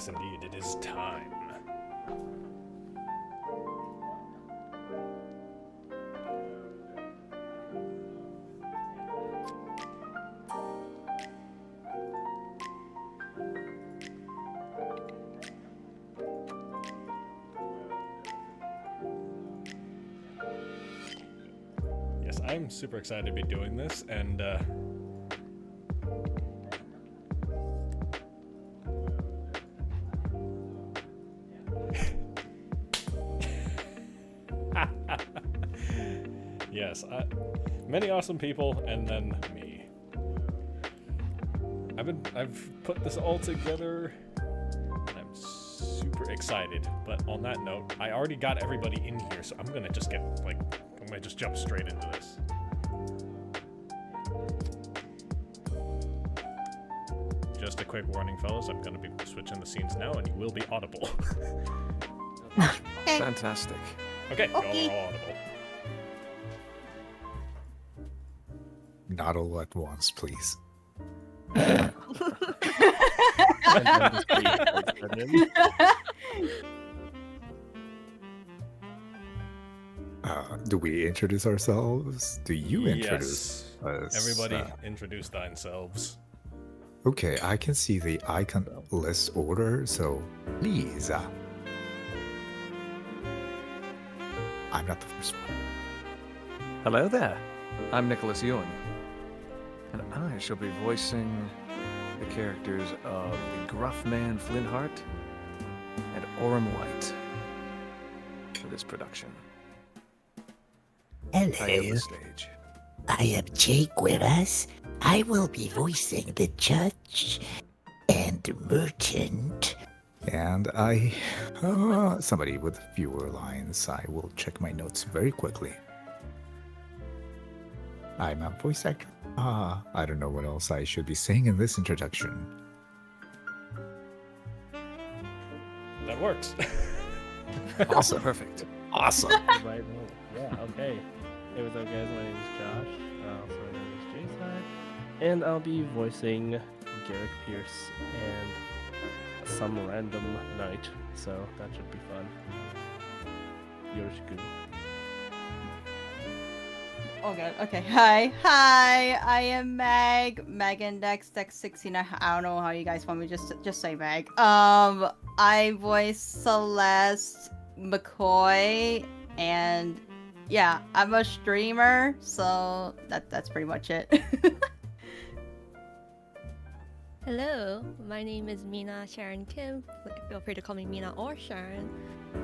yes indeed, it is time. Yes, I'm super excited to be doing this, and yes, many awesome people, and then me. I've put this all together, and I'm super excited. But on that note, I already got everybody in here, so I'm gonna just jump straight into this. Just a quick warning, fellas, I'm gonna be switching the scenes now, and you will be audible. Fantastic. Okay, y'all are all audible. Not all at once, please. Do we introduce ourselves? Do you introduce us? Everybody introduce themselves. Okay, I can see the icon list order, so please. I'm not the first one. Hello there. I'm Nikolas Yuen, and I shall be voicing the characters of the gruff man Flinhart and Orym White for this production. I have Hello, the stage. I am Jake Webers. I will be voicing the judge and merchant. And somebody with fewer lines. I will check my notes very quickly. I'm a voice actor. I don't know what else I should be saying in this introduction. That works. Awesome. Perfect. Awesome. Right. Yeah, okay. Hey, what's up, guys? My name is Josh. Also known as JSide. And I'll be voicing Garrick Pierce and some random knight. So that should be fun. Yoroshiku. Oh god, okay. Hi. I am Meg. Megan Dex 69. I don't know how you guys want me just say Meg. I voice Celeste, McCoy, and yeah, I'm a streamer, so that's pretty much it. Hello, my name is Meena Sharon Kim. Feel free to call me Meena or Sharon.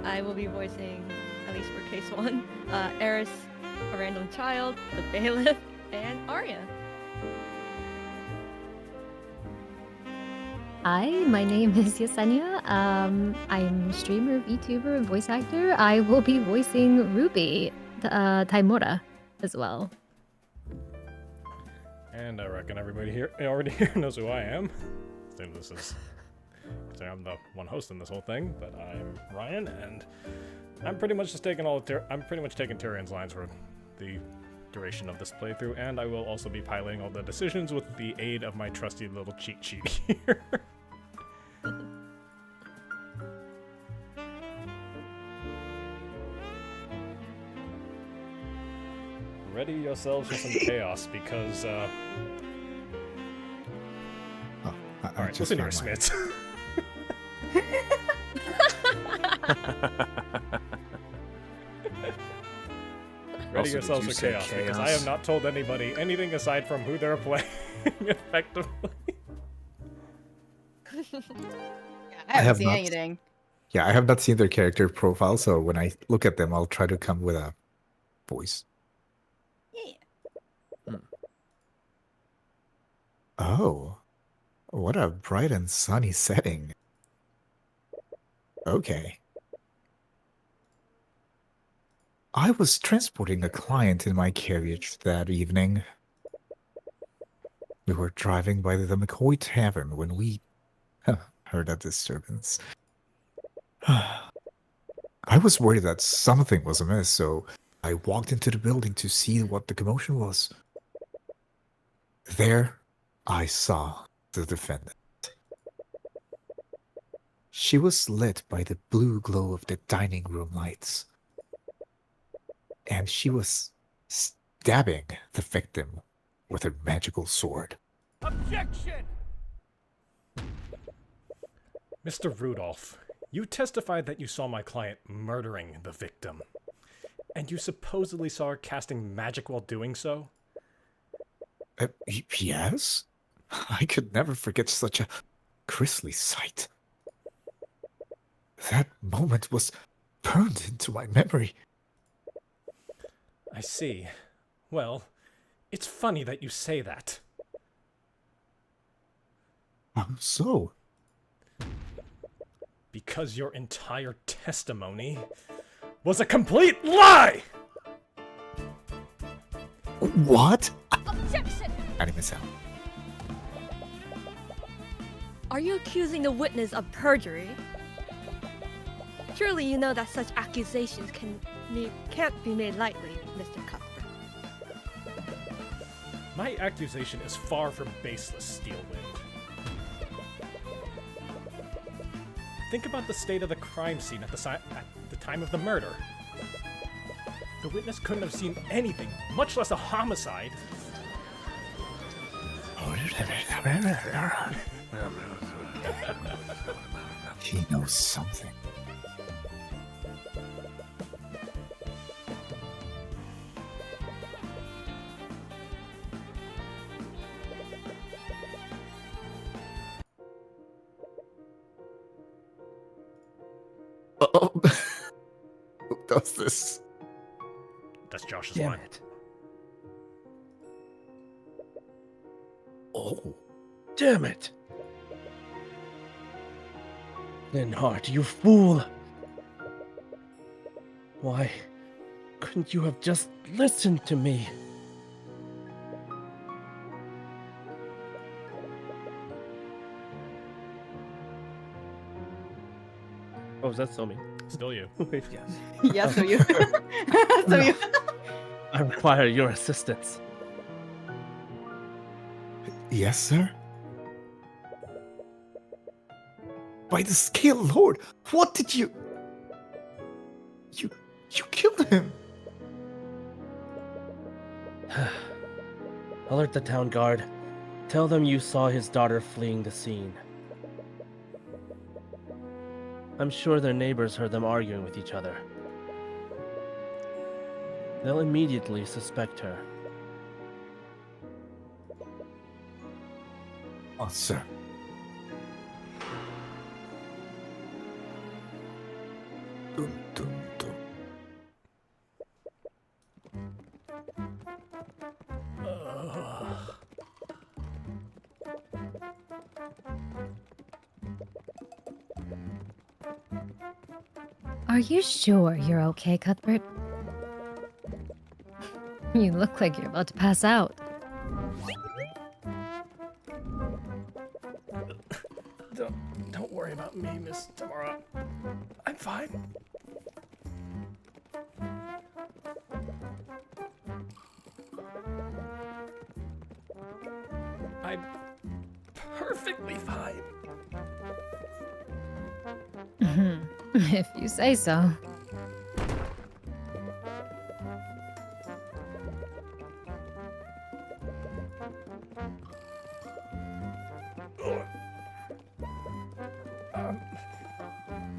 I will be voicing, at least for case one, Eris, a random child, the Baliff, and Aria. Hi, my name is Yessenia. I'm a streamer, VTuber, and voice actor. I will be voicing Ruby, Tymora, as well. And I reckon everybody here already here knows who I am. I'm the one hosting this whole thing, but I'm Rion, and I'm pretty much just taking taking Tyrion's lines for the duration of this playthrough, and I will also be piloting all the decisions with the aid of my trusty little cheat sheet here. Ready yourselves for some chaos, because alright, listen here, Smiths. Ready yourselves for chaos, because I have not told anybody anything aside from who they're playing, effectively. I haven't seen anything. Yeah, I have not seen their character profile, so when I look at them, I'll try to come with a voice. Yeah. Oh, what a bright and sunny setting. Okay. I was transporting a client in my carriage that evening. We were driving by the McCoy Tavern when we heard a disturbance. I was worried that something was amiss, so I walked into the building to see what the commotion was. There, I saw the defendant. She was lit by the blue glow of the dining room lights. And she was stabbing the victim with her magical sword. Objection! Mr. Rudolph, you testified that you saw my client murdering the victim. And you supposedly saw her casting magic while doing so? Yes? I could never forget such a grisly sight. That moment was burned into my memory. I see. Well, it's funny that you say that. How so? Because your entire testimony was a complete lie! What? Objection! Anime sound. Are you accusing the witness of perjury? Surely you know that such accusations can't be made lightly, Mr. Cuthbert. My accusation is far from baseless, Steelwind. Think about the state of the crime scene at the time of the murder. The witness couldn't have seen anything, much less a homicide. He knows something. Oh, who does this? That's Josh's Damn line. it. Oh, Damn it! Flinhart, you fool! Why couldn't you have just listened to me? Oh, is that still me? Still you. Yes. Yeah, so you. So you. I require your assistance. yes, sir? By the scale lord, what did you... You killed him! Alert the town guard. Tell them you saw his daughter fleeing the scene. I'm sure their neighbors heard them arguing with each other. They'll immediately suspect her. Oh, sir. Dun, dun, dun. Are you sure you're okay, Cuthbert? You look like you're about to pass out. Don't worry about me, Miss Tymora. I'm fine. I'm perfectly fine. If you say so.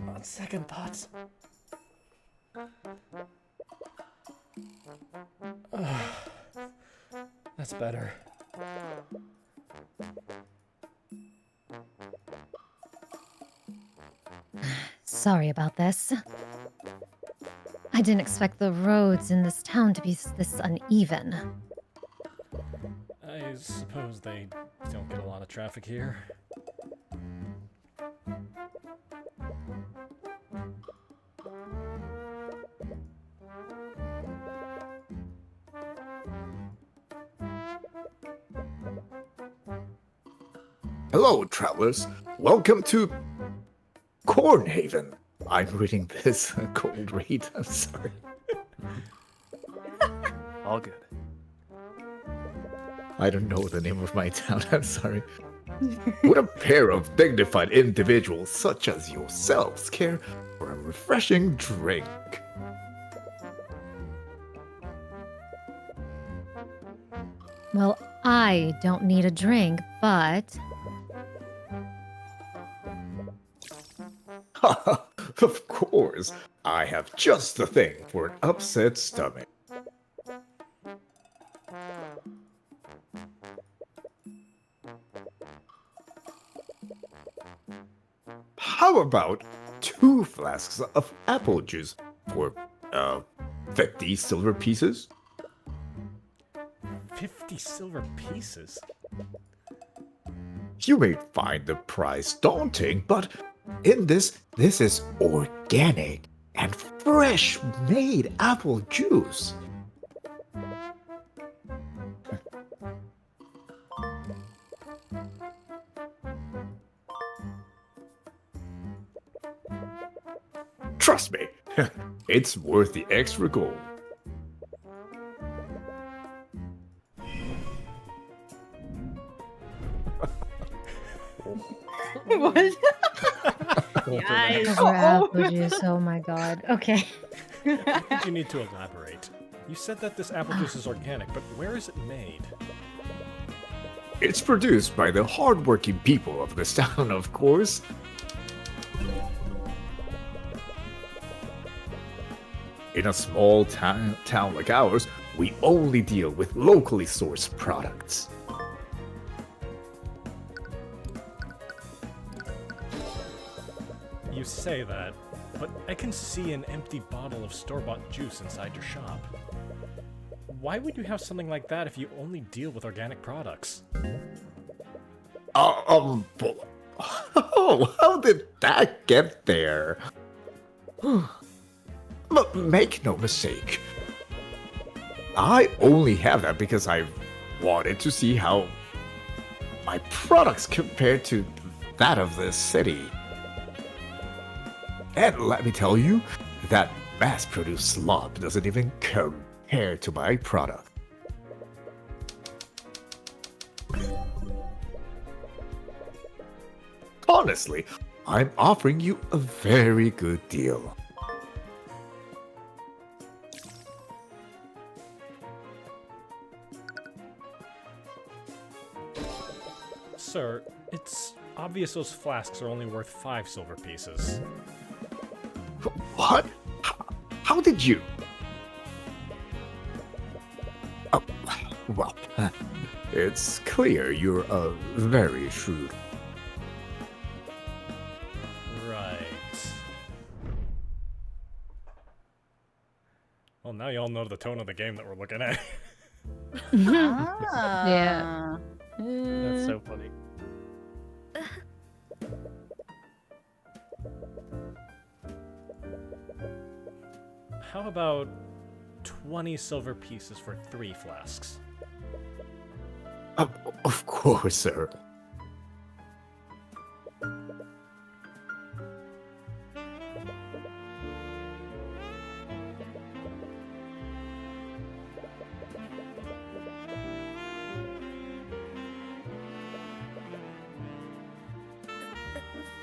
On second thoughts. That's better. Sorry about this. I didn't expect the roads in this town to be this uneven. I suppose they don't get a lot of traffic here. Hello, travelers. Welcome to Cornhaven. I'm reading this cold read. I'm sorry. All good. I don't know the name of my town. I'm sorry. Would a pair of dignified individuals such as yourselves care for a refreshing drink? Well, I don't need a drink, but Of course, I have just the thing for an upset stomach. How about 2 flasks of apple juice for, 50 silver pieces? 50 silver pieces? You may find the price daunting, but in this is organic and fresh made apple juice. Trust me, it's worth the extra gold. What? Nice. for apple juice. Oh my god. Okay. I think you need to elaborate. You said that this apple juice is organic, but where is it made? It's produced by the hardworking people of this town, of course. In a small town like ours, we only deal with locally sourced products. You say that, but I can see an empty bottle of store-bought juice inside your shop. Why would you have something like that if you only deal with organic products? Oh, how did that get there? But make no mistake. I only have that because I wanted to see how my products compare to that of this city. And let me tell you, that mass-produced slop doesn't even compare to my product. Honestly, I'm offering you a very good deal. Sir, it's obvious those flasks are only worth 5 silver pieces. What? How did you? Oh, well, it's clear you're very shrewd. Right. Well, now y'all know the tone of the game that we're looking at. Yeah. That's so funny. How about 20 silver pieces for 3 flasks? Of course, sir.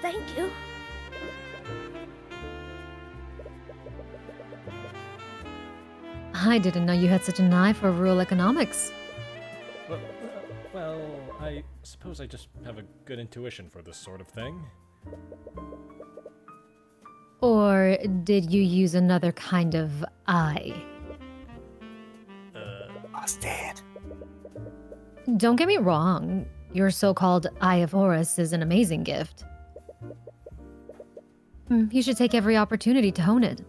Thank you. I didn't know you had such an eye for rural economics. Well, I suppose I just have a good intuition for this sort of thing. Or did you use another kind of eye? Busted. Don't get me wrong, your so-called Eye of Horus is an amazing gift. You should take every opportunity to hone it.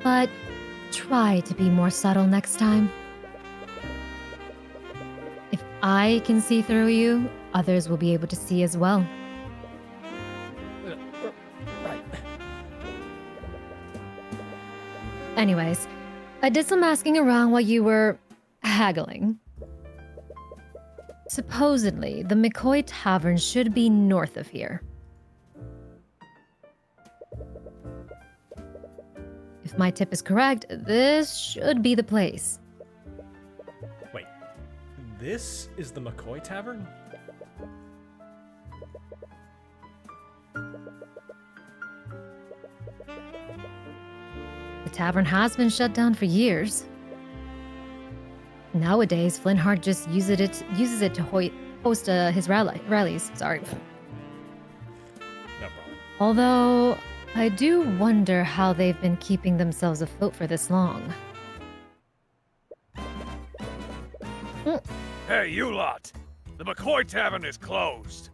But try to be more subtle next time. If I can see through you, others will be able to see as well. Right. Anyways, I did some asking around while you were haggling. Supposedly, the McCoy Tavern should be north of here. If my tip is correct, this should be the place. Wait, this is the McCoy Tavern? The tavern has been shut down for years. Nowadays, Flinhart just uses it to host his rallies. Sorry. No problem. Although, I do wonder how they've been keeping themselves afloat for this long. Hey, you lot! The McCoy Tavern is closed.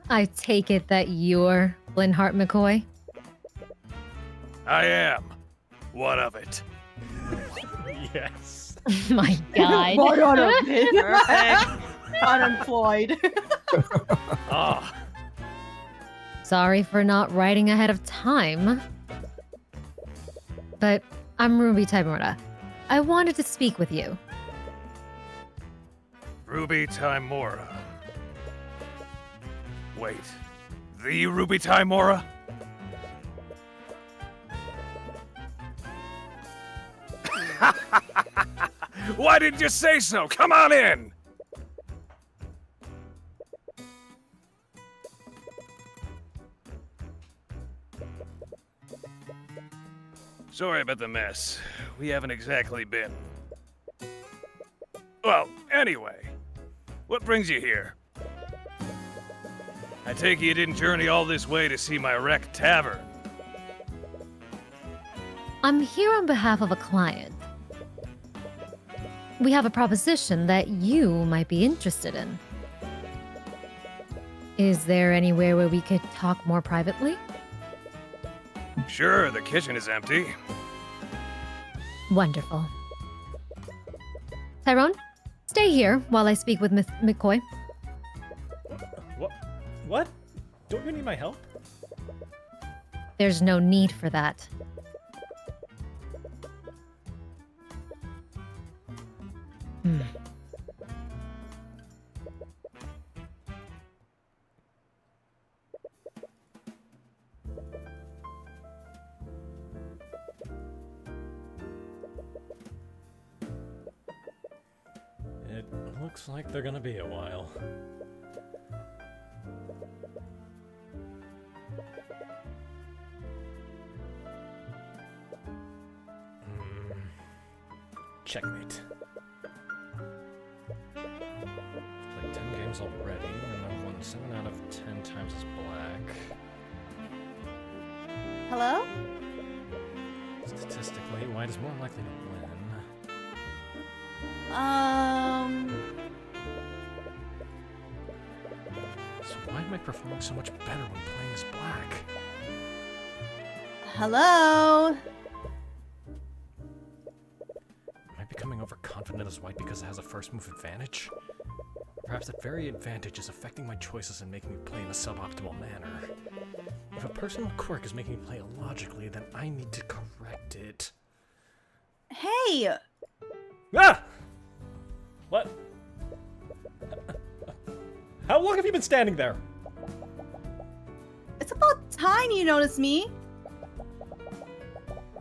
I take it that you're Flinhart McCoy? I am. What of it? Yes. My god. What on a Perfect. Unemployed. Ah, Sorry for not writing ahead of time. But I'm Ruby Tymora. I wanted to speak with you. Ruby Tymora. Wait, the Ruby Tymora? Why didn't you say so? Come on in! Sorry about the mess. We haven't exactly been... Well, anyway, what brings you here? I take it you didn't journey all this way to see my wrecked tavern. I'm here on behalf of a client. We have a proposition that you might be interested in. Is there anywhere where we could talk more privately? Sure, the kitchen is empty. Wonderful. Tyrone, stay here while I speak with McCoy. What? Don't you need my help? There's no need for that. It looks like they're gonna be a while. Checkmate. Played 10 games already, and I've won 7 out of 10 times as black. Hello? Statistically, white is more likely to win. So why am I performing so much better when playing as black? Hello? Am I becoming overconfident as white because it has a first move advantage? Perhaps that very advantage is affecting my choices and making me play in a suboptimal manner. If a personal quirk is making me play illogically, then I need to correct it. Hey! Ah! What? How long have you been standing there? It's about time you noticed me.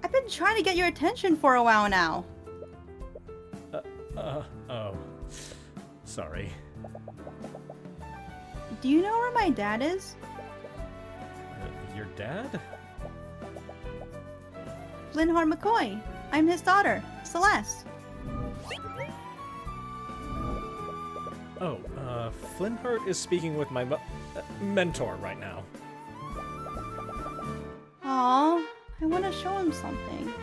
I've been trying to get your attention for a while now. Oh. Sorry. Do you know where my dad is? Your dad? Flinhart McCoy. I'm his daughter, Celeste. Oh, Flinhart is speaking with my mentor right now. Aw, I want to show him something.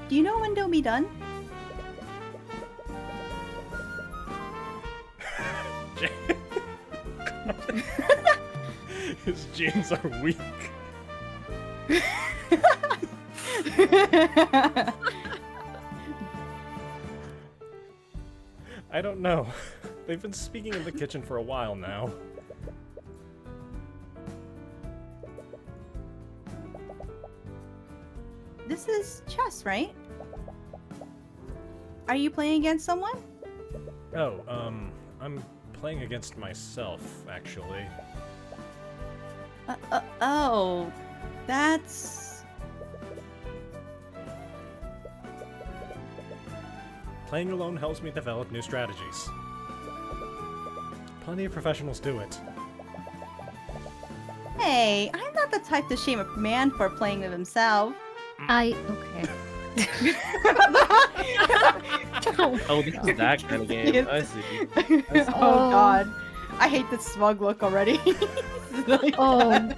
Do you know when they'll be done? His genes are weak. I don't know. They've been speaking in the kitchen for a while now. This is chess, right? Are you playing against someone? Oh, I'm playing against myself, actually. Oh. That's... Playing alone helps me develop new strategies. Plenty of professionals do it. Hey, I'm not the type to shame a man for playing with himself. Okay. Oh, this is that kind of game. I see. Oh god. I hate this smug look already. Oh.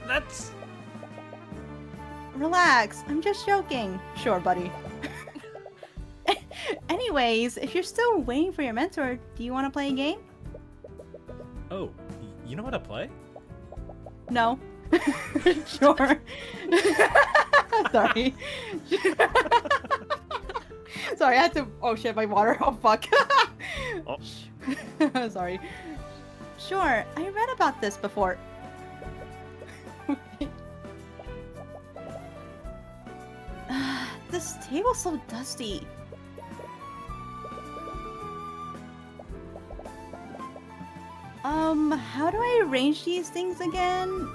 That's... Relax, I'm just joking. Sure, buddy. Anyways, if you're still waiting for your mentor, do you want to play a game? Oh, you know how to play? No. Sure. Sorry. Sorry, I had to... Oh shit, my water. Oh fuck. Oh. Sorry. Sure, I read about this before. This table's so dusty. How do I arrange these things again?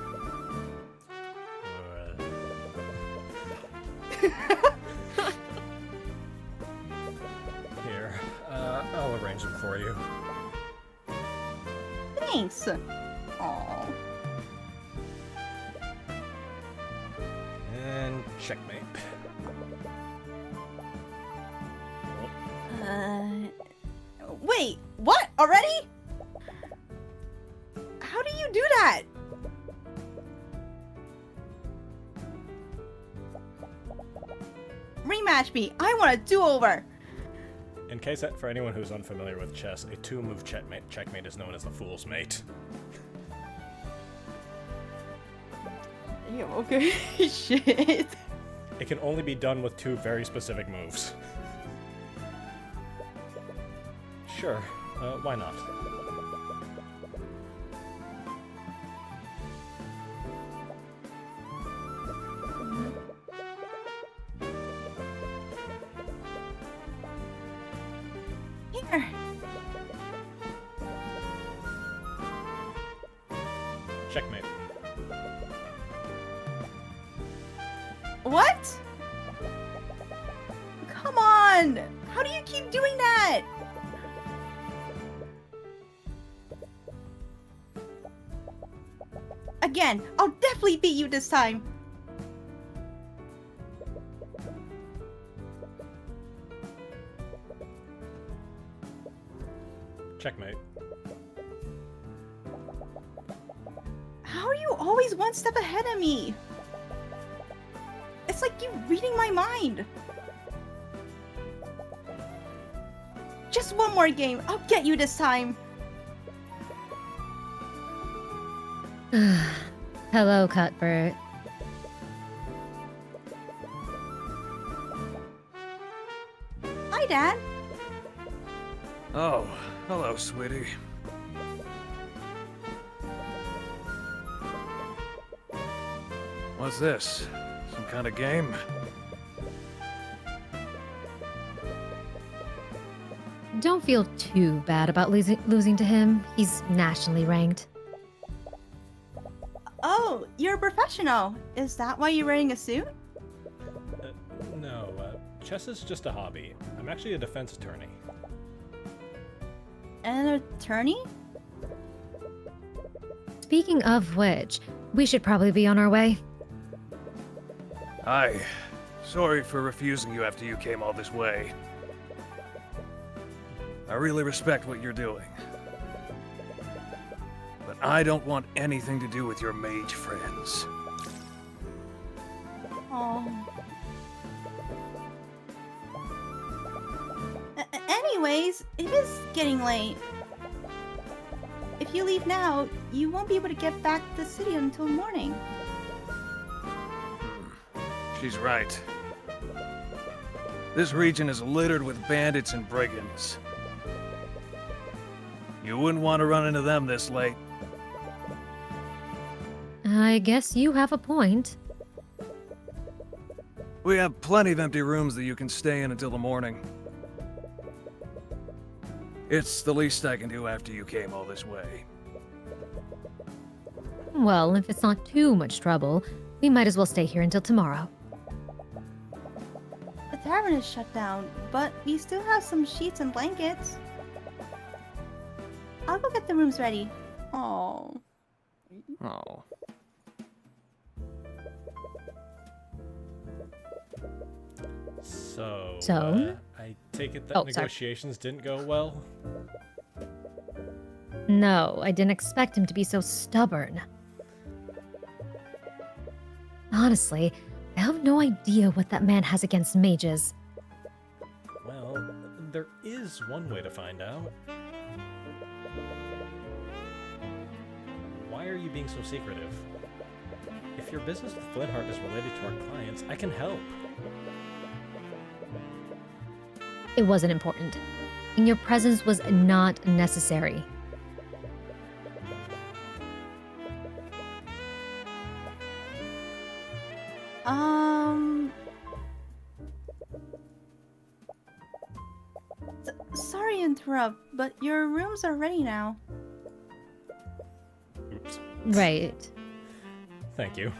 Here, I'll arrange them for you. Thanks. Aww. And checkmate. Wait, what? Already? How do you do that? Rematch me. I want a do-over. In case for anyone who's unfamiliar with chess, a two-move checkmate is known as the Fool's Mate. Yeah, okay. Shit. It can only be done with two very specific moves. Sure, why not? Here. Checkmate. What? Come on! How do you keep doing that? Again, I'll definitely beat you this time. Checkmate. How are you always one step ahead of me? It's like you're reading my mind. Just one more game. I'll get you this time. Hello, Cuthbert. Hi, Dad. Oh, hello, sweetie. What's this? Some kind of game? Don't feel too bad about losing to him. He's nationally ranked. Oh, you're a professional. Is that why you're wearing a suit? No, chess is just a hobby. I'm actually a defense attorney. An attorney? Speaking of which, we should probably be on our way. Hi. Sorry for refusing you after you came all this way. I really respect what you're doing. But I don't want anything to do with your mage friends. Oh. Anyways, it is getting late. If you leave now, you won't be able to get back to the city until morning. She's right. This region is littered with bandits and brigands. You wouldn't want to run into them this late. I guess you have a point. We have plenty of empty rooms that you can stay in until the morning. It's the least I can do after you came all this way. Well, if it's not too much trouble, we might as well stay here until tomorrow. The tavern is shut down, but we still have some sheets and blankets. I'll go get the rooms ready. Oh. Oh. So, I take it that Oh, sorry. negotiations didn't go well? No, I didn't expect him to be so stubborn. Honestly, I have no idea what that man has against mages. Well, there is one way to find out. Why are you being so secretive? If your business with Flinhart is related to our clients, I can help. It wasn't important, and your presence was not necessary. Sorry to interrupt, but your rooms are ready now. Oops. Right. Thank you.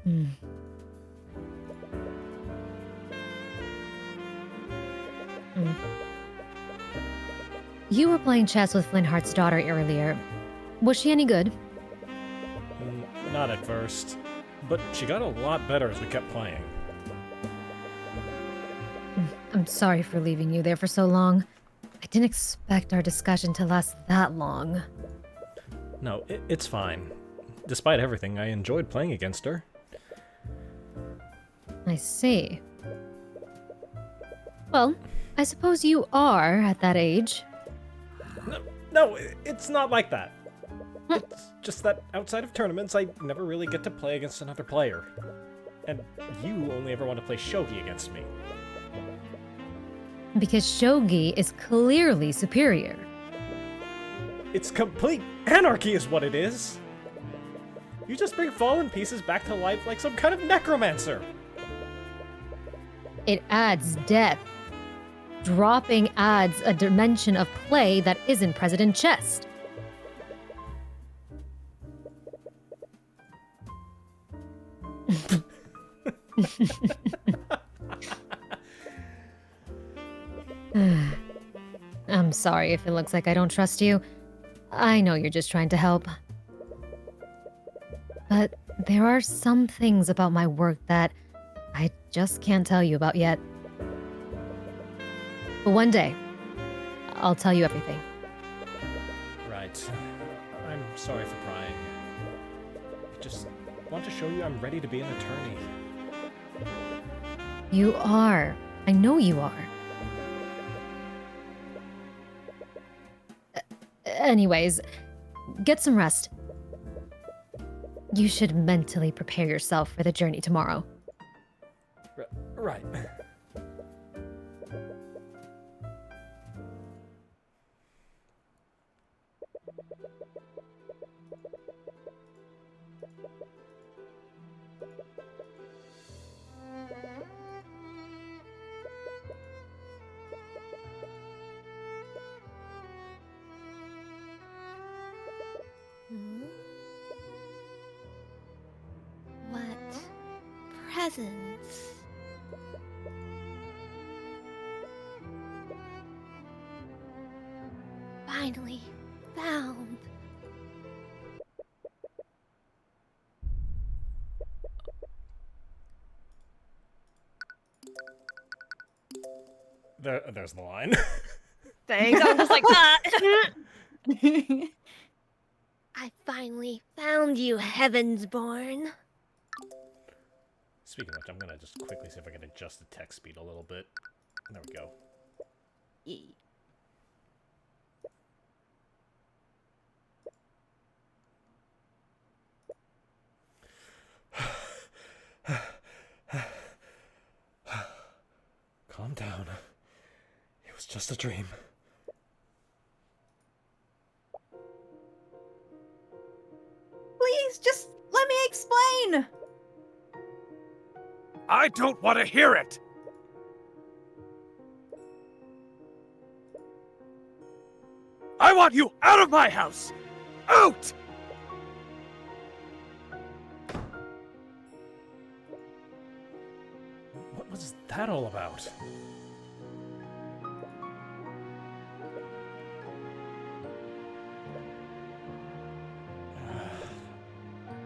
Hmm. You were playing chess with Flinhart's daughter earlier. Was she any good? Not at first, but she got a lot better as we kept playing. I'm sorry for leaving you there for so long. I didn't expect our discussion to last that long. No, it's fine. Despite everything, I enjoyed playing against her. I see. Well, I suppose you are at that age. No, it's not like that. It's just that outside of tournaments, I never really get to play against another player. And you only ever want to play shogi against me. Because shogi is clearly superior. It's complete anarchy is what it is. You just bring fallen pieces back to life like some kind of necromancer. It adds depth. Dropping adds a dimension of play that isn't present in chess. I'm sorry if it looks like I don't trust you. I know you're just trying to help. But there are some things about my work that I just can't tell you about yet. But one day, I'll tell you everything. Right. I'm sorry for prying. I just want to show you I'm ready to be an attorney. You are. I know you are. Anyways, get some rest. You should mentally prepare yourself for the journey tomorrow. Right. What presents? Finally found. There's the line. Thanks. I'm just like, ah. I finally found you, Heavensborn. Speaking of which, I'm gonna just quickly see if I can adjust the text speed a little bit. There we go. Calm down. It was just a dream. Please, just let me explain! I don't want to hear it! I want you out of my house! Out! What was that all about?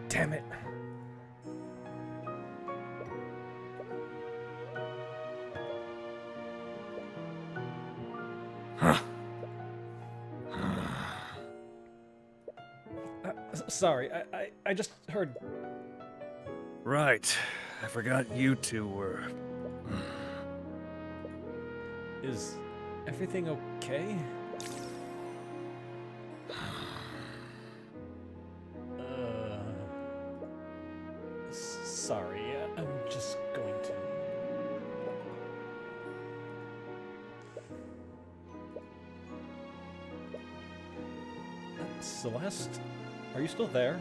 Damn it. Sorry, I just heard. Right. I forgot you two were... Is everything okay? Sorry, I'm just going to. Celeste? Are you still there?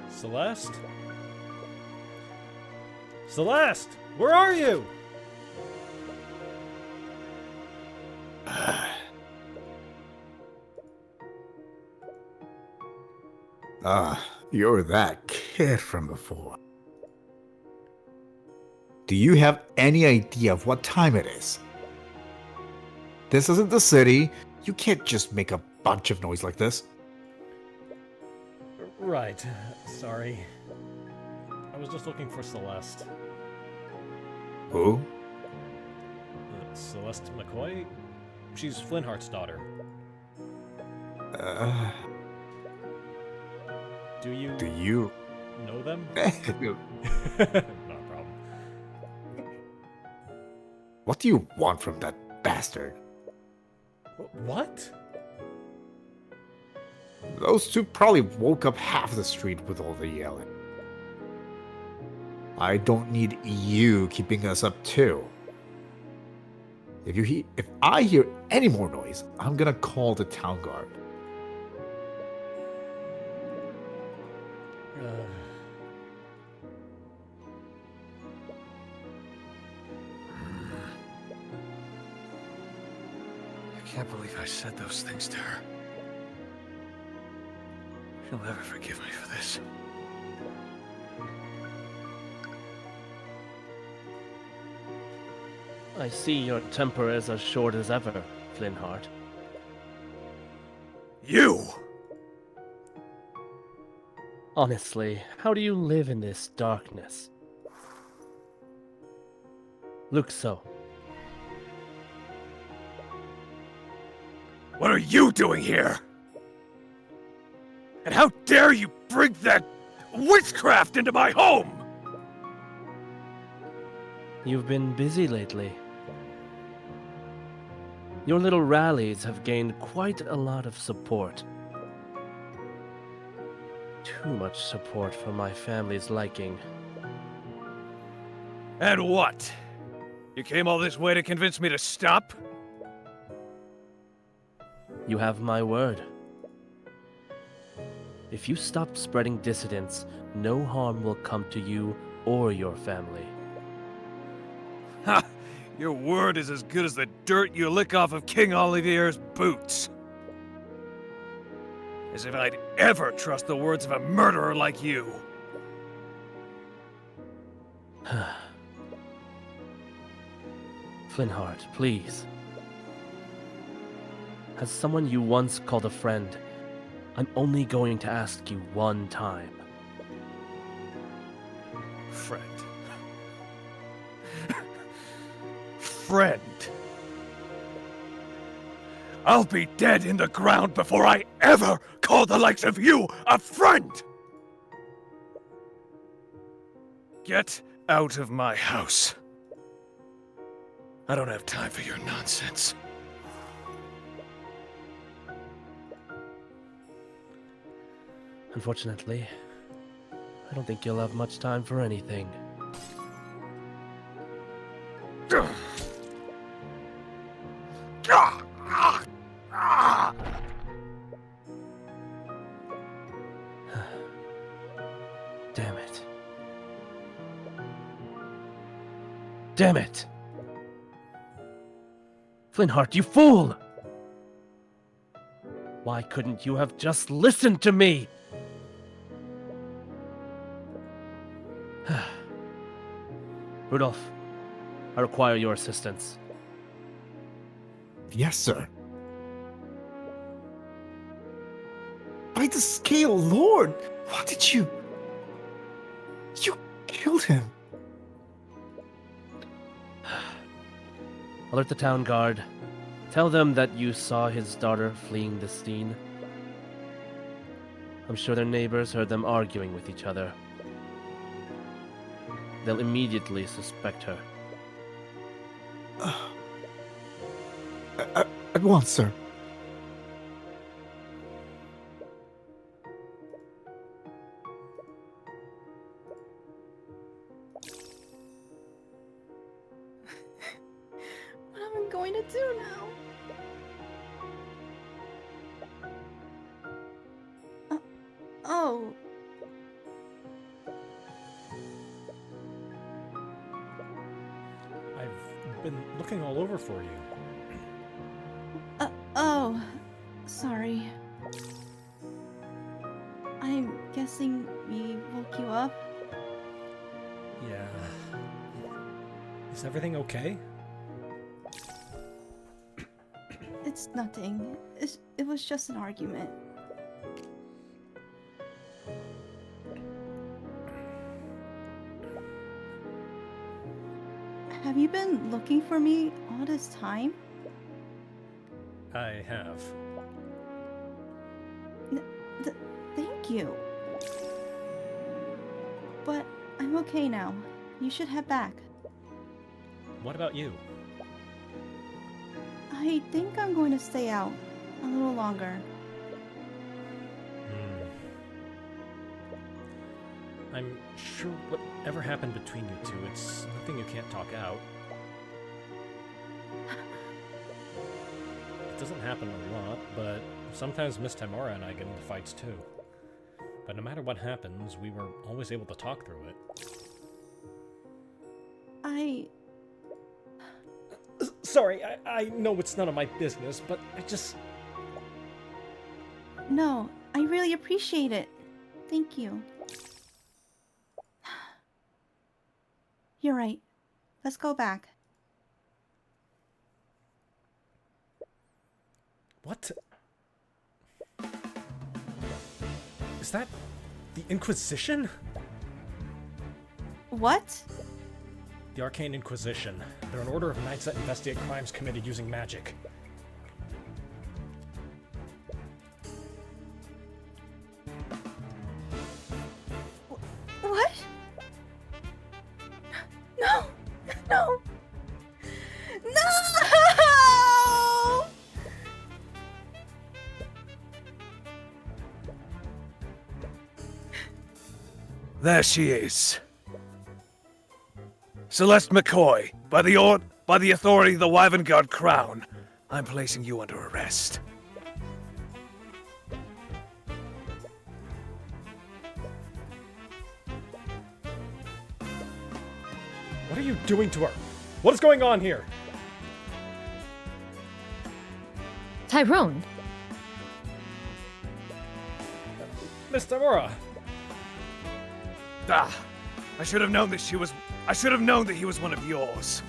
Celeste? Celeste! Where are you? You're that kid from before. Do you have any idea of what time it is? This isn't the city. You can't just make a bunch of noise like this. Right. Sorry. I was just looking for Celeste. Who? Celeste McCoy? She's Flinhart's daughter. Do you know them? Not a problem. What do you want from that bastard? What? Those two probably woke up half the street with all the yelling. I don't need you keeping us up too. If I hear any more noise, I'm gonna call the town guard. I can't believe I said those things to her. She'll never forgive me for this. I see your temper is as short as ever, Flinhart. You! Honestly, how do you live in this darkness? Look so. What are you doing here? And how dare you bring that witchcraft into my home? You've been busy lately. Your little rallies have gained quite a lot of support. Too much support for my family's liking. And what? You came all this way to convince me to stop? You have my word. If you stop spreading dissidence, no harm will come to you or your family. Ha! Your word is as good as the dirt you lick off of King Olivier's boots. As if I'd ever trust the words of a murderer like you. Flinhart, please. As someone you once called a friend, I'm only going to ask you one time. Friend. Friend. I'll be dead in the ground before I ever call the likes of you a friend! Get out of my house. I don't have time for your nonsense. Unfortunately, I don't think you'll have much time for anything. Damn it. Damn it! Flinhart, you fool! Why couldn't you have just listened to me? Rudolph, I require your assistance. Yes, sir. By the scale, Lord! What did you... You killed him. Alert the town guard. Tell them that you saw his daughter fleeing the scene. I'm sure their neighbors heard them arguing with each other. They'll immediately suspect her. At once, sir. What am I going to do now? Oh. I've been looking all over for you. Oh. Sorry. I'm guessing we woke you up? Yeah. Is everything okay? It's nothing. It was just an argument. Have you been looking for me all this time? I have. Thank you. But I'm okay now. You should head back. What about you? I think I'm going to stay out a little longer. I'm sure whatever happened between you two, it's nothing you can't talk out. It doesn't happen a lot, but sometimes Miss Tymora and I get into fights too. But no matter what happens, we were always able to talk through it. Sorry, I know it's none of my business, but I just... No, I really appreciate it. Thank you. You're right. Let's go back. What? Is that the Inquisition? What? The Arcane Inquisition. They're an order of knights that investigate crimes committed using magic. What? No! No! No! There she is. Celeste McCoy, by the authority of the Wyvern Guard Crown, I'm placing you under arrest. What are you doing to her? What is going on here? Tyrone. Miss Tymora! Ah, I should have known that he was one of yours.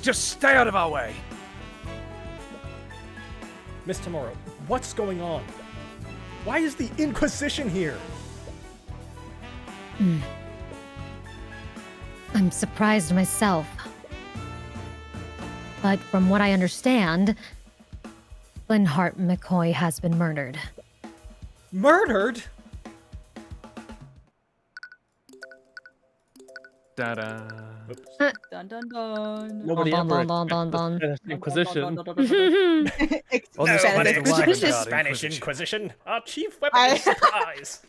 Just stay out of our way. Miss Tymora, what's going on? Why is the Inquisition here? I'm surprised myself. But from what I understand, Flinhart McCoy has been murdered. Murdered? Da-da. Dun dun dun. Nobody Dun, ever dun, dun, dun, expected the Inquisition. On this Spanish Spanish, Guard Spanish Inquisition. Inquisition. Our chief weapon is surprise.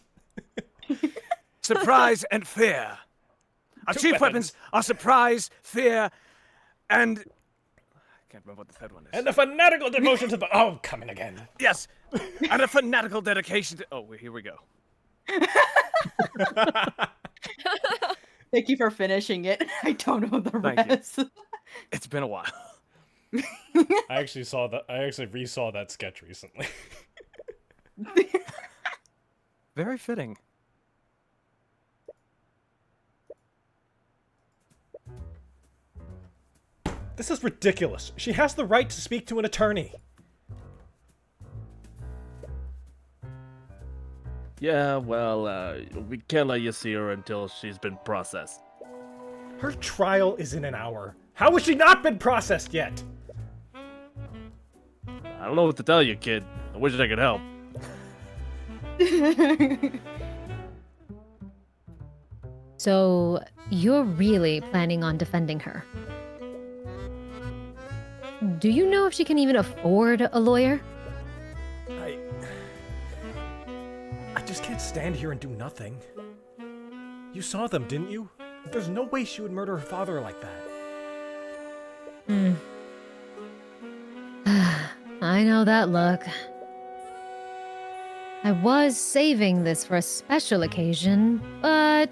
Surprise and fear. Our Two chief weapons are surprise, fear, and... I can't remember what the third one is. And a fanatical devotion to the... Oh, coming again. Yes, and a fanatical dedication to... Oh, here we go. Thank you for finishing it. I don't know the Thank you. rest. It's been a while. I actually resaw that sketch recently. Very fitting. This is ridiculous. She has the right to speak to an attorney. Yeah, well, we can't let you see her until she's been processed. Her trial is in an hour. How has she not been processed yet? I don't know what to tell you, kid. I wish I could help. So, you're really planning on defending her? Do you know if she can even afford a lawyer? I just can't stand here and do nothing. You saw them, didn't you? There's no way she would murder her father like that. I know that look. I was saving this for a special occasion, but...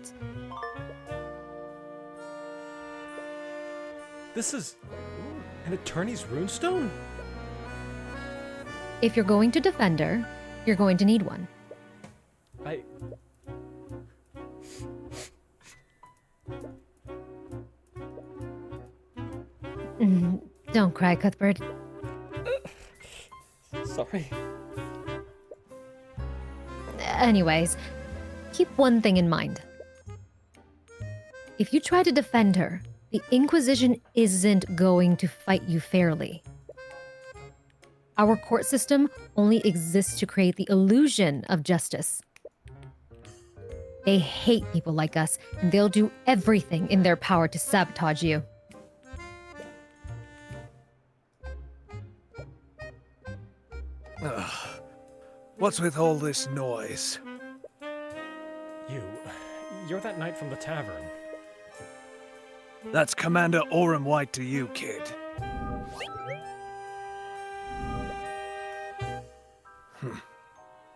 This is an attorney's runestone? If you're going to defend her, you're going to need one. Don't cry, Cuthbert. Sorry. Anyways, keep one thing in mind. If you try to defend her, the Inquisition isn't going to fight you fairly. Our court system only exists to create the illusion of justice. They hate people like us, and they'll do everything in their power to sabotage you. What's with all this noise? You're that knight from the tavern. That's Commander Orym White to you, kid.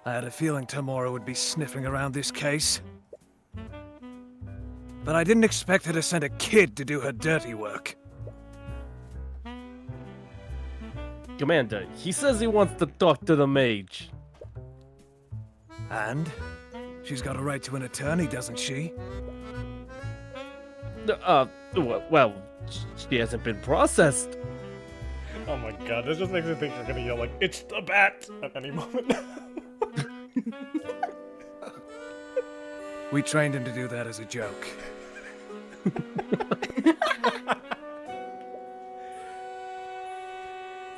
I had a feeling Tymora would be sniffing around this case. But I didn't expect her to send a kid to do her dirty work. Commander, he says he wants to talk to the mage. And? She's got a right to an attorney, doesn't she? Well, she hasn't been processed. Oh my god, this just makes me think you're gonna yell like, "It's the bat!" at any moment. We trained him to do that as a joke.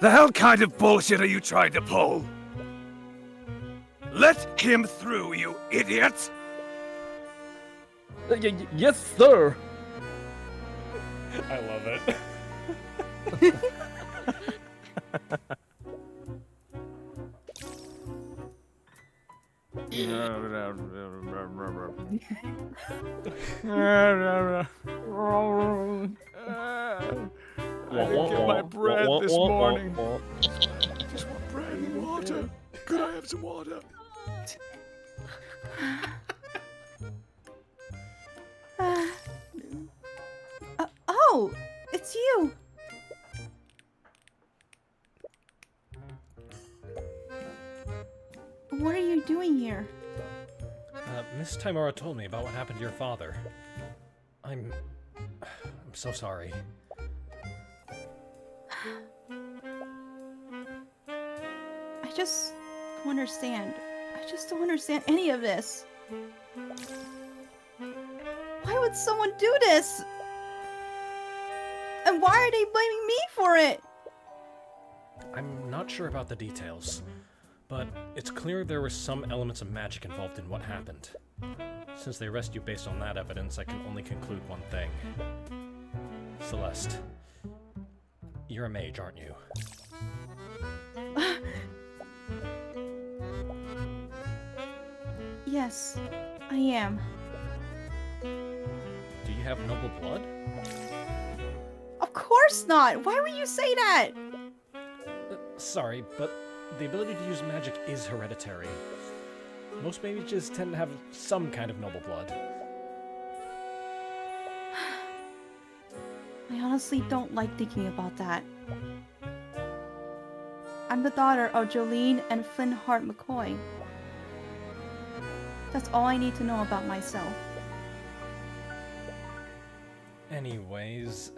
The hell kind of bullshit are you trying to pull? Let him through, you idiot! Yes, sir. I love it. I didn't get my bread this morning. I just want bread and water. Could I have some water? Oh, it's you. What are you doing here? Miss Tymora told me about what happened to your father. I'm so sorry. I just don't understand. I just don't understand any of this. Why would someone do this? And why are they blaming me for it? I'm not sure about the details, but it's clear there were some elements of magic involved in what happened. Since they arrest you based on that evidence, I can only conclude one thing. Celeste, you're a mage, aren't you? Yes, I am. Do you have noble blood? Of course not! Why would you say that? Sorry, but the ability to use magic is hereditary. Most mages tend to have some kind of noble blood. I honestly don't like thinking about that. I'm the daughter of Jolene and Flinhart McCoy. That's all I need to know about myself. Anyways,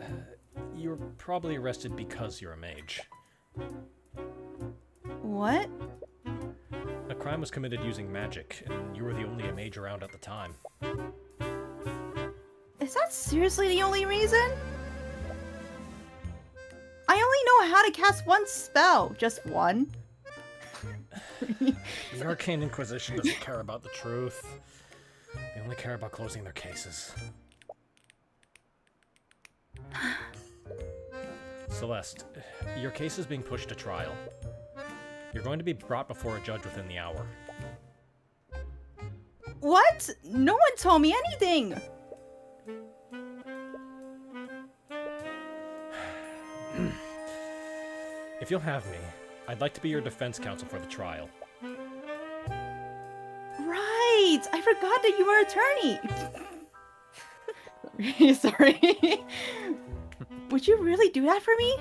you're probably arrested because you're a mage. What? A crime was committed using magic, and you were the only mage around at the time. Is that seriously the only reason? I only know how to cast one spell. Just one. The Arcane Inquisition doesn't care about the truth. They only care about closing their cases. Celeste, your case is being pushed to trial. You're going to be brought before a judge within the hour. What? No one told me anything! If you'll have me, I'd like to be your defense counsel for the trial. Right! I forgot that you were an attorney! Sorry. Would you really do that for me?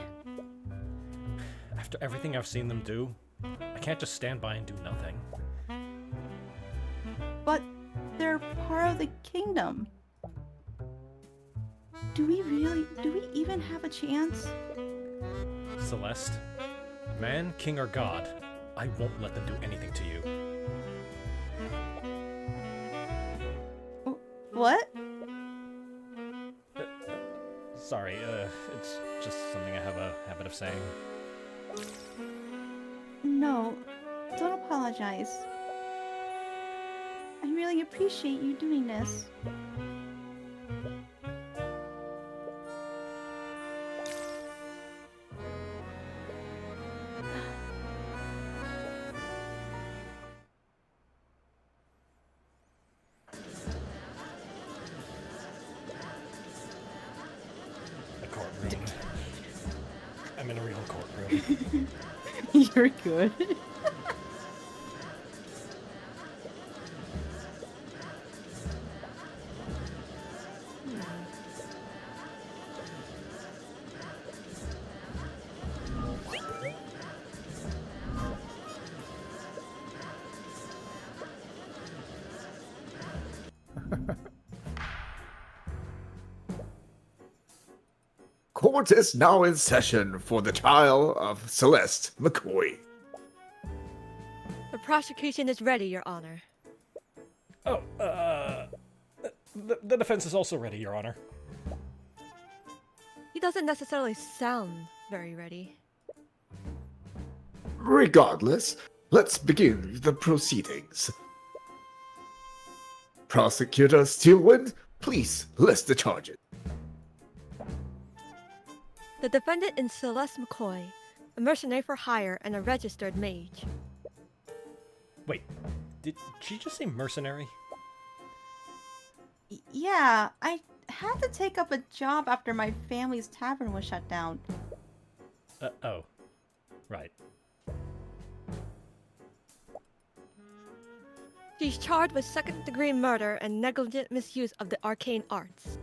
After everything I've seen them do, I can't just stand by and do nothing. But they're part of the kingdom. Do we even have a chance? Celeste, man, king, or god, I won't let them do anything to you. What? Sorry, it's just something I have a habit of saying. No, don't apologize. I really appreciate you doing this. The courtroom. I'm in a real courtroom. You're good. Court is now in session for the trial of Celeste McCoy. The prosecution is ready, Your Honor. Oh, the defense is also ready, Your Honor. He doesn't necessarily sound very ready. Regardless, let's begin the proceedings. Prosecutor Steelwind, please list the charges. The defendant is Celeste McCoy, a mercenary for hire and a registered mage. Wait, did she just say mercenary? Yeah, I had to take up a job after my family's tavern was shut down. Oh. Right. She's charged with second-degree murder and negligent misuse of the arcane arts.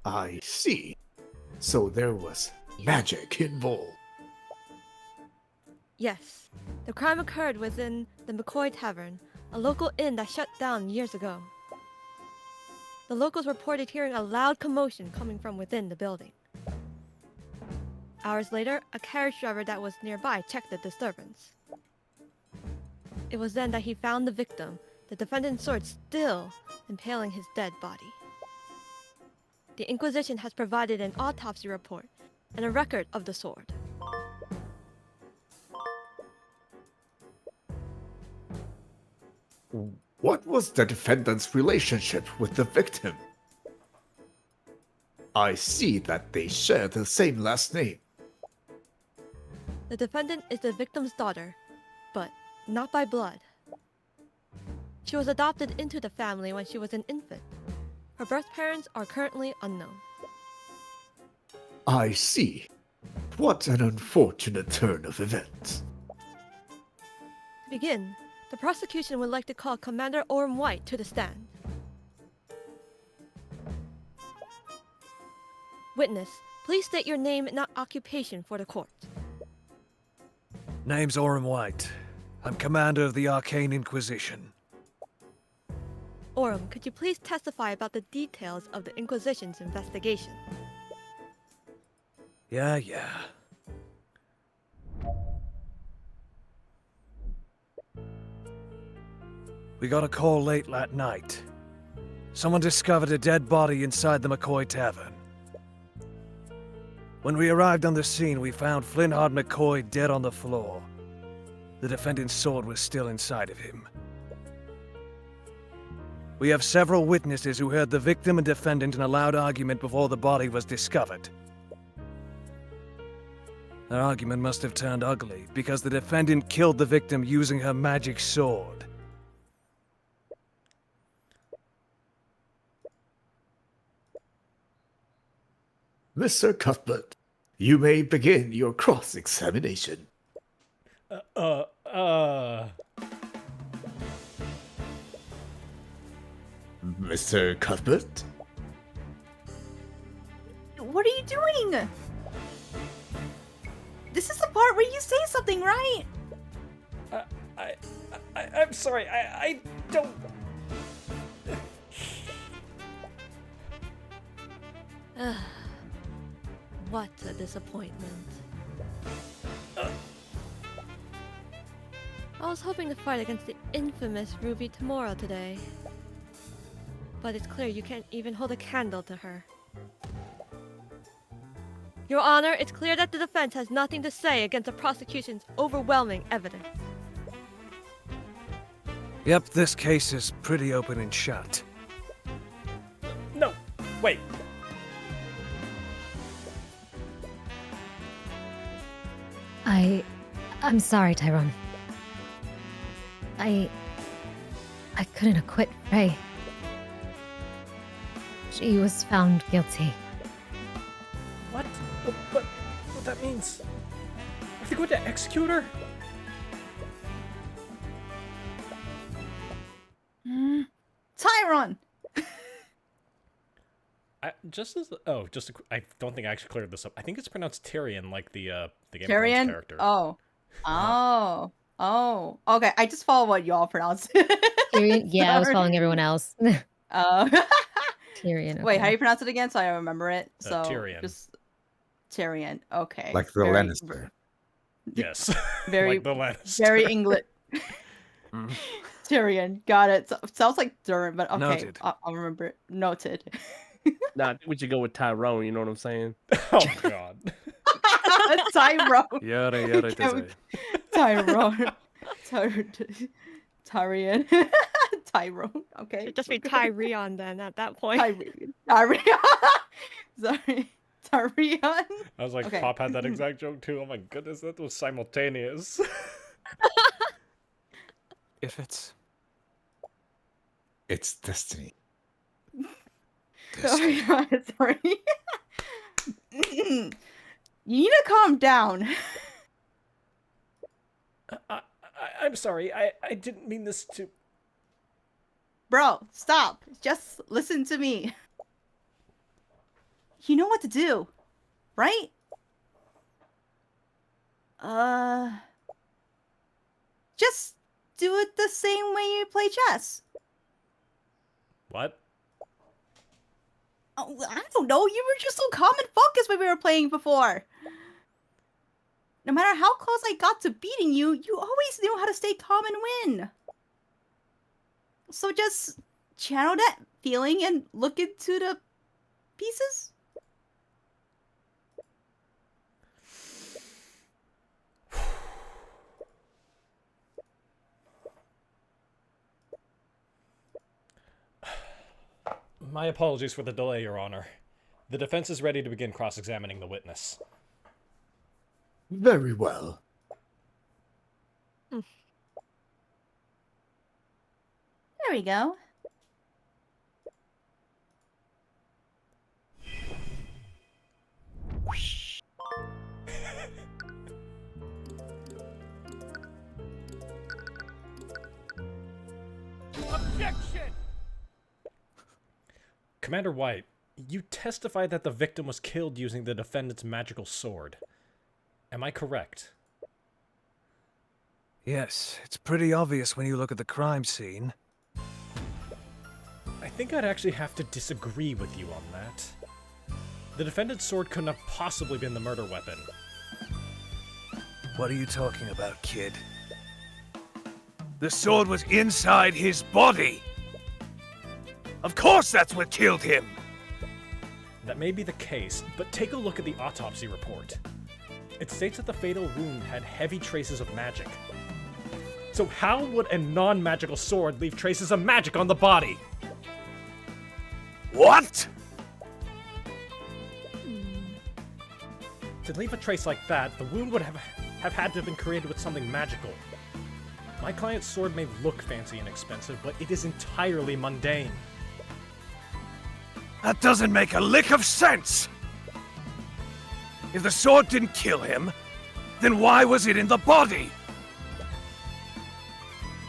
I see. So there was magic involved. Yes, the crime occurred within the McCoy Tavern, a local inn that shut down years ago. The locals reported hearing a loud commotion coming from within the building. Hours later, a carriage driver that was nearby checked the disturbance. It was then that he found the victim, the defendant's sword still impaling his dead body. The Inquisition has provided an autopsy report and a record of the sword. What was the defendant's relationship with the victim? I see that they share the same last name. The defendant is the victim's daughter, but not by blood. She was adopted into the family when she was an infant. Her birth parents are currently unknown. I see. What an unfortunate turn of events. To begin, the prosecution would like to call Commander Orym White to the stand. Witness, please state your name and occupation for the court. Name's Orym White. I'm commander of the Arcane Inquisition. Orym, could you please testify about the details of the Inquisition's investigation? Yeah. We got a call late that night. Someone discovered a dead body inside the McCoy Tavern. When we arrived on the scene, we found Flinhart McCoy dead on the floor. The defendant's sword was still inside of him. We have several witnesses who heard the victim and defendant in a loud argument before the body was discovered. Their argument must have turned ugly, because the defendant killed the victim using her magic sword. Mr. Cuthbert, you may begin your cross-examination. Mr. Cuthbert? What are you doing? This is the part where you say something, right? I'm sorry, I don't... What a disappointment. I was hoping to fight against the infamous Ruby Tymora today. But it's clear you can't even hold a candle to her. Your Honor, it's clear that the defense has nothing to say against the prosecution's overwhelming evidence. Yep, this case is pretty open and shut. No, wait. I'm sorry, Tyrion. I couldn't acquit Ray. She was found guilty. What? What that means? Are they going to execute her? Tyrion! I don't think I actually cleared this up. I think it's pronounced Tyrion, like the Game of Thrones Tyrion? character. Oh. Okay, I just follow what y'all pronounce. Tyrion? Yeah, I was following everyone else. Tyrion. Okay. Wait, how do you pronounce it again so I remember it? So Tyrion. Just Tyrion. Okay. Like the Lannister. Yes. Very, like the Lannister. very English. Tyrion. Got it. Sounds like Durham, but okay. Noted. I'll remember it. Noted. Nah, I think we should go with Tyrone, you know what I'm saying? Oh god. Tyrone. Yada. Tyrone. Tyrion. Tyrone. Okay. It'd just be Tyrion then at that point. Tyrion. Sorry. Tyrion. I was like, Okay. Pop had that exact joke too. Oh my goodness, that was simultaneous. If it's... It's destiny. Sorry. You need to calm down. I'm sorry. I didn't mean this to... Bro, stop. Just listen to me. You know what to do, right? Just do it the same way you play chess. What? Oh, I don't know. You were just so calm and focused when we were playing before. No matter how close I got to beating you, you always knew how to stay calm and win. So just channel that feeling and look into the pieces. My apologies for the delay, Your Honor. The defense is ready to begin cross-examining the witness. Very well. There we go. Commander White, You testified that the victim was killed using the defendant's magical sword. Am I correct? Yes, it's pretty obvious when you look at the crime scene. I think I'd actually have to disagree with you on that. The defendant's sword couldn't have possibly been the murder weapon. What are you talking about, kid? The sword was inside his body! Of course that's what killed him! That may be the case, but take a look at the autopsy report. It states that the fatal wound had heavy traces of magic. So how would a non-magical sword leave traces of magic on the body? What? To leave a trace like that, the wound would have had to have been created with something magical. My client's sword may look fancy and expensive, but it is entirely mundane. That doesn't make a lick of sense! If the sword didn't kill him, then why was it in the body?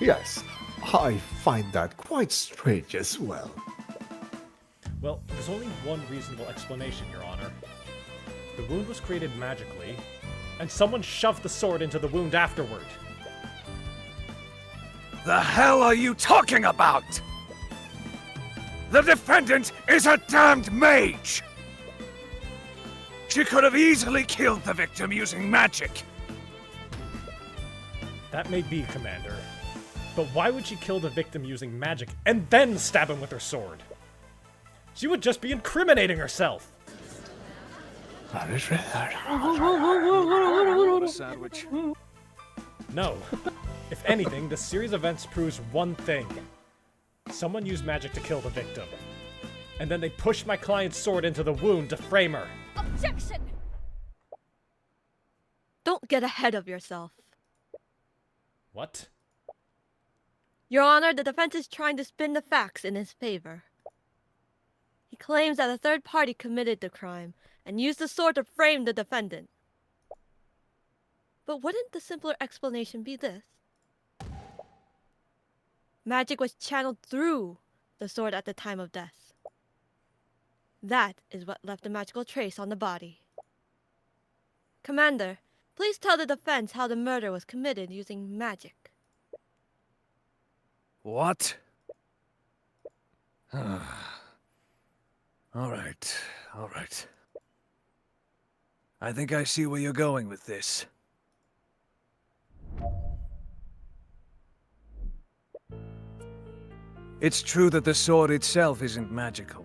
Yes, I find that quite strange as well. Well, there's only one reasonable explanation, Your Honor. The wound was created magically, and someone shoved the sword into the wound afterward. The hell are you talking about? The defendant is a damned mage! She could have easily killed the victim using magic. That may be, Commander. But why would she kill the victim using magic and then stab him with her sword? She would just be incriminating herself. Sandwich. No. If anything, this series of events proves one thing. Someone used magic to kill the victim. And then they pushed my client's sword into the wound to frame her. Objection! Don't get ahead of yourself. What? Your Honor, the defense is trying to spin the facts in his favor. He claims that a third party committed the crime and used the sword to frame the defendant. But wouldn't the simpler explanation be this? Magic was channeled through the sword at the time of death. That is what left the magical trace on the body. Commander, please tell the defense how the murder was committed using magic. What? All right. I think I see where you're going with this. It's true that the sword itself isn't magical.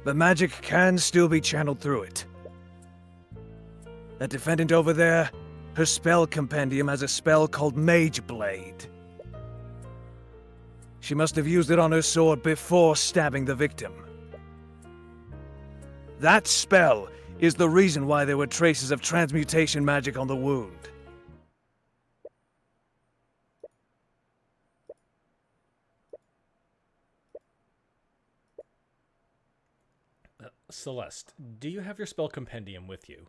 The magic can still be channeled through it. That defendant over there, her spell compendium has a spell called Mage Blade. She must have used it on her sword before stabbing the victim. That spell is the reason why there were traces of transmutation magic on the wound. Celeste, do you have your spell compendium with you?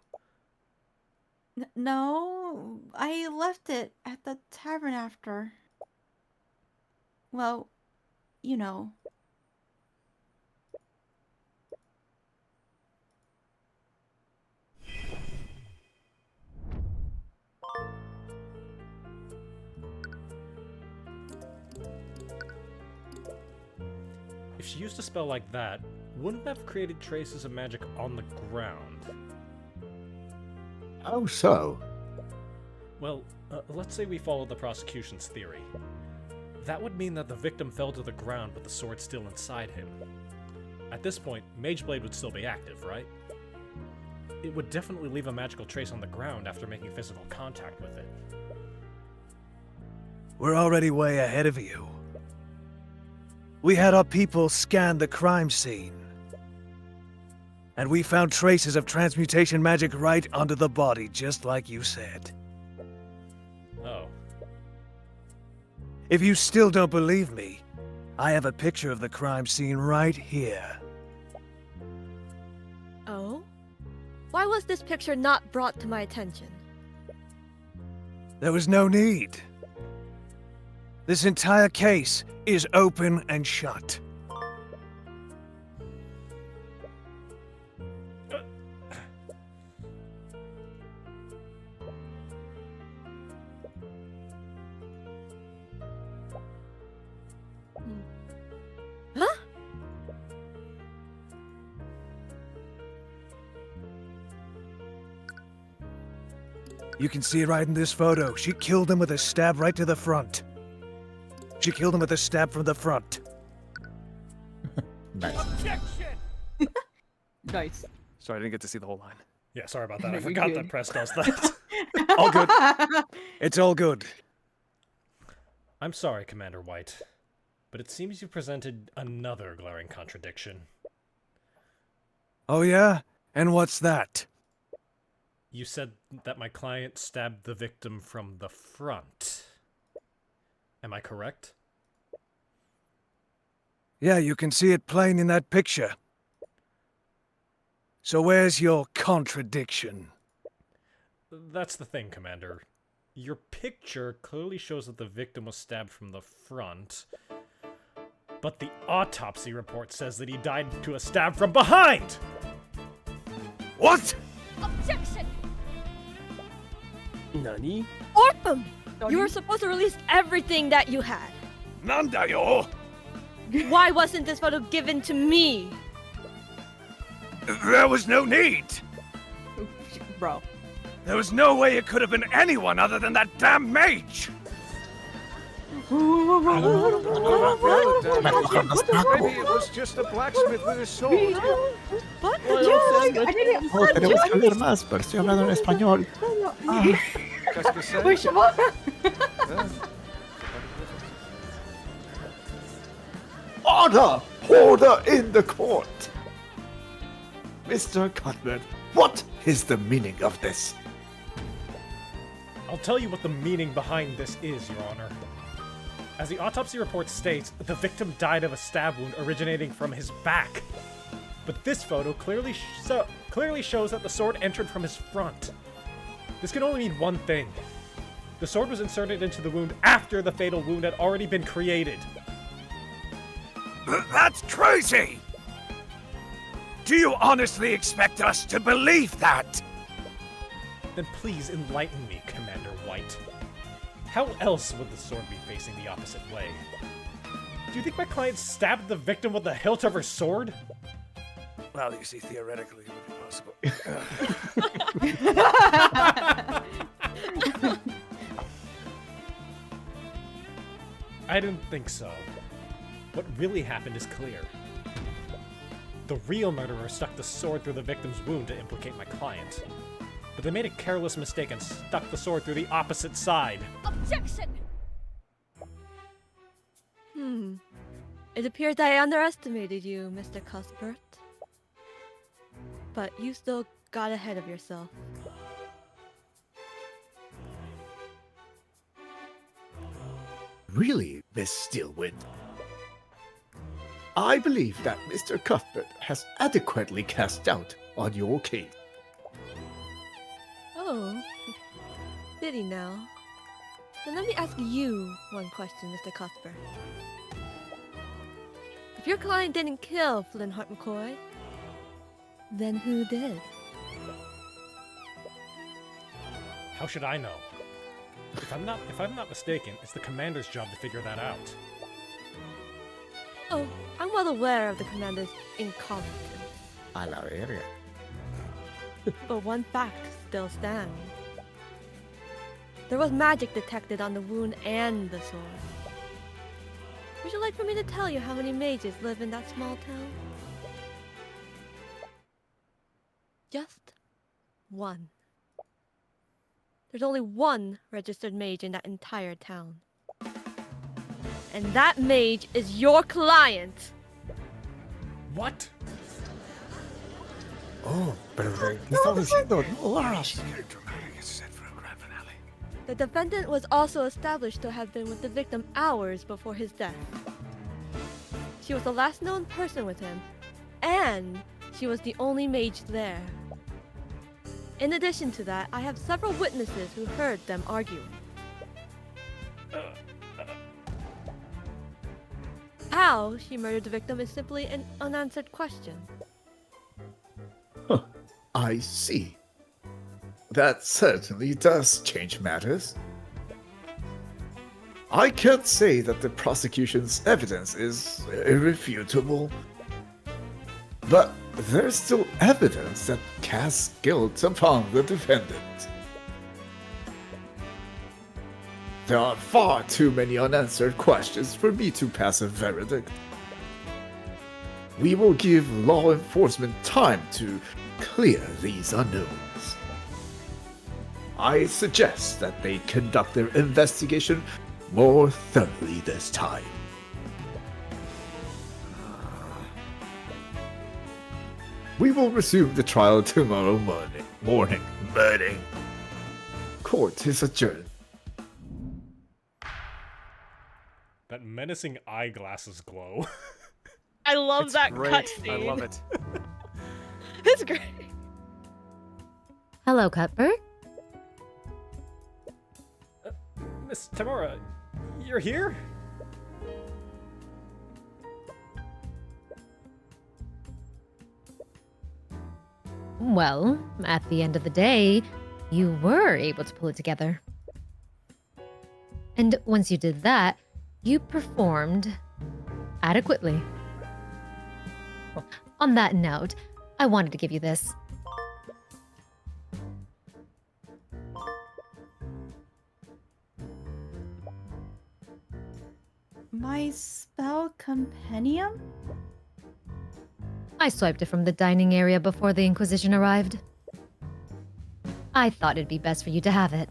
No, I left it at the tavern after. Well, you know. If she used a spell like that, wouldn't it have created traces of magic on the ground? How so? Well, let's say we follow the prosecution's theory. That would mean that the victim fell to the ground with the sword still inside him. At this point, Mage Blade would still be active, right? It would definitely leave a magical trace on the ground after making physical contact with it. We're already way ahead of you. We had our people scan the crime scene. And we found traces of transmutation magic right under the body, just like you said. Oh. If you still don't believe me, I have a picture of the crime scene right here. Oh? Why was this picture not brought to my attention? There was no need. This entire case is open and shut. You can see right in this photo. She killed him with a stab right to the front. She killed him with a stab from the front. Nice. Nice. Sorry, I didn't get to see the whole line. Yeah, sorry about that. No, I you're forgot good. that press does that. All good. It's all good. I'm sorry, Commander White, but it seems you presented another glaring contradiction. Oh yeah? And what's that? You said that my client stabbed the victim from the front. Am I correct? Yeah, you can see it plain in that picture. So where's your contradiction? That's the thing, Commander. Your picture clearly shows that the victim was stabbed from the front, but the autopsy report says that he died to a stab from behind! What? Objection! Nani? Orym! You were supposed to release everything that you had. Nandayo! Why wasn't this photo given to me? There was no need! Bro. There was no way it could have been anyone other than that damn mage! Maybe it was just a blacksmith with his sword. What? Oh, tenemos que hablar más, pero estoy hablando en español. Order! Order in the court! Mr. Cuthbert, what is the meaning of this? I'll tell you what the meaning behind this is, Your Honor. As the autopsy report states, the victim died of a stab wound originating from his back. But this photo clearly shows that the sword entered from his front. This can only mean one thing. The sword was inserted into the wound after the fatal wound had already been created. That's crazy! Do you honestly expect us to believe that? Then please enlighten me, Commander White. How else would the sword be facing the opposite way? Do you think my client stabbed the victim with the hilt of her sword? Well, you see, theoretically, it would be possible. I didn't think so. What really happened is clear. The real murderer stuck the sword through the victim's wound to implicate my client. But they made a careless mistake and stuck the sword through the opposite side. Objection! It appears I underestimated you, Mr. Cuthbert. But you still got ahead of yourself. Really, Miss Steelwind? I believe that Mr. Cuthbert has adequately cast doubt on your case. Oh, did he now? Then let me ask you one question, Mr. Cuthbert. If your client didn't kill Flinhart McCoy, then who did? How should I know? If I'm not mistaken, it's the commander's job to figure that out. Oh, I'm well aware of the commander's incompetence. A la verga. But one fact still stands. There was magic detected on the wound and the sword. Would you like for me to tell you how many mages live in that small town? Just one. There's only one registered mage in that entire town. And that mage is your client! What? Oh, pero ¿qué estás diciendo? No, Laura. The defendant was also established to have been with the victim hours before his death. She was the last known person with him, and she was the only mage there. In addition to that, I have several witnesses who heard them arguing. How she murdered the victim is simply an unanswered question. I see. That certainly does change matters. I can't say that the prosecution's evidence is irrefutable, but there's still evidence that casts guilt upon the defendant. There are far too many unanswered questions for me to pass a verdict. We will give law enforcement time to clear these unknowns. I suggest that they conduct their investigation more thoroughly this time. We will resume the trial tomorrow morning. Court is adjourned. That menacing eyeglasses glow. I love It's that great. cutscene. I love it. It's great. Hello, Cuthbert. Miss Tymora, you're here? Well, at the end of the day, you were able to pull it together. And once you did that, you performed adequately. On that note, I wanted to give you this. My spell compendium? I swiped it from the dining area before the Inquisition arrived. I thought it'd be best for you to have it.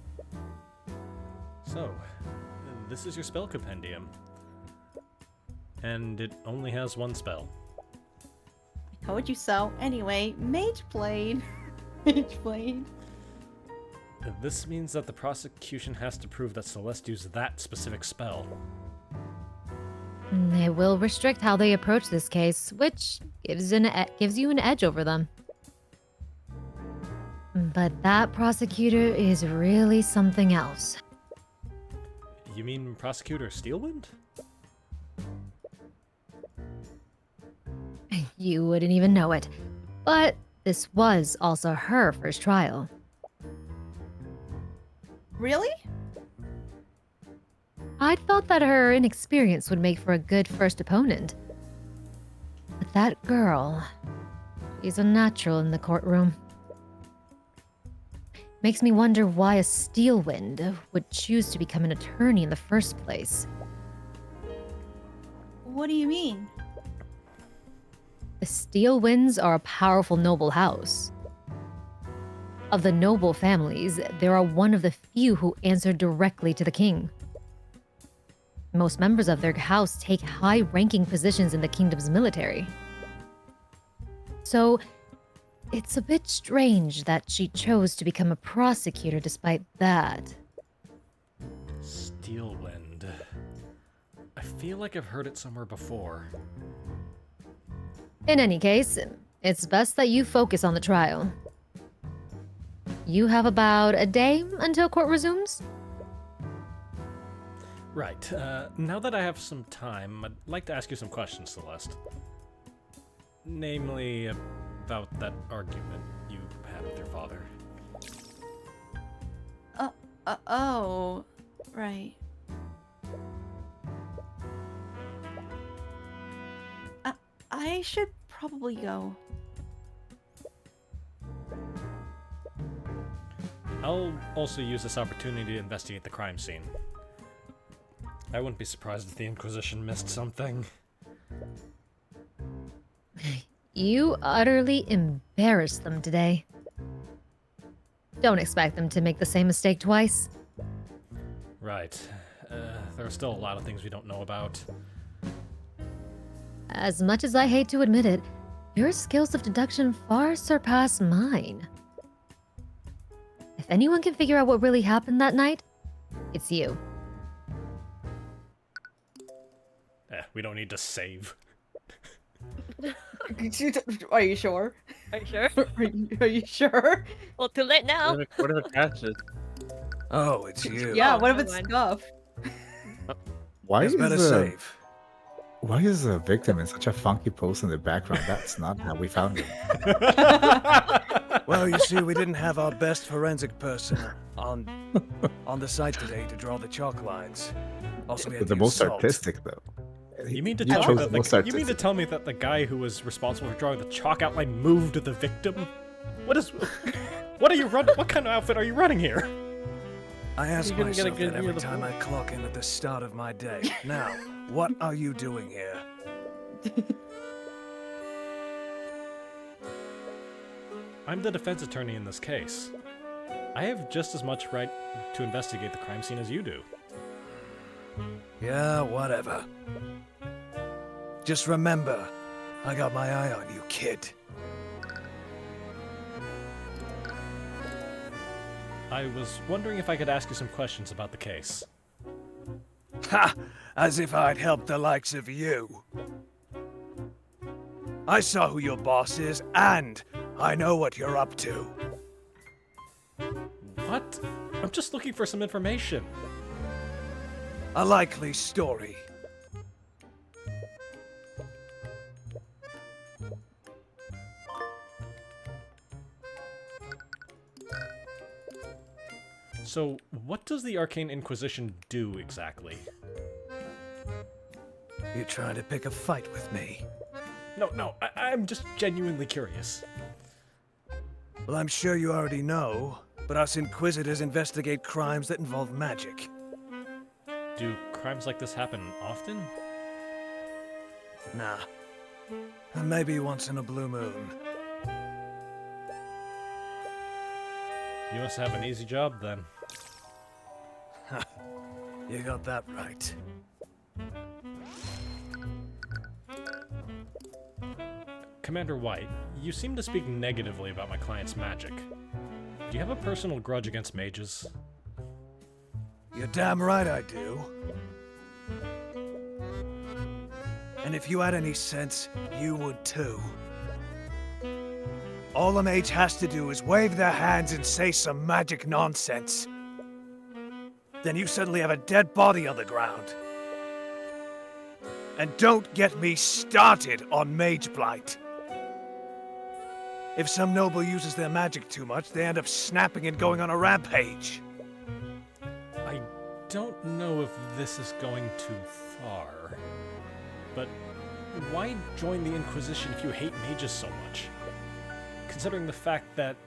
So, this is your spell compendium. And it only has one spell. I told you so. Anyway, Mage Blade. Mage Blade. This means that the prosecution has to prove that Celeste used that specific spell. It will restrict how they approach this case, which gives you an edge over them. But that prosecutor is really something else. You mean Prosecutor Steelwind? You wouldn't even know it. But this was also her first trial. Really? I thought that her inexperience would make for a good first opponent. But that girl, she's a natural in the courtroom. Makes me wonder why a Steelwind would choose to become an attorney in the first place. What do you mean? The Steelwinds are a powerful noble house. Of the noble families, they are one of the few who answer directly to the king. Most members of their house take high-ranking positions in the kingdom's military. So, it's a bit strange that she chose to become a prosecutor despite that. Steelwind. I feel like I've heard it somewhere before. In any case, it's best that you focus on the trial. You have about a day until court resumes? Right. Now that I have some time, I'd like to ask you some questions, Celeste. Namely, about that argument you had with your father. Oh, right. I should probably go. I'll also use this opportunity to investigate the crime scene. I wouldn't be surprised if the Inquisition missed something. You utterly embarrassed them today. Don't expect them to make the same mistake twice. Right. There are still a lot of things we don't know about. As much as I hate to admit it, your skills of deduction far surpass mine. If anyone can figure out what really happened that night, it's you. We don't need to save. Are you sure? Are you sure? Are you sure? Well, too late now. What if it catches? Oh, it's you. Yeah, Oh, what if never it's mind. scuff? Why It's better save. Why is the victim in such a funky pose in the background? That's not how we found him. Well, you see, we didn't have our best forensic person on the site today to draw the chalk lines. Also, we had But the to most use salt. artistic, though. You mean to You tell me chose that the most you mean to artistic. tell me that the guy who was responsible for drawing the chalk outline moved the victim? What are you running? What kind of outfit are you running here? I ask You're gonna get a myself good that view every of the time I board. clock in at the start of my day. Now, what are you doing here? I'm the defense attorney in this case. I have just as much right to investigate the crime scene as you do. Yeah, whatever. Just remember, I got my eye on you, kid. I was wondering if I could ask you some questions about the case. Ha! As if I'd help the likes of you. I saw who your boss is, and I know what you're up to. What? I'm just looking for some information. A likely story. So, what does the Arcane Inquisition do exactly? You trying to pick a fight with me? No, I'm just genuinely curious. Well, I'm sure you already know, but us Inquisitors investigate crimes that involve magic. Do crimes like this happen often? Nah. Maybe once in a blue moon. You must have an easy job then. You got that right. Commander White, you seem to speak negatively about my client's magic. Do you have a personal grudge against mages? You're damn right I do. And if you had any sense, you would too. All a mage has to do is wave their hands and say some magic nonsense. Then you suddenly have a dead body on the ground. And don't get me started on mage blight. If some noble uses their magic too much, they end up snapping and going on a rampage. I don't know if this is going too far, but why join the Inquisition if you hate mages so much? Considering the fact that,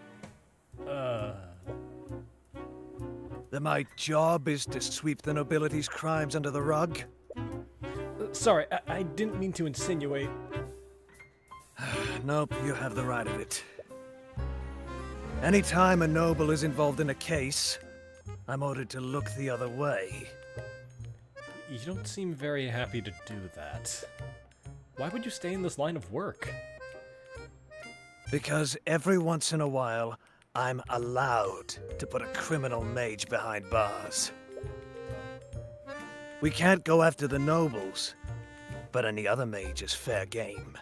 That my job is to sweep the nobility's crimes under the rug? Sorry, I didn't mean to insinuate. Nope, you have the right of it. Anytime a noble is involved in a case, I'm ordered to look the other way. You don't seem very happy to do that. Why would you stay in this line of work? Because every once in a while, I'm allowed to put a criminal mage behind bars. We can't go after the nobles, but any other mage is fair game.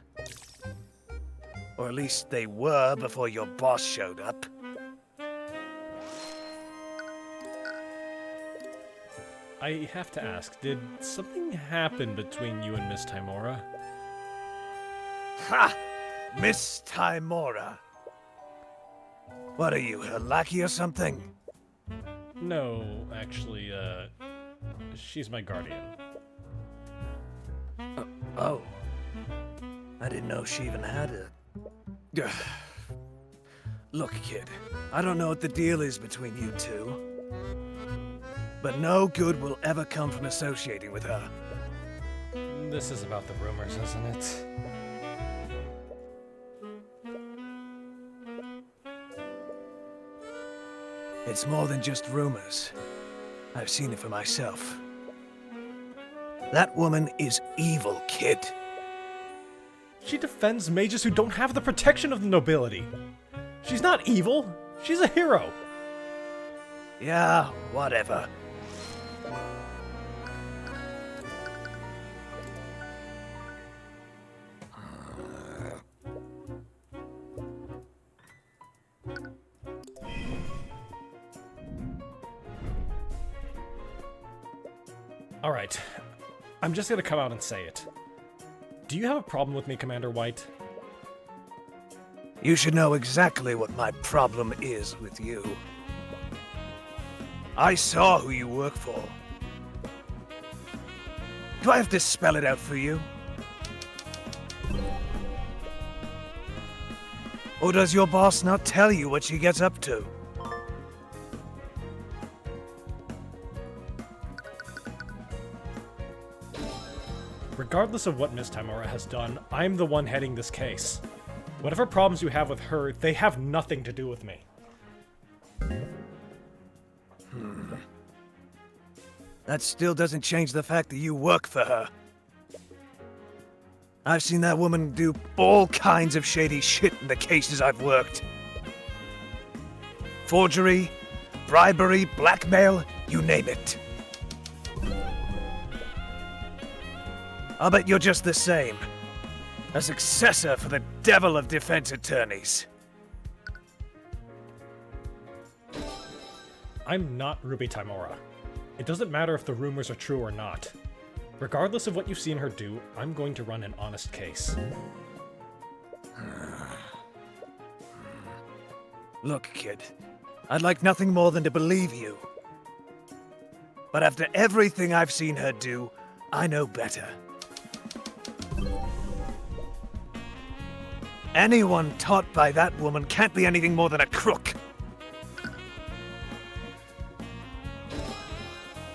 Or at least they were before your boss showed up. I have to ask, did something happen between you and Miss Tymora? Ha! Miss Tymora. What are you, her lackey or something? No, actually, she's my guardian. Oh. I didn't know she even had a... Look, kid, I don't know what the deal is between you two, but no good will ever come from associating with her. This is about the rumors, isn't it? It's more than just rumors. I've seen it for myself. That woman is evil, kid. She defends mages who don't have the protection of the nobility. She's not evil. She's a hero. Yeah, whatever. Alright, I'm just gonna come out and say it. Do you have a problem with me, Commander White? You should know exactly what my problem is with you. I saw who you work for. Do I have to spell it out for you? Or does your boss not tell you what she gets up to? Regardless of what Miss Tymora has done, I'm the one heading this case. Whatever problems you have with her, they have nothing to do with me. That still doesn't change the fact that you work for her. I've seen that woman do all kinds of shady shit in the cases I've worked. Forgery, bribery, blackmail, you name it. I'll bet you're just the same. A successor for the devil of defense attorneys. I'm not Ruby Tymora. It doesn't matter if the rumors are true or not. Regardless of what you've seen her do, I'm going to run an honest case. Look, kid. I'd like nothing more than to believe you. But after everything I've seen her do, I know better. Anyone taught by that woman can't be anything more than a crook.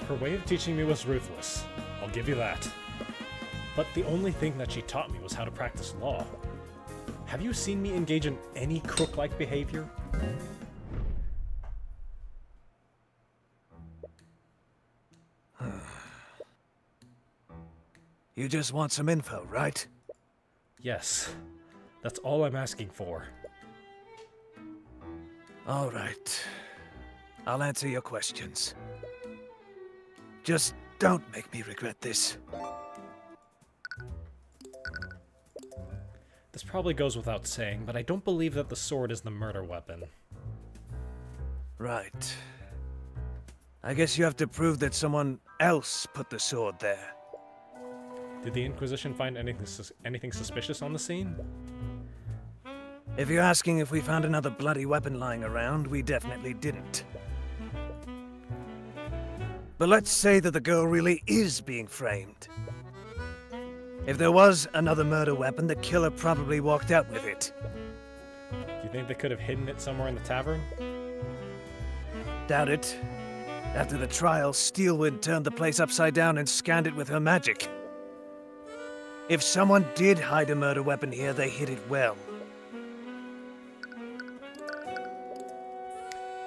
Her way of teaching me was ruthless. I'll give you that. But the only thing that she taught me was how to practice law. Have you seen me engage in any crook-like behavior? You just want some info, right? Yes. That's all I'm asking for. All right. I'll answer your questions. Just don't make me regret this. This probably goes without saying, but I don't believe that the sword is the murder weapon. Right. I guess you have to prove that someone else put the sword there. Did the Inquisition find anything suspicious on the scene? If you're asking if we found another bloody weapon lying around, we definitely didn't. But let's say that the girl really is being framed. If there was another murder weapon, the killer probably walked out with it. Do you think they could have hidden it somewhere in the tavern? Doubt it. After the trial, Steelwind turned the place upside down and scanned it with her magic. If someone did hide a murder weapon here, they hid it well.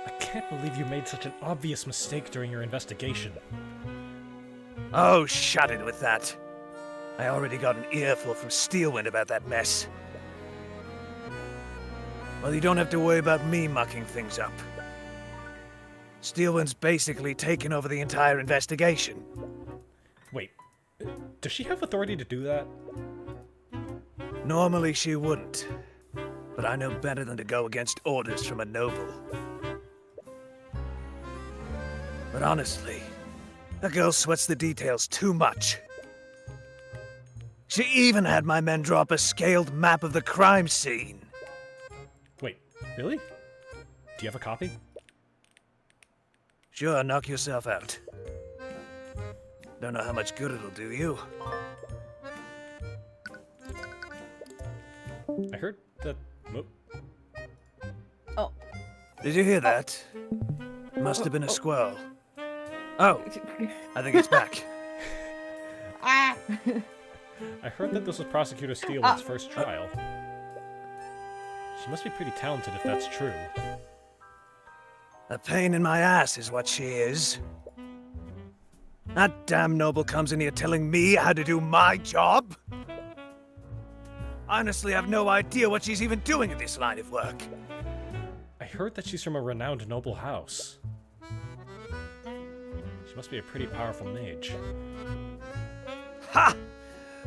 I can't believe you made such an obvious mistake during your investigation. Oh, shut it with that. I already got an earful from Steelwind about that mess. Well, you don't have to worry about me mucking things up. Steelwind's basically taken over the entire investigation. Wait, does she have authority to do that? Normally she wouldn't, but I know better than to go against orders from a noble. But honestly, the girl sweats the details too much. She even had my men draw up a scaled map of the crime scene. Wait, really? Do you have a copy? Sure, knock yourself out. Don't know how much good it'll do you. I heard that... Oh. Did you hear that? Must have been a squirrel. Oh, I think it's back. Ah! I heard that this was Prosecutor Steelwind's first trial. She must be pretty talented if that's true. A pain in my ass is what she is. That damn noble comes in here telling me how to do my job? Honestly, I have no idea what she's even doing in this line of work. I heard that she's from a renowned noble house. She must be a pretty powerful mage. Ha!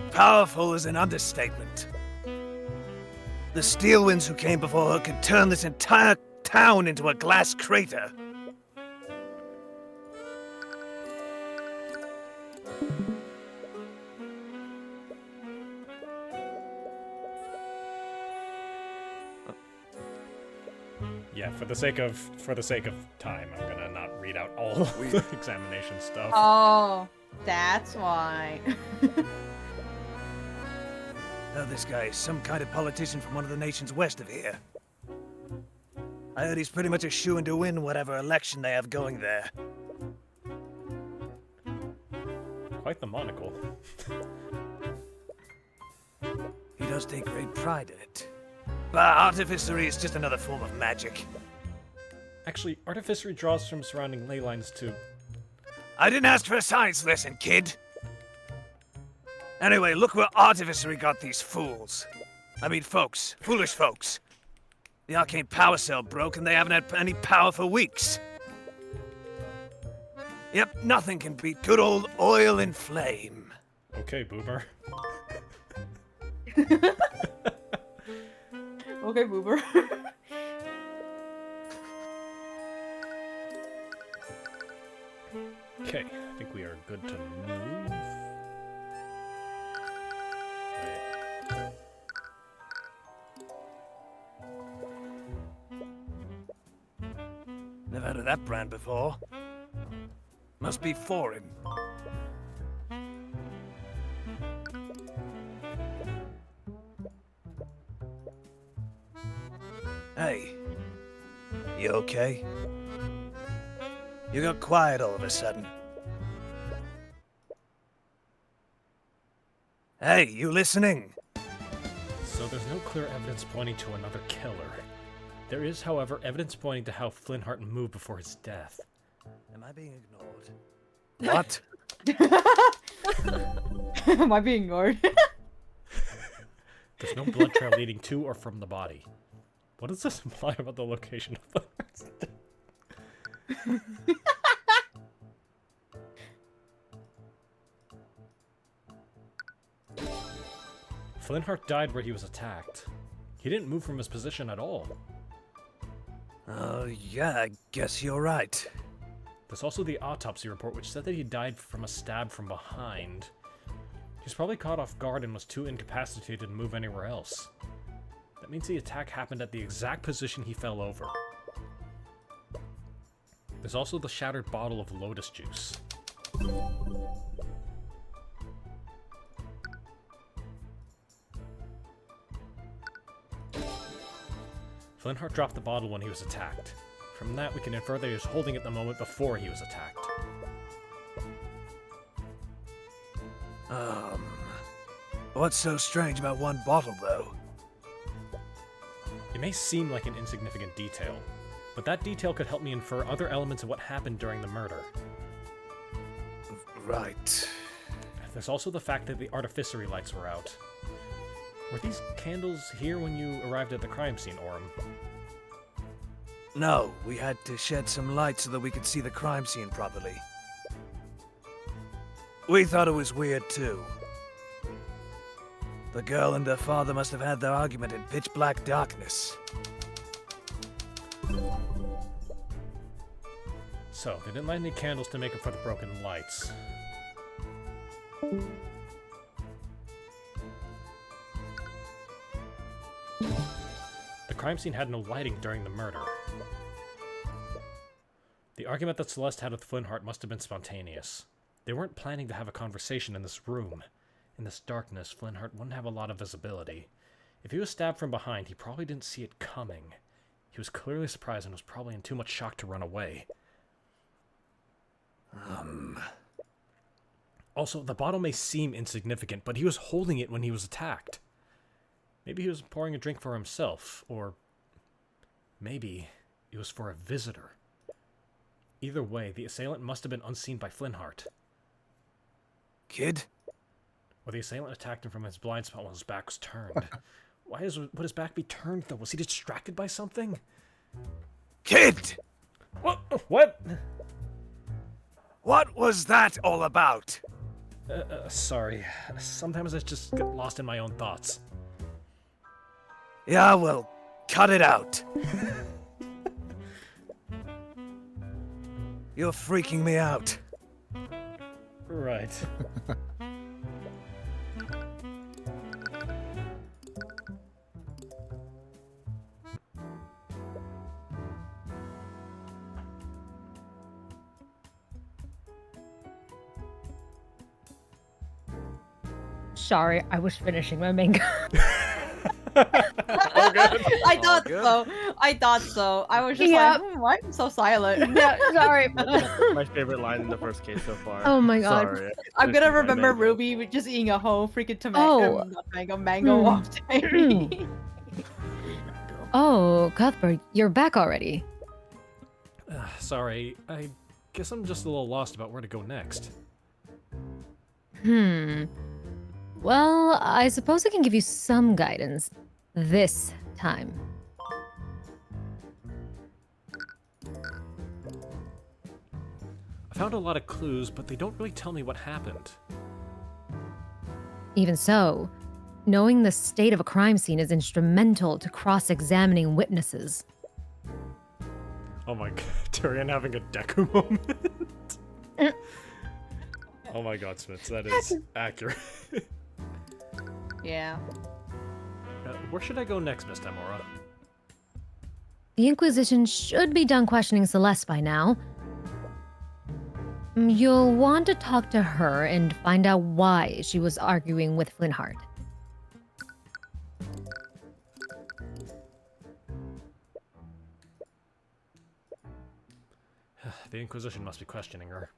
Powerful is an understatement. The Steelwinds who came before her could turn this entire town into a glass crater. Yeah, for the sake of time, I'm gonna not read out all the examination stuff. Oh, that's why. Oh, this guy is some kind of politician from one of the nations west of here. I heard he's pretty much a shoo-in to win whatever election they have going there. Quite the monocle. He does take great pride in it. But artificery is just another form of magic. Actually, artificery draws from surrounding ley lines too. I didn't ask for a science lesson, kid. Anyway, look where artificery got these fools. I mean folks. Foolish folks. The arcane power cell broke and they haven't had any power for weeks. Yep, nothing can beat good old oil and flame. Okay, boomer. Okay, boober. Okay, I think we are good to move. Wait. Never heard of that brand before. Must be foreign. Hey, you okay? You got quiet all of a sudden. Hey, you listening? So there's no clear evidence pointing to another killer. There is, however, evidence pointing to how Flinhart moved before his death. Am I being ignored? What? Am I being ignored? There's no blood trail leading to or from the body. What does this imply about the location of Flinhart's death? Flinhart died where he was attacked. He didn't move from his position at all. Oh, yeah, I guess you're right. There's also the autopsy report, which said that he died from a stab from behind. He was probably caught off guard and was too incapacitated to move anywhere else. That means the attack happened at the exact position he fell over. There's also the shattered bottle of lotus juice. Flinhart dropped the bottle when he was attacked. From that, we can infer that he was holding it the moment before he was attacked. What's so strange about one bottle, though? It may seem like an insignificant detail, but that detail could help me infer other elements of what happened during the murder. Right. There's also the fact that the artificery lights were out. Were these candles here when you arrived at the crime scene, Orym? No, we had to shed some light so that we could see the crime scene properly. We thought it was weird, too. The girl and her father must have had their argument in pitch black darkness. So, they didn't light any candles to make up for the broken lights. The crime scene had no lighting during the murder. The argument that Celeste had with Flinhart must have been spontaneous. They weren't planning to have a conversation in this room. In this darkness, Flinhart wouldn't have a lot of visibility. If he was stabbed from behind, he probably didn't see it coming. He was clearly surprised and was probably in too much shock to run away. Also, the bottle may seem insignificant, but he was holding it when he was attacked. Maybe he was pouring a drink for himself, or maybe it was for a visitor. Either way, the assailant must have been unseen by Flinhart. Kid? Or the assailant attacked him from his blind spot while his back was turned. Would his back be turned, though? Was he distracted by something? Kid! What? What? What was that all about? Sorry. Sometimes I just get lost in my own thoughts. Yeah, well, cut it out. You're freaking me out. Right. Sorry, I was finishing my manga. All good. I thought good. so. I thought so. I was just Yeah. like, why am I so silent? Yeah, sorry. My favorite line in the first case so far. Oh my god. Sorry. I'm gonna This is my remember mango. Ruby with just eating a whole freaking Oh. mango Hmm. all day. Oh, Cuthbert, you're back already. Sorry, I guess I'm just a little lost about where to go next. Well, I suppose I can give you some guidance this time. I found a lot of clues, but they don't really tell me what happened. Even so, knowing the state of a crime scene is instrumental to cross-examining witnesses. Oh my god, Tyrion having a Deku moment. Oh my god, Smiths, that is accurate. Yeah. Where should I go next, Miss Tymora? The Inquisition should be done questioning Celeste by now. You'll want to talk to her and find out why she was arguing with Flinhart. The Inquisition must be questioning her.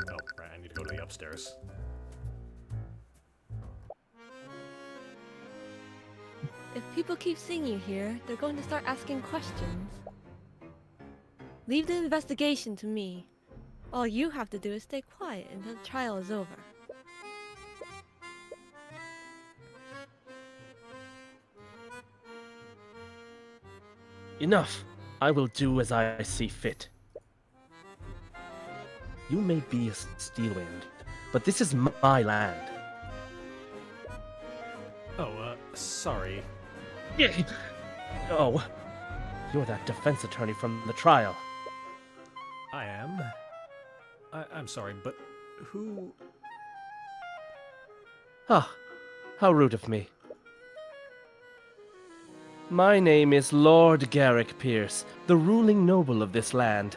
Oh, right, I need to go to the upstairs. If people keep seeing you here, they're going to start asking questions. Leave the investigation to me. All you have to do is stay quiet until the trial is over. Enough. I will do as I see fit. You may be a Steelwind, but this is my land. Oh, sorry. Oh, you're that defense attorney from the trial. I am. I'm sorry, but who... Ah, how rude of me. My name is Lord Garrick Pierce, the ruling noble of this land.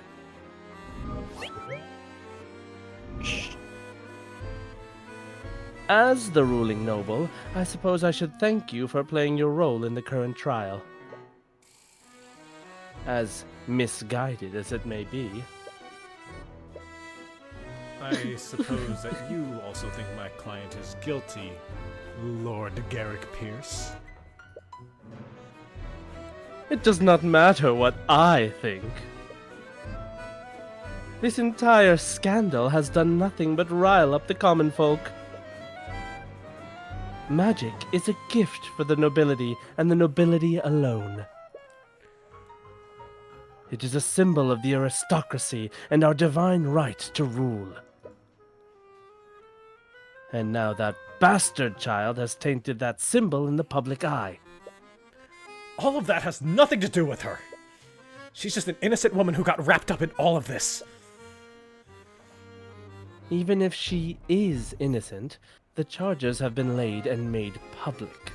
As the ruling noble, I suppose I should thank you for playing your role in the current trial. As misguided as it may be. I suppose that you also think my client is guilty, Lord Garrick Pierce. It does not matter what I think. This entire scandal has done nothing but rile up the common folk. Magic is a gift for the nobility, and the nobility alone. It is a symbol of the aristocracy and our divine right to rule. And now that bastard child has tainted that symbol in the public eye. All of that has nothing to do with her. She's just an innocent woman who got wrapped up in all of this. Even if she is innocent, the charges have been laid and made public.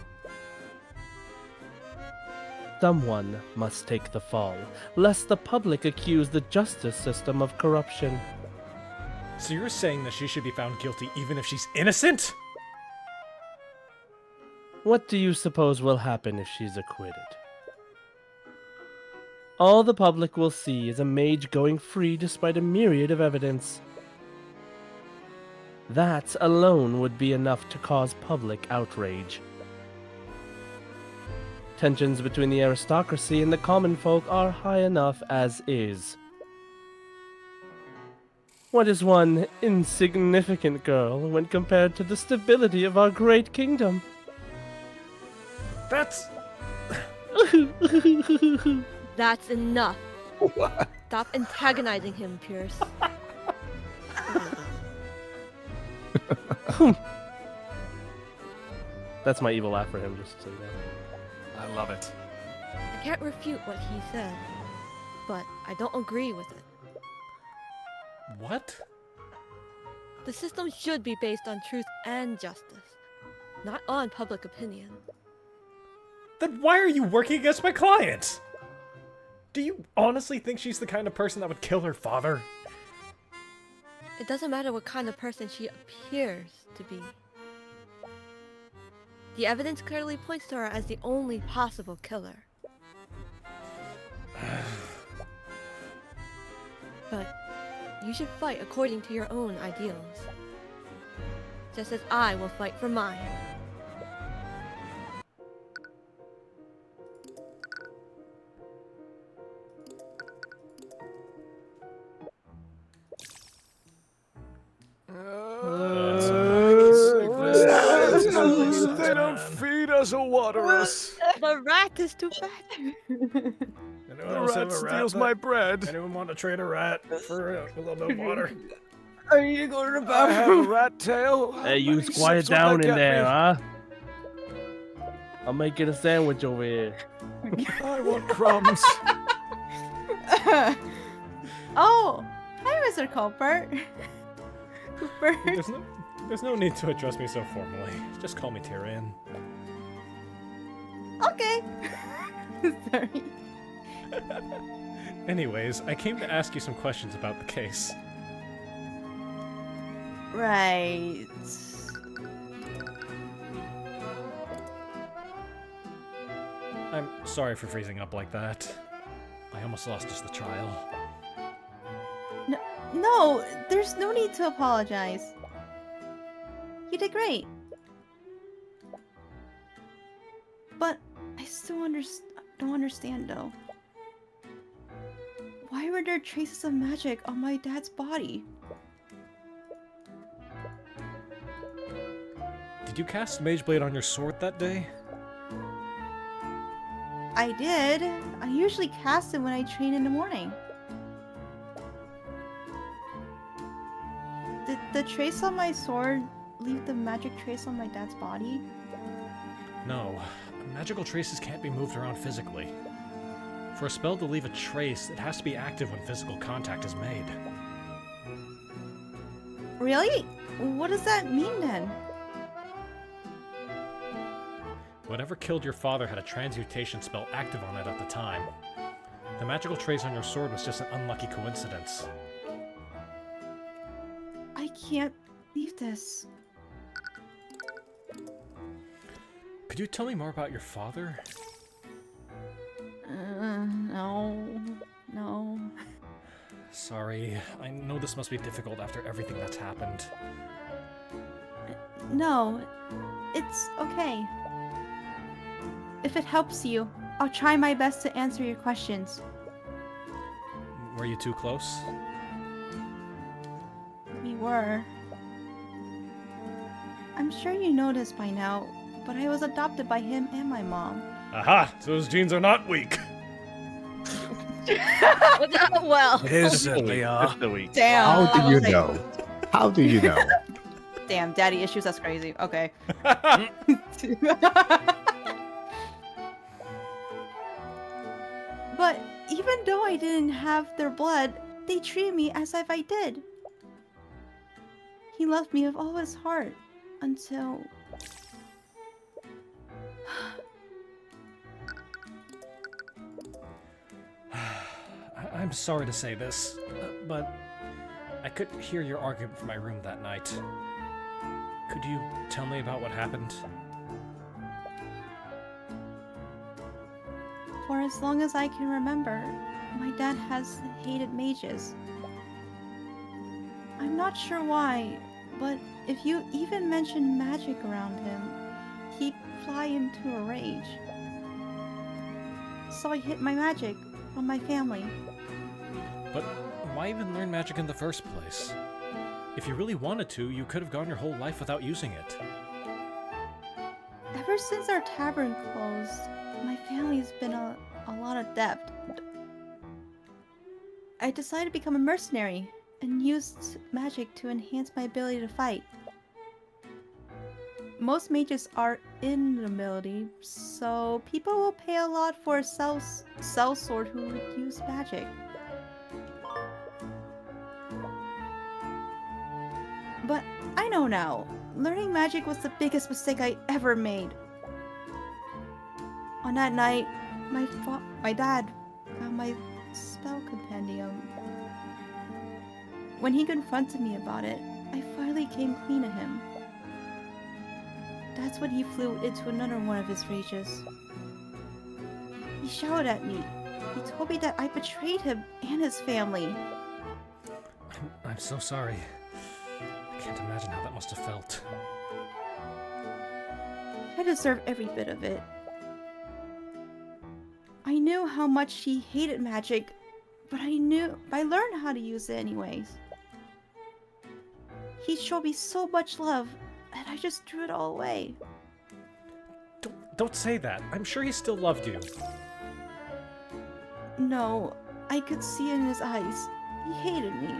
Someone must take the fall, lest the public accuse the justice system of corruption. So you're saying that she should be found guilty even if she's innocent? What do you suppose will happen if she's acquitted? All the public will see is a mage going free despite a myriad of evidence. That alone would be enough to cause public outrage. Tensions between the aristocracy and the common folk are high enough as is. What is one insignificant girl when compared to the stability of our great kingdom? That's... That's enough. What? Stop antagonizing him, Pierce. That's my evil laugh for him, just so you know. I love it. I can't refute what he said, but I don't agree with it. What? The system should be based on truth and justice, not on public opinion. Then why are you working against my client? Do you honestly think she's the kind of person that would kill her father? It doesn't matter what kind of person she appears to be. The evidence clearly points to her as the only possible killer. But you should fight according to your own ideals. Just as I will fight for mine. They don't feed us or water us. The rat is too fat. Anyone The else have rat a rat steals that- my bread. Anyone want to trade a rat for a little bit of water? Are you going to the I have a bathroom? rat tail. Hey, you Many quiet sips will down that in get there, me? huh? I'm making a sandwich over here. I want crumbs. Oh, hi, Mr. Cuthbert. Cuthbert. There's no need to address me so formally. Just call me Tyrion. Okay. Sorry. Anyways, I came to ask you some questions about the case. Right. I'm sorry for freezing up like that. I almost lost just the trial. No, there's no need to apologize. You did great. But I still don't understand though. Why were there traces of magic on my dad's body? Did you cast Mage Blade on your sword that day? I did. I usually cast it when I train in the morning. Did the trace on my sword leave the magic trace on my dad's body? No. Magical traces can't be moved around physically. For a spell to leave a trace, it has to be active when physical contact is made. Really? What does that mean then? Whatever killed your father had a transmutation spell active on it at the time. The magical trace on your sword was just an unlucky coincidence. I can't believe this. Could you tell me more about your father? No. Sorry, I know this must be difficult after everything that's happened. No, it's okay. If it helps you, I'll try my best to answer your questions. Were you too close? We were. I'm sure you know this by now, but I was adopted by him and my mom. Aha! So those genes are not weak! Well, It is certainly Just a week. Damn. How do you know? How do you know? Damn, daddy issues, that's crazy. Okay. But even though I didn't have their blood, they treated me as if I did. He loved me with all his heart until... I'm sorry to say this, but I couldn't hear your argument from my room that night. Could you tell me about what happened? For as long as I can remember, my dad has hated mages. I'm not sure why, but if you even mention magic around him, he'd fly into a rage. So I hid my magic from my family. But why even learn magic in the first place? If you really wanted to, you could have gone your whole life without using it. Ever since our tavern closed, my family's been a lot of debt. I decided to become a mercenary and used magic to enhance my ability to fight. Most mages are in the ability, so people will pay a lot for a sellsword who would use magic. But I know now, learning magic was the biggest mistake I ever made. On that night, my dad found my spell compendium. when he confronted me about it, I finally came clean to him. That's when he flew into another one of his rages. He shouted at me. He told me that I betrayed him and his family. I'm so sorry. I can't imagine how that must have felt. I deserve every bit of it. I knew how much he hated magic, but I learned how to use it anyways. He showed me so much love, and I just threw it all away. Don't say that. I'm sure he still loved you. No, I could see in his eyes. He hated me.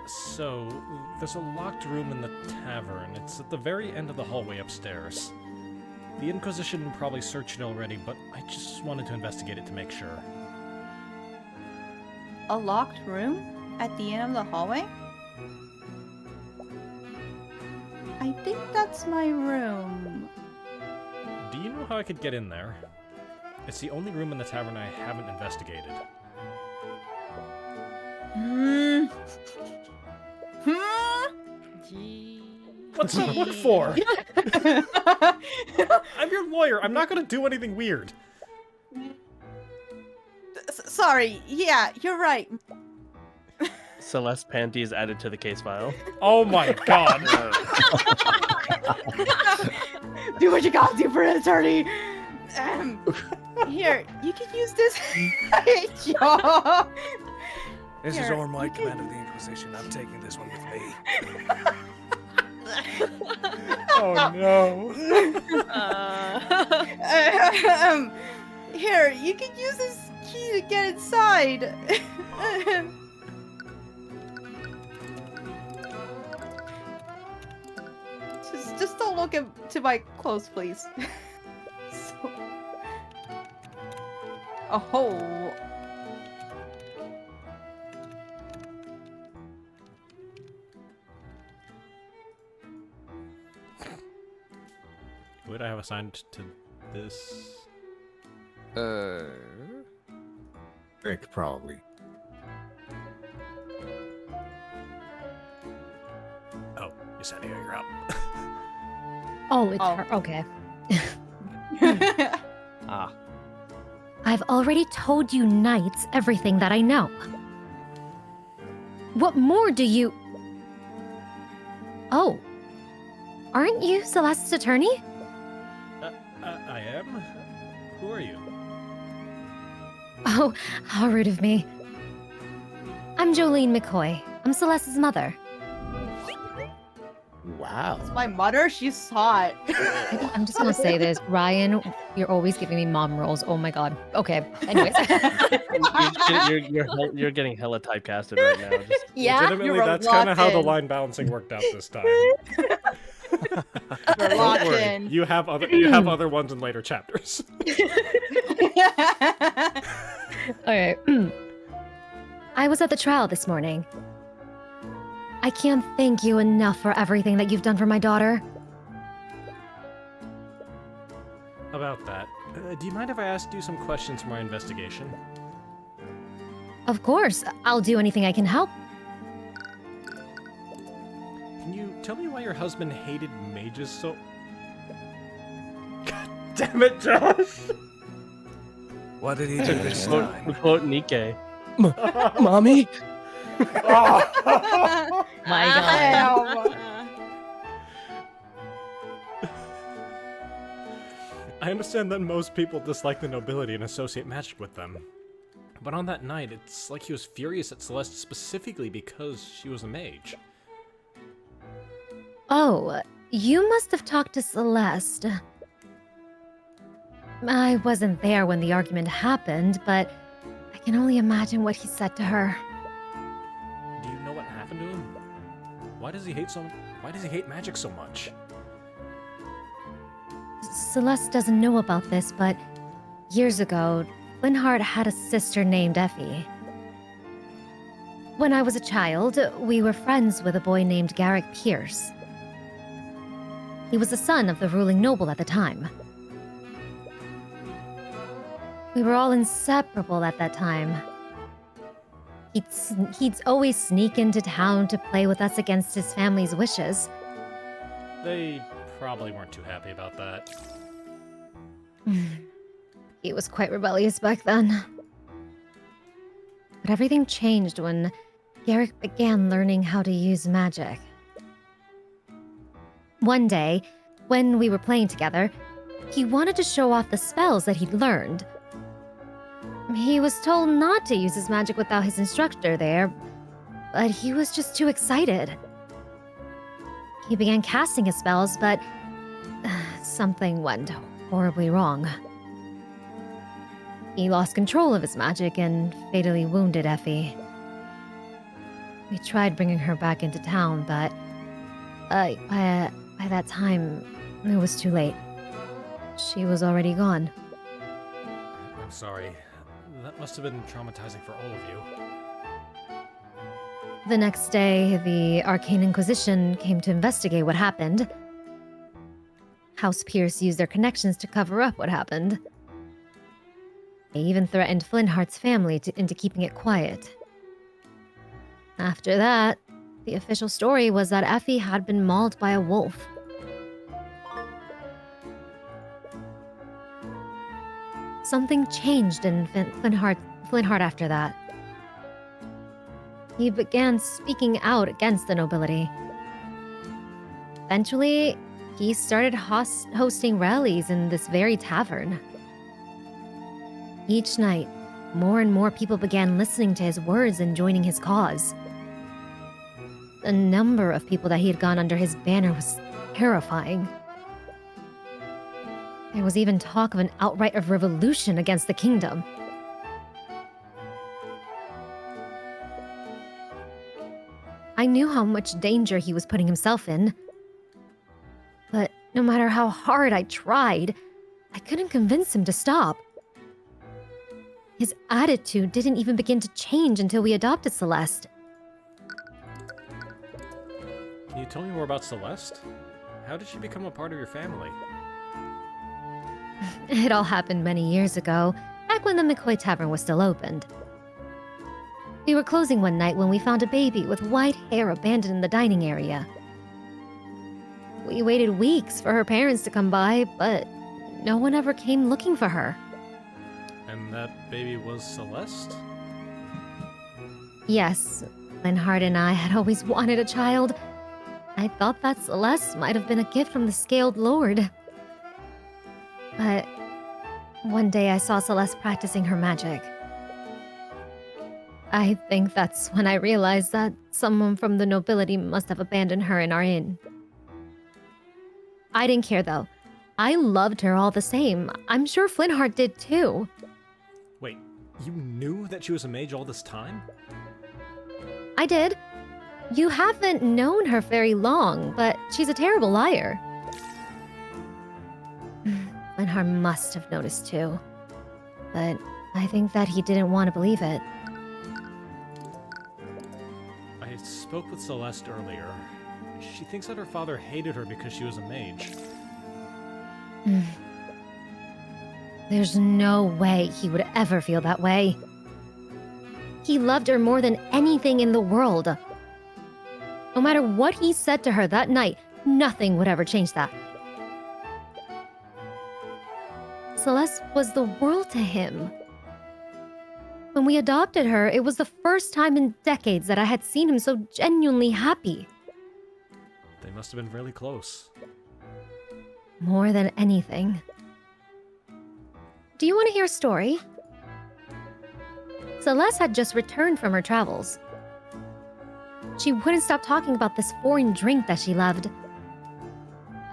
So, there's a locked room in the tavern. It's at the very end of the hallway upstairs. The Inquisition probably searched it already, but I just wanted to investigate it to make sure. A locked room? At the end of the hallway? I think that's my room. Do you know how I could get in there? It's the only room in the tavern I haven't investigated. What's that look for? I'm your lawyer. I'm not gonna do anything weird. Sorry, yeah, you're right. Celeste panties added to the case file. Oh my god. Do what you gotta do for an attorney. Here, you can use this. Yo. This is Here, Orym, you command of the Inquisition. I'm taking this one with me. Oh no. Here, you can use this key to get inside. Just don't look into my clothes, please. So... Oh. Who would I have assigned to this? Rick, probably. Oh, Yessenia, you're up. Oh, it's Oh. her. Okay. Ah. I've already told you knights everything that I know. What more do you... Oh. Aren't you Celeste's attorney? I am? Who are you? Oh, how rude of me. I'm Jolene McCoy. I'm Celeste's mother. Wow. My mother, she's hot. I'm just gonna say this. Ryan, you're always giving me mom roles. Oh my god. Okay. Anyways. You're getting hella typecasted right now. Just, Yeah. Legitimately, You're that's kind of how the locked in. line balancing worked out this time. We're Don't locked worry, in. you have other ones in later chapters. Okay. I was at the trial this morning. I can't thank you enough for everything that you've done for my daughter. About that, do you mind if I ask you some questions from our investigation? Of course, I'll do anything I can help. Can you tell me why your husband hated mages so... God damn it, Josh! What did he do this time? quote Nike. Mommy? My god. I understand that most people dislike the nobility and associate magic with them. But on that night, it's like he was furious at Celeste specifically because she was a mage. Oh, you must have talked to Celeste. I wasn't there when the argument happened, but I can only imagine what he said to her. Do you know what happened to him? Why does he hate magic so much? Celeste doesn't know about this, but years ago, Flinhart had a sister named Effie. When I was a child, we were friends with a boy named Garrick Pierce. He was the son of the ruling noble at the time. We were all inseparable at that time. He'd always sneak into town to play with us against his family's wishes. They probably weren't too happy about that. He was quite rebellious back then. But everything changed when Garrick began learning how to use magic. One day, when we were playing together, he wanted to show off the spells that he'd learned. He was told not to use his magic without his instructor there, but he was just too excited. He began casting his spells, but something went horribly wrong. He lost control of his magic and fatally wounded Effie. We tried bringing her back into town, but by that time, it was too late. She was already gone. I'm sorry. That must have been traumatizing for all of you. The next day, the Arcane Inquisition came to investigate what happened. House Pierce used their connections to cover up what happened. They even threatened Flinhart's family into keeping it quiet. After that, the official story was that Effie had been mauled by a wolf. Something changed in Flinhart after that. He began speaking out against the nobility. Eventually, he started hosting rallies in this very tavern. Each night, more and more people began listening to his words and joining his cause. The number of people that he had gone under his banner was terrifying. There was even talk of an outright revolution against the kingdom. I knew how much danger he was putting himself in. But no matter how hard I tried, I couldn't convince him to stop. His attitude didn't even begin to change until we adopted Celeste. Can you tell me more about Celeste? How did she become a part of your family? It all happened many years ago, back when the McCoy Tavern was still opened. We were closing one night when we found a baby with white hair abandoned in the dining area. We waited weeks for her parents to come by, but no one ever came looking for her. And that baby was Celeste? Yes, Flinhart and I had always wanted a child. I thought that Celeste might have been a gift from the Scaled Lord. But one day I saw Celeste practicing her magic. I think that's when I realized that someone from the nobility must have abandoned her in our inn. I didn't care though. I loved her all the same. I'm sure Flinhart did too. Wait, you knew that she was a mage all this time? I did. You haven't known her very long, but she's a terrible liar. Flinhart must have noticed too. But I think that he didn't want to believe it. I spoke with Celeste earlier. She thinks that her father hated her because she was a mage. There's no way he would ever feel that way. He loved her more than anything in the world. No matter what he said to her that night, nothing would ever change that. Celeste was the world to him. When we adopted her, it was the first time in decades that I had seen him so genuinely happy. They must have been really close. More than anything. Do you want to hear a story? Celeste had just returned from her travels. She wouldn't stop talking about this foreign drink that she loved.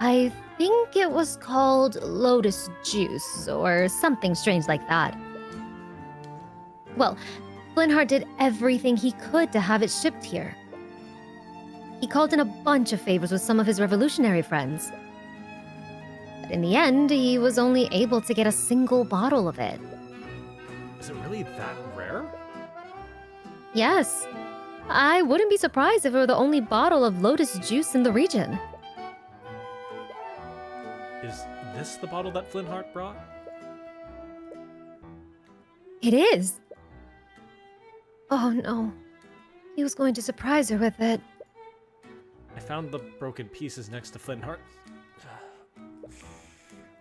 I think it was called lotus juice or something strange like that. Well, Flinhart did everything he could to have it shipped here. He called in a bunch of favors with some of his revolutionary friends. But in the end, he was only able to get a single bottle of it. Is it really that rare? Yes. I wouldn't be surprised if it were the only bottle of lotus juice in the region. Is this the bottle that Flinhart brought? It is. Oh no. He was going to surprise her with it. I found the broken pieces next to Flinhart.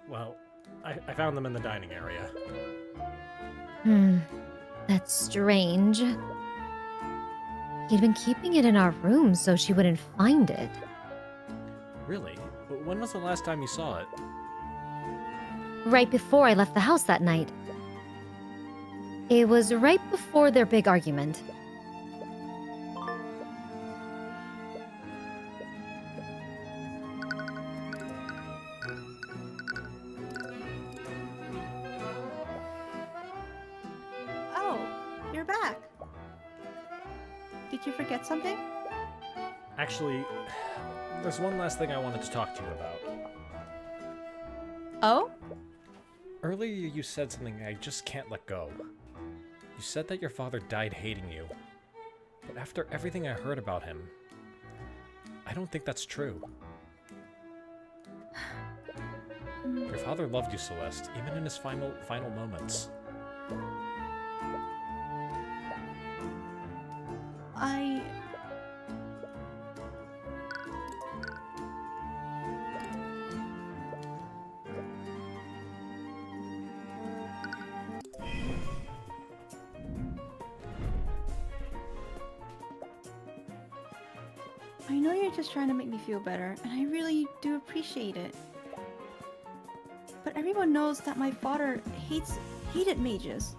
Well, I found them in the dining area. That's strange. He'd been keeping it in our room so she wouldn't find it. Really? But when was the last time you saw it? Right before I left the house that night. It was right before their big argument. Oh, you're back. Did you forget something? Actually, there's one last thing I wanted to talk to you about. Oh? Earlier you said something I just can't let go. You said that your father died hating you. But after everything I heard about him, I don't think that's true. Your father loved you, Celeste, even in his final moments. I know you're just trying to make me feel better, and I really do appreciate it. But everyone knows that my father hated mages.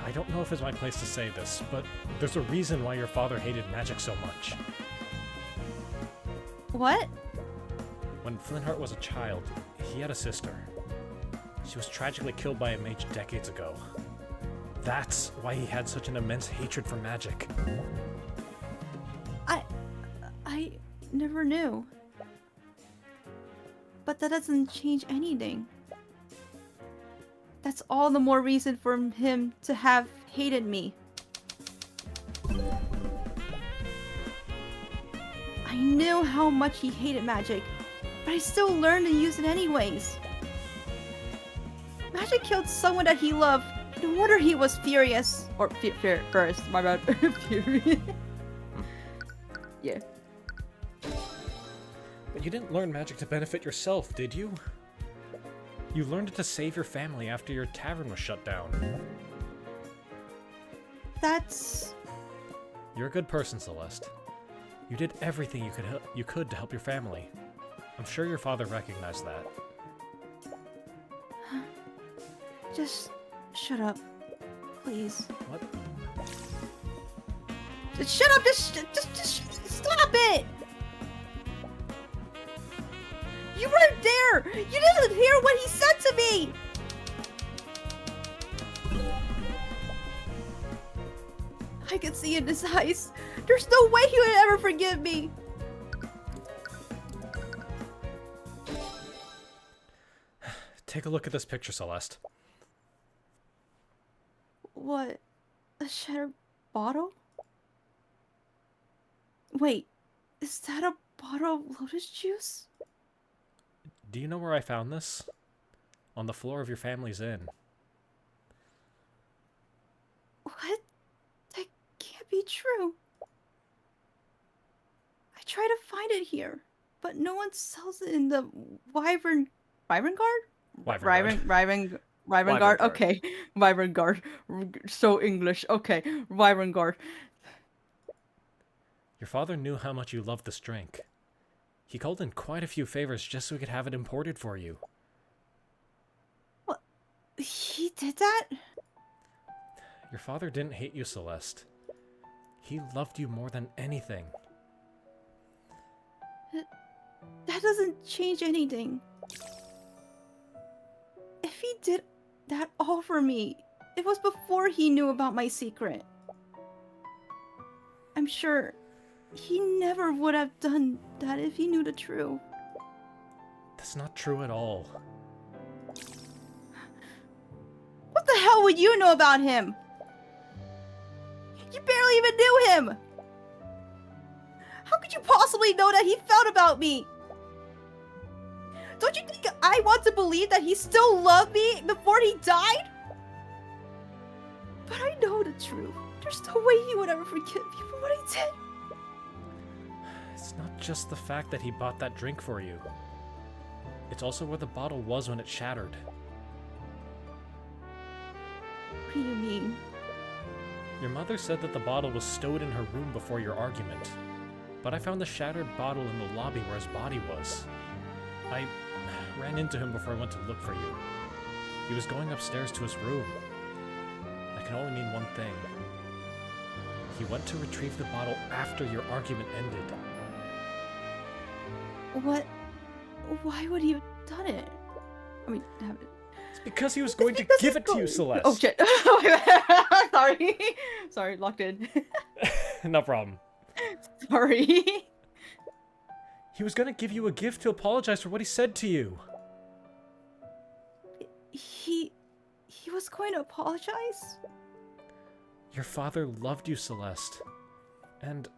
I don't know if it's my place to say this, but there's a reason why your father hated magic so much. What? When Flinhart was a child, he had a sister. She was tragically killed by a mage decades ago. That's why he had such an immense hatred for magic. I never knew. But that doesn't change anything. That's all the more reason for him to have hated me. I knew how much he hated magic, but I still learned to use it anyways. Magic killed someone that he loved. No wonder he was furious. Or furious, my bad. Furious. Yeah. But you didn't learn magic to benefit yourself, did you? You learned it to save your family after your tavern was shut down. That's... You're a good person, Celeste. You did everything you could to help your family. I'm sure your father recognized that. Just shut up, please. What? Just shut up! Just stop it! You weren't there! You didn't hear what he said to me! I could see in his eyes. There's no way he would ever forgive me! Take a look at this picture, Celeste. What? A shattered bottle? Wait, is that a bottle of lotus juice? Do you know where I found this? On the floor of your family's inn. What? That can't be true. I tried to find it here, but no one sells it in the Wyvern Guard? Wyvern Guard. Okay, Wyvern Guard. So English. Okay, Wyvern Guard. Your father knew how much you loved this drink. He called in quite a few favors just so he could have it imported for you. What? He did that? Your father didn't hate you, Celeste. He loved you more than anything. That doesn't change anything. If he did that all for me, it was before he knew about my secret. I'm sure he never would have done that if he knew the truth. That's not true at all. What the hell would you know about him? You barely even knew him! How could you possibly know that he felt about me? Don't you think I want to believe that he still loved me before he died? But I know the truth. There's no way he would ever forgive me for what I did. It's not just the fact that he bought that drink for you. It's also where the bottle was when it shattered. What do you mean? Your mother said that the bottle was stowed in her room before your argument. But I found the shattered bottle in the lobby where his body was. I ran into him before I went to look for you. He was going upstairs to his room. That can only mean one thing. He went to retrieve the bottle after your argument ended. What? Why would he have done it? I mean, have it. It's because he was going to give it to you, Celeste. Oh shit! Sorry, sorry, locked in. No problem. Sorry. He was gonna give you a gift to apologize for what he said to you. He was going to apologize? Your father loved you, Celeste. And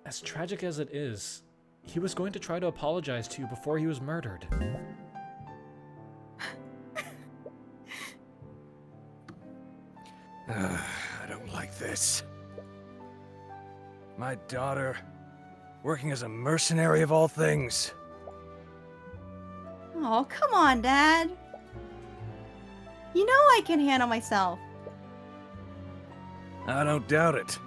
as tragic as it is, he was going to try to apologize to you before he was murdered. I don't like this. My daughter, working as a mercenary of all things. Oh, come on, Dad. You know I can handle myself. I don't doubt it.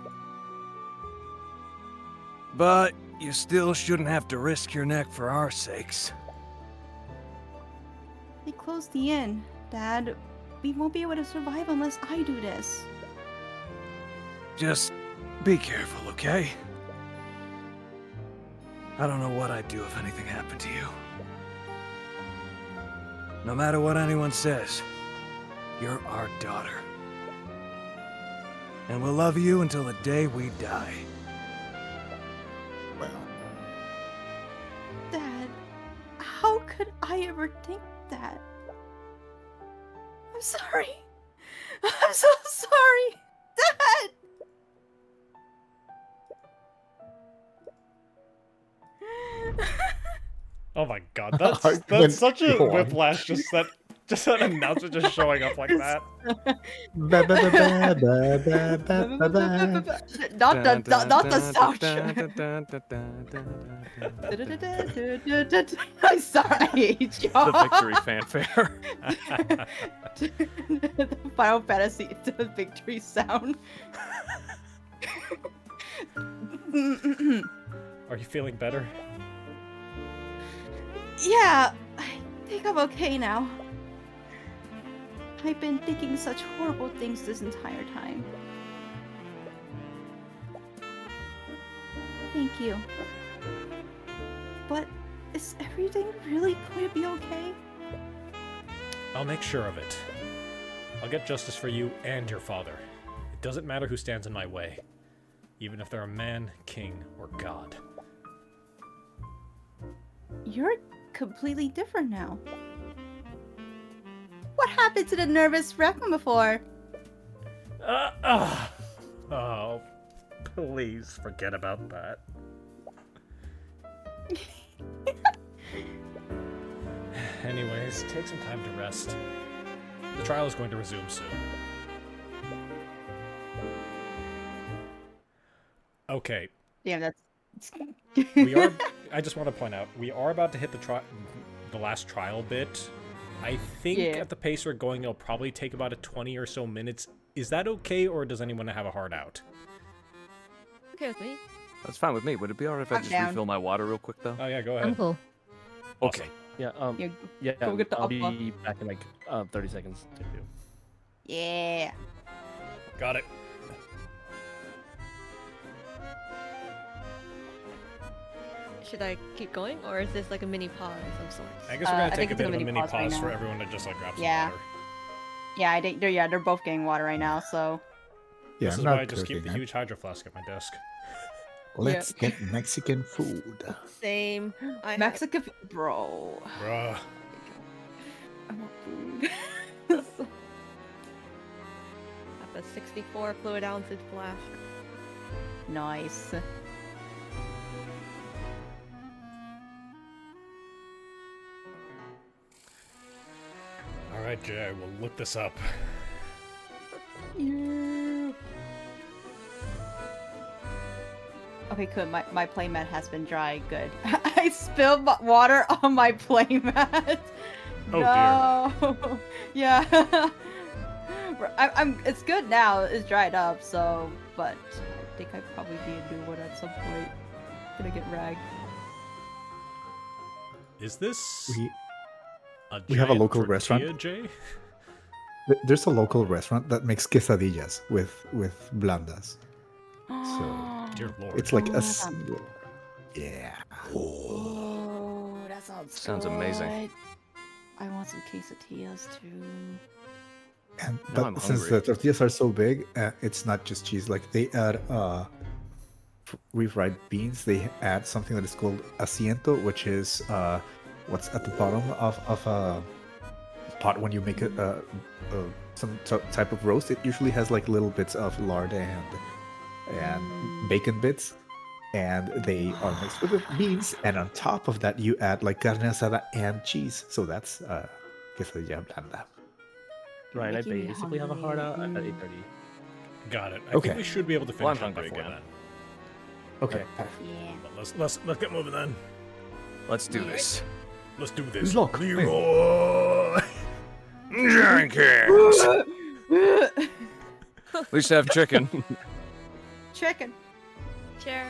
But you still shouldn't have to risk your neck for our sakes. They closed the inn, Dad. We won't be able to survive unless I do this. Just be careful, okay? I don't know what I'd do if anything happened to you. No matter what anyone says, you're our daughter. And we'll love you until the day we die. Well, Dad, how could I ever think that? I'm sorry. I'm so sorry. Dad! Oh my god, I that's couldn't such a go on. whiplash, just that announcer just showing up like that. ba- ba- ba- ba- ba- ba- ba- ba- ba. Not the sound. I'm sorry, John. The victory fanfare. The Final Fantasy, the victory sound. Are you feeling better? Yeah, I think I'm okay now. I've been thinking such horrible things this entire time. Thank you. But is everything really going to be okay? I'll make sure of it. I'll get justice for you and your father. It doesn't matter who stands in my way, even if they're a man, king, or god. You're completely different now. What happened to the nervous wreck before? Oh, please forget about that. Anyways, take some time to rest. The trial is going to resume soon. Okay, Damn, that's... I just want to point out, we are about to hit the last trial bit. I think Yeah. at the pace we're going, it'll probably take about a 20 or so minutes. Is that okay, or does anyone have a hard out? Okay with me. That's fine with me. Would it be alright if I I'm just down. refill my water real quick, though? Oh yeah, go I'm ahead. cool. Okay. Yeah, Yeah, yeah, go get the I'll upper. be back in like 30 seconds to do. Yeah. Got it. Should I keep going, or is this like a mini pause of sorts? I guess we're gonna I take think a it's bit a of a mini mini pause right pause for now. everyone to just like grab some Yeah. water. Yeah, they're both getting water right now, so... Yeah, This I'm is not why I just keep cooking. the huge hydro flask at my desk. Let's get Mexican food. Same. I Mexican... Bro... Bruh. I want food. have a 64 fluid ounces flask. Nice. Alright, Jay, we'll look this up. Yeah. Okay, good. My playmat has been dry. Good. I spilled water on my playmat. Oh, no. Yeah. I'm. It's good now. It's dried up. So, but I think I probably need a new one at some point. Gonna get ragged. Is this We have a giant local tortilla, restaurant. Jay? There's a local restaurant that makes quesadillas with blandas. So Dear Lord. it's like a Oh, yeah. Oh, that sounds amazing. good. I want some quesadillas too. And Now I'm but since hungry. the tortillas are so big, it's not just cheese. Like they add refried beans. They add something that is called asiento, which is what's at the bottom of a pot when you make some type of roast. It usually has like little bits of lard and bacon bits, and they are mixed with the beans. And on top of that, you add like carne asada and cheese. So that's quesadilla blanda. Ryan, I Making me basically have a hard out at hungry. 8:30. Got it. I Okay. think we should be able to Well, I'm finish up hungry before again. then. Okay. Yeah. But let's get moving then. Let's do this. Let's do this. Look, Leroy! Jenkins! At least have chicken. Chicken. Chair.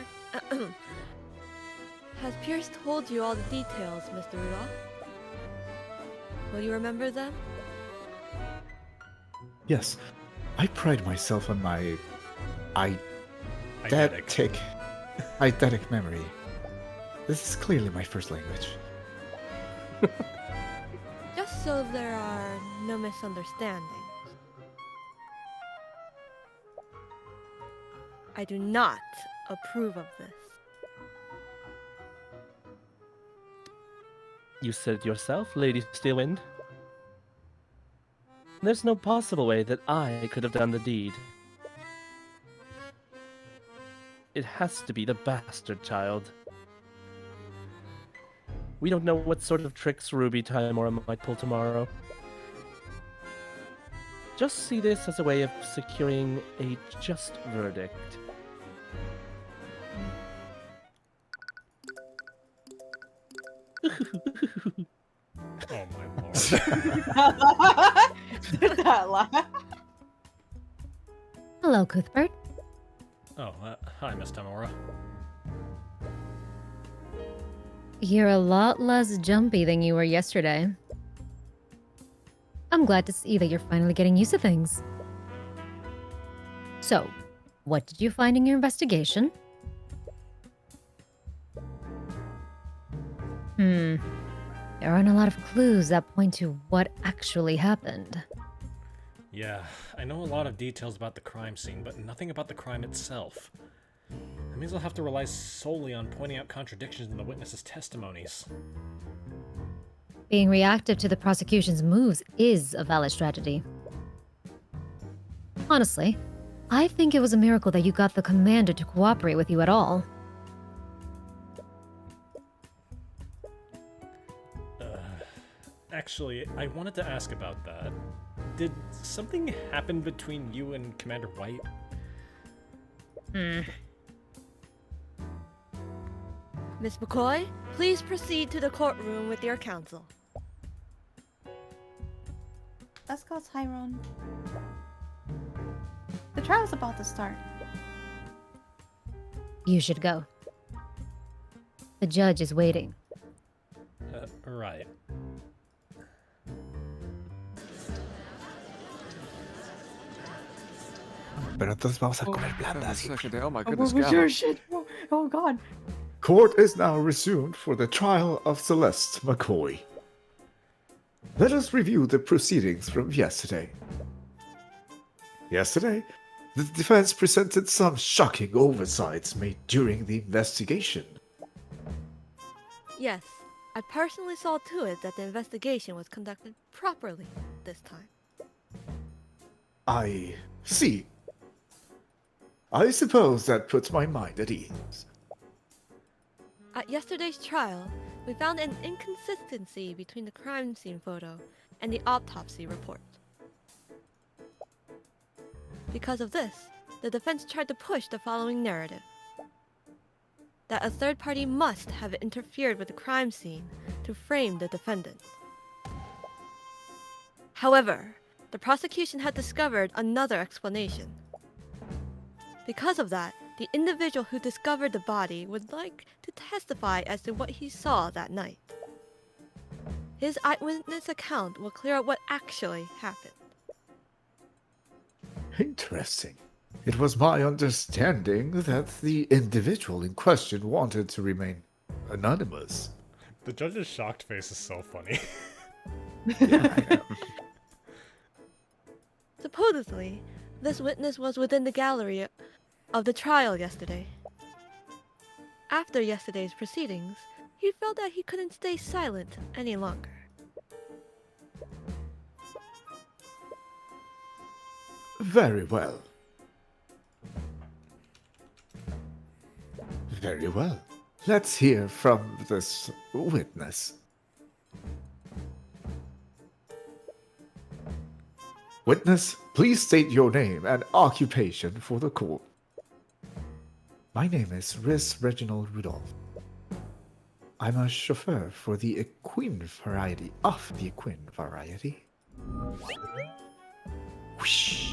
Has Pierce told you all the details, Mr. Rudolph? Will you remember them? Yes, I pride myself on my Eidetic. eidetic memory. This is clearly my first language. Just so there are no misunderstandings. I do not approve of this. You said it yourself, Lady Steelwind. There's no possible way that I could have done the deed. It has to be the bastard child. We don't know what sort of tricks Ruby Tymora might pull tomorrow. Just see this as a way of securing a just verdict. Oh my lord. Did that laugh? Hello, Cuthbert. Oh, hi, Miss Tymora. You're a lot less jumpy than you were yesterday. I'm glad to see that you're finally getting used to things. So, what did you find in your investigation? There aren't a lot of clues that point to what actually happened. Yeah, I know a lot of details about the crime scene, but nothing about the crime itself. That means I'll have to rely solely on pointing out contradictions in the witnesses' testimonies. Being reactive to the prosecution's moves is a valid strategy. Honestly, I think it was a miracle that you got the commander to cooperate with you at all. Actually, I wanted to ask about that. Did something happen between you and Commander White? Miss McCoy, please proceed to the courtroom with your counsel. Let's go, Tyron. The trial's about to start. You should go. The judge is waiting. Right. Pero entonces vamos a comer blandas. Oh my Oh, goodness, what was God. your shit? Oh god. Court is now resumed for the trial of Celeste McCoy. Let us review the proceedings from yesterday. Yesterday, the defense presented some shocking oversights made during the investigation. Yes, I personally saw to it that the investigation was conducted properly this time. I see. I suppose that puts my mind at ease. At yesterday's trial, we found an inconsistency between the crime scene photo and the autopsy report. Because of this, the defense tried to push the following narrative: that a third party must have interfered with the crime scene to frame the defendant. However, the prosecution had discovered another explanation. Because of that, the individual who discovered the body would like to testify as to what he saw that night. His eyewitness account will clear up what actually happened. Interesting. It was my understanding that the individual in question wanted to remain anonymous. The judge's shocked face is so funny. Supposedly, this witness was within the gallery of the trial yesterday. After yesterday's proceedings, he felt that he couldn't stay silent any longer. Very well. Very well. Let's hear from this witness. Witness, please state your name and occupation for the court. My name is Reginald Rudolph. I'm a chauffeur for the equine variety of the equine variety. Whoosh.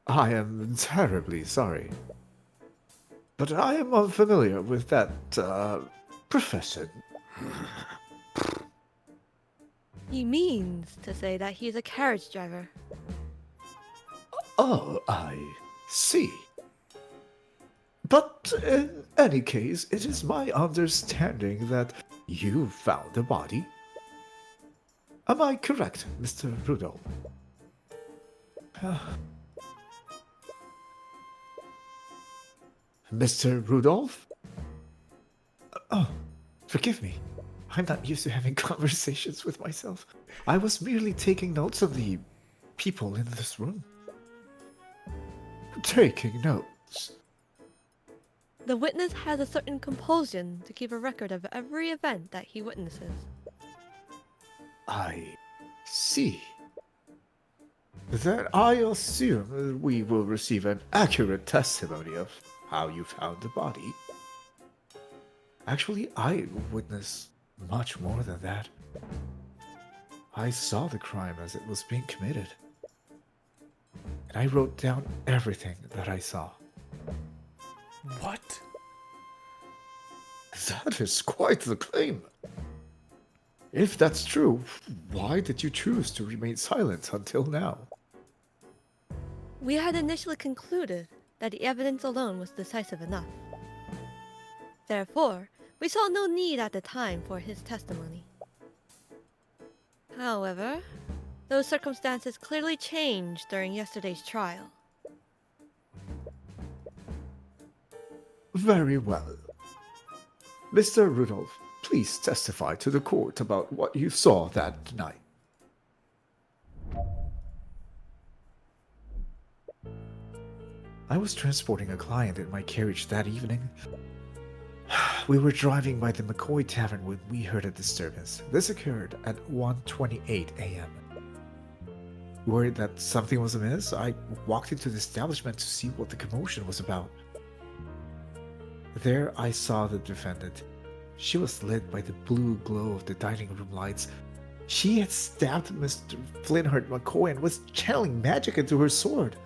I am terribly sorry, but I am unfamiliar with that profession. He means to say that he's a carriage driver. Oh, I see. But in any case, it is my understanding that you found the body. Am I correct, Mr. Rudolph? Mr. Rudolph? Oh, forgive me. I'm not used to having conversations with myself. I was merely taking notes of the people in this room. Taking notes. The witness has a certain compulsion to keep a record of every event that he witnesses. I see. Then I assume we will receive an accurate testimony of how you found the body. Actually, I witnessed much more than that. I saw the crime as it was being committed. And I wrote down everything that I saw. What? That is quite the claim. If that's true, why did you choose to remain silent until now? We had initially concluded that the evidence alone was decisive enough. Therefore, we saw no need at the time for his testimony. However, those circumstances clearly changed during yesterday's trial. Very well. Mr. Rudolph, please testify to the court about what you saw that night. I was transporting a client in my carriage that evening. We were driving by the McCoy Tavern when we heard a disturbance. This occurred at 1:28 a.m. Worried that something was amiss, I walked into the establishment to see what the commotion was about. There I saw the defendant. She was lit by the blue glow of the dining room lights. She had stabbed Mr. Flinhart McCoy and was channeling magic into her sword.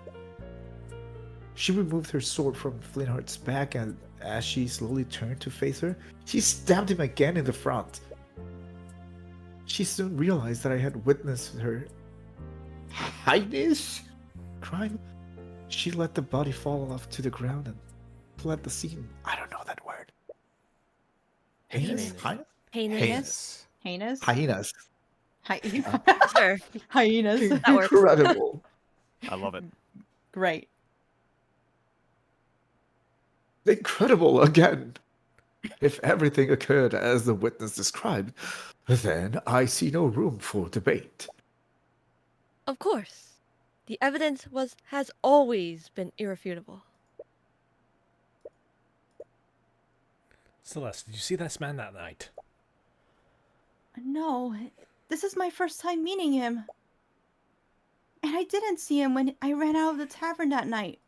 She removed her sword from Flinhart's back, and as she slowly turned to face her, she stabbed him again in the front. She soon realized that I had witnessed her heinous crime. She let the body fall off to the ground and fled the scene. I don't know that word. Heinous? Heinous. Heinous? Hyenas. Sure. Hyenas. That works. Incredible. I love it. Great. Incredible again. If everything occurred as the witness described, then I see no room for debate. Of course. The evidence has always been irrefutable. Celeste, did you see this man that night? No, This is my first time meeting him. And I didn't see him when I ran out of the tavern that night.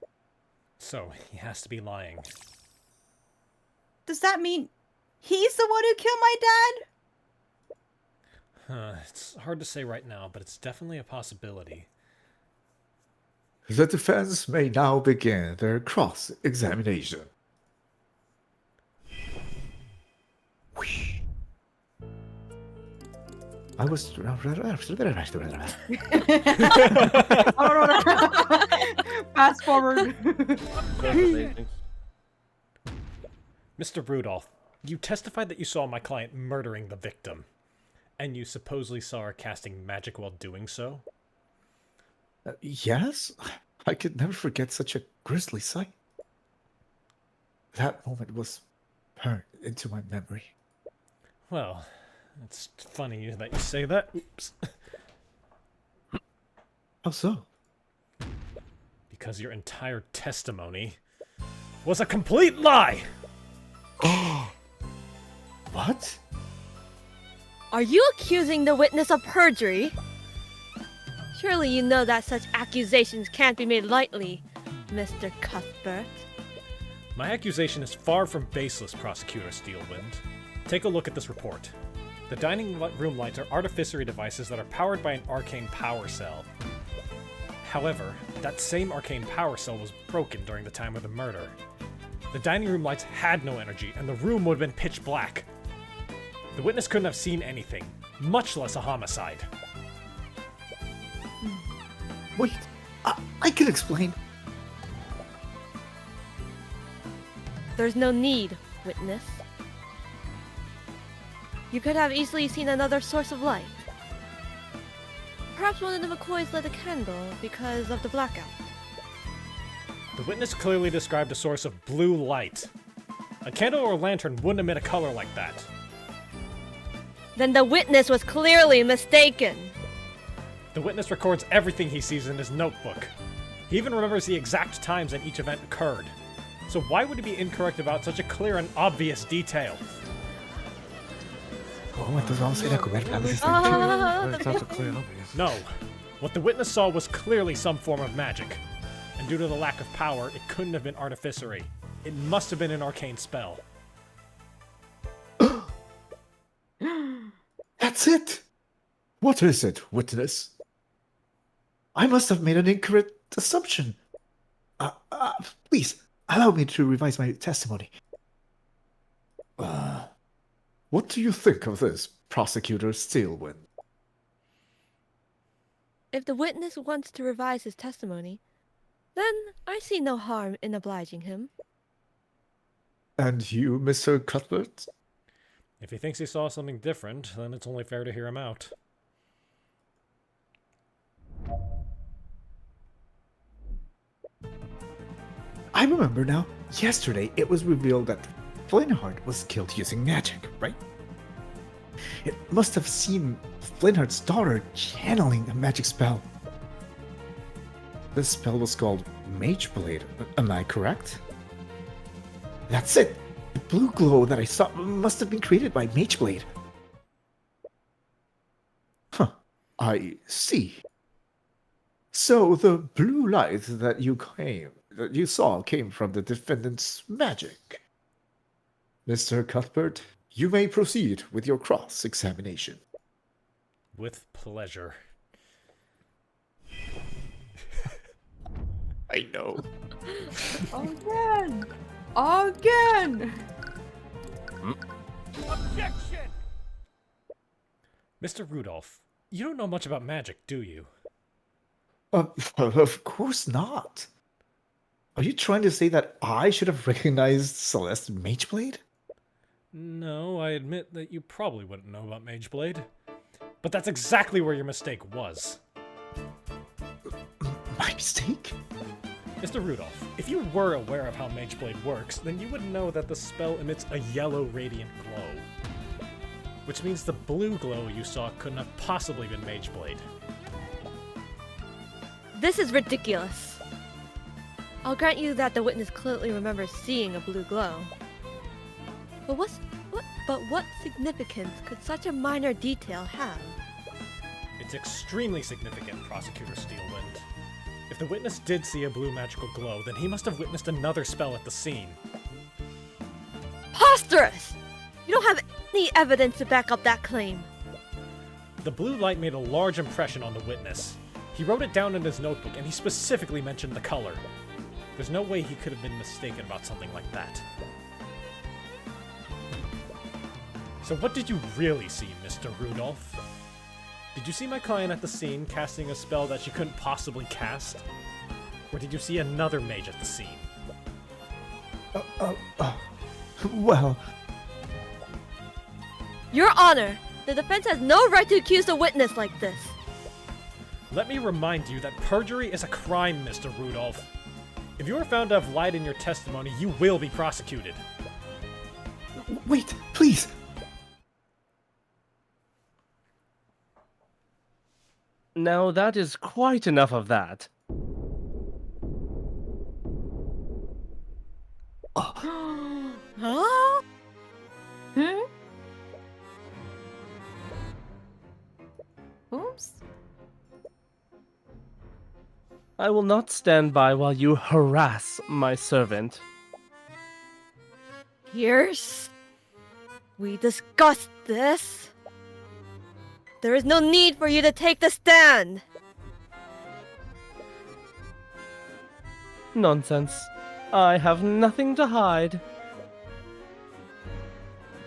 So, he has to be lying. Does that mean he's the one who killed my dad? It's hard to say right now, but it's definitely a possibility. The defense may now begin their cross-examination. I was... Fast forward. Mr. Rudolph, you testified that you saw my client murdering the victim, and you supposedly saw her casting magic while doing so? Yes? I could never forget such a grisly sight. That moment was burned into my memory. Well, it's funny that you say that. Oops. How so? Because your entire testimony was a complete lie! What? Are you accusing the witness of perjury? Surely you know that such accusations can't be made lightly, Mr. Cuthbert. My accusation is far from baseless, Prosecutor Steelwind. Take a look at this report. The dining room lights are artificery devices that are powered by an arcane power cell. However, that same arcane power cell was broken during the time of the murder. The dining room lights had no energy, and the room would have been pitch black. The witness couldn't have seen anything, much less a homicide. Wait, I can explain. There's no need, witness. You could have easily seen another source of light. Perhaps one of the McCoys lit a candle because of the blackout. The witness clearly described a source of blue light. A candle or a lantern wouldn't emit a color like that. Then the witness was clearly mistaken. The witness records everything he sees in his notebook. He even remembers the exact times that each event occurred. So why would he be incorrect about such a clear and obvious detail? That's not so clear and obvious. No. What the witness saw was clearly some form of magic. And due to the lack of power, it couldn't have been artificery. It must have been an arcane spell. That's it! What is it, witness? I must have made an incorrect assumption. Please, allow me to revise my testimony. What do you think of this, Prosecutor Steelwind? If the witness wants to revise his testimony, then I see no harm in obliging him. And you, Mr. Cuthbert? If he thinks he saw something different, then it's only fair to hear him out. I remember now. Yesterday, it was revealed that Flinhart was killed using magic, right? It must have seen Flinhart's daughter channeling a magic spell. This spell was called Mage Blade, am I correct? That's it! The blue glow that I saw must have been created by Mage Blade. Huh, I see. So the blue light that you saw came from the defendant's magic. Mr. Cuthbert, you may proceed with your cross-examination. With pleasure. I know. Again! Again! Objection! Mr. Rudolph, you don't know much about magic, do you? Of course not. Are you trying to say that I should have recognized Celeste's Mage Blade? No, I admit that you probably wouldn't know about Mage Blade. But that's exactly where your mistake was. My mistake? Mr. Rudolph, if you were aware of how Mage Blade works, then you would know that the spell emits a yellow radiant glow. Which means the blue glow you saw couldn't have possibly been Mage Blade. This is ridiculous. I'll grant you that the witness clearly remembers seeing a blue glow. But what significance could such a minor detail have? It's extremely significant, Prosecutor Steelwind. If the witness did see a blue magical glow, then he must have witnessed another spell at the scene. Preposterous! You don't have any evidence to back up that claim. The blue light made a large impression on the witness. He wrote it down in his notebook, and he specifically mentioned the color. There's no way he could have been mistaken about something like that. So what did you really see, Mr. Rudolph? Did you see my client at the scene casting a spell that she couldn't possibly cast? Or did you see another mage at the scene? Well, Your Honor, the defense has no right to accuse a witness like this. Let me remind you that perjury is a crime, Mr. Rudolph. If you are found to have lied in your testimony, you will be prosecuted. wait, please. Now that is quite enough of that. Huh? Oops. I will not stand by while you harass my servant. Pierce, we discussed this. There is no need for you to take the stand. Nonsense. I have nothing to hide.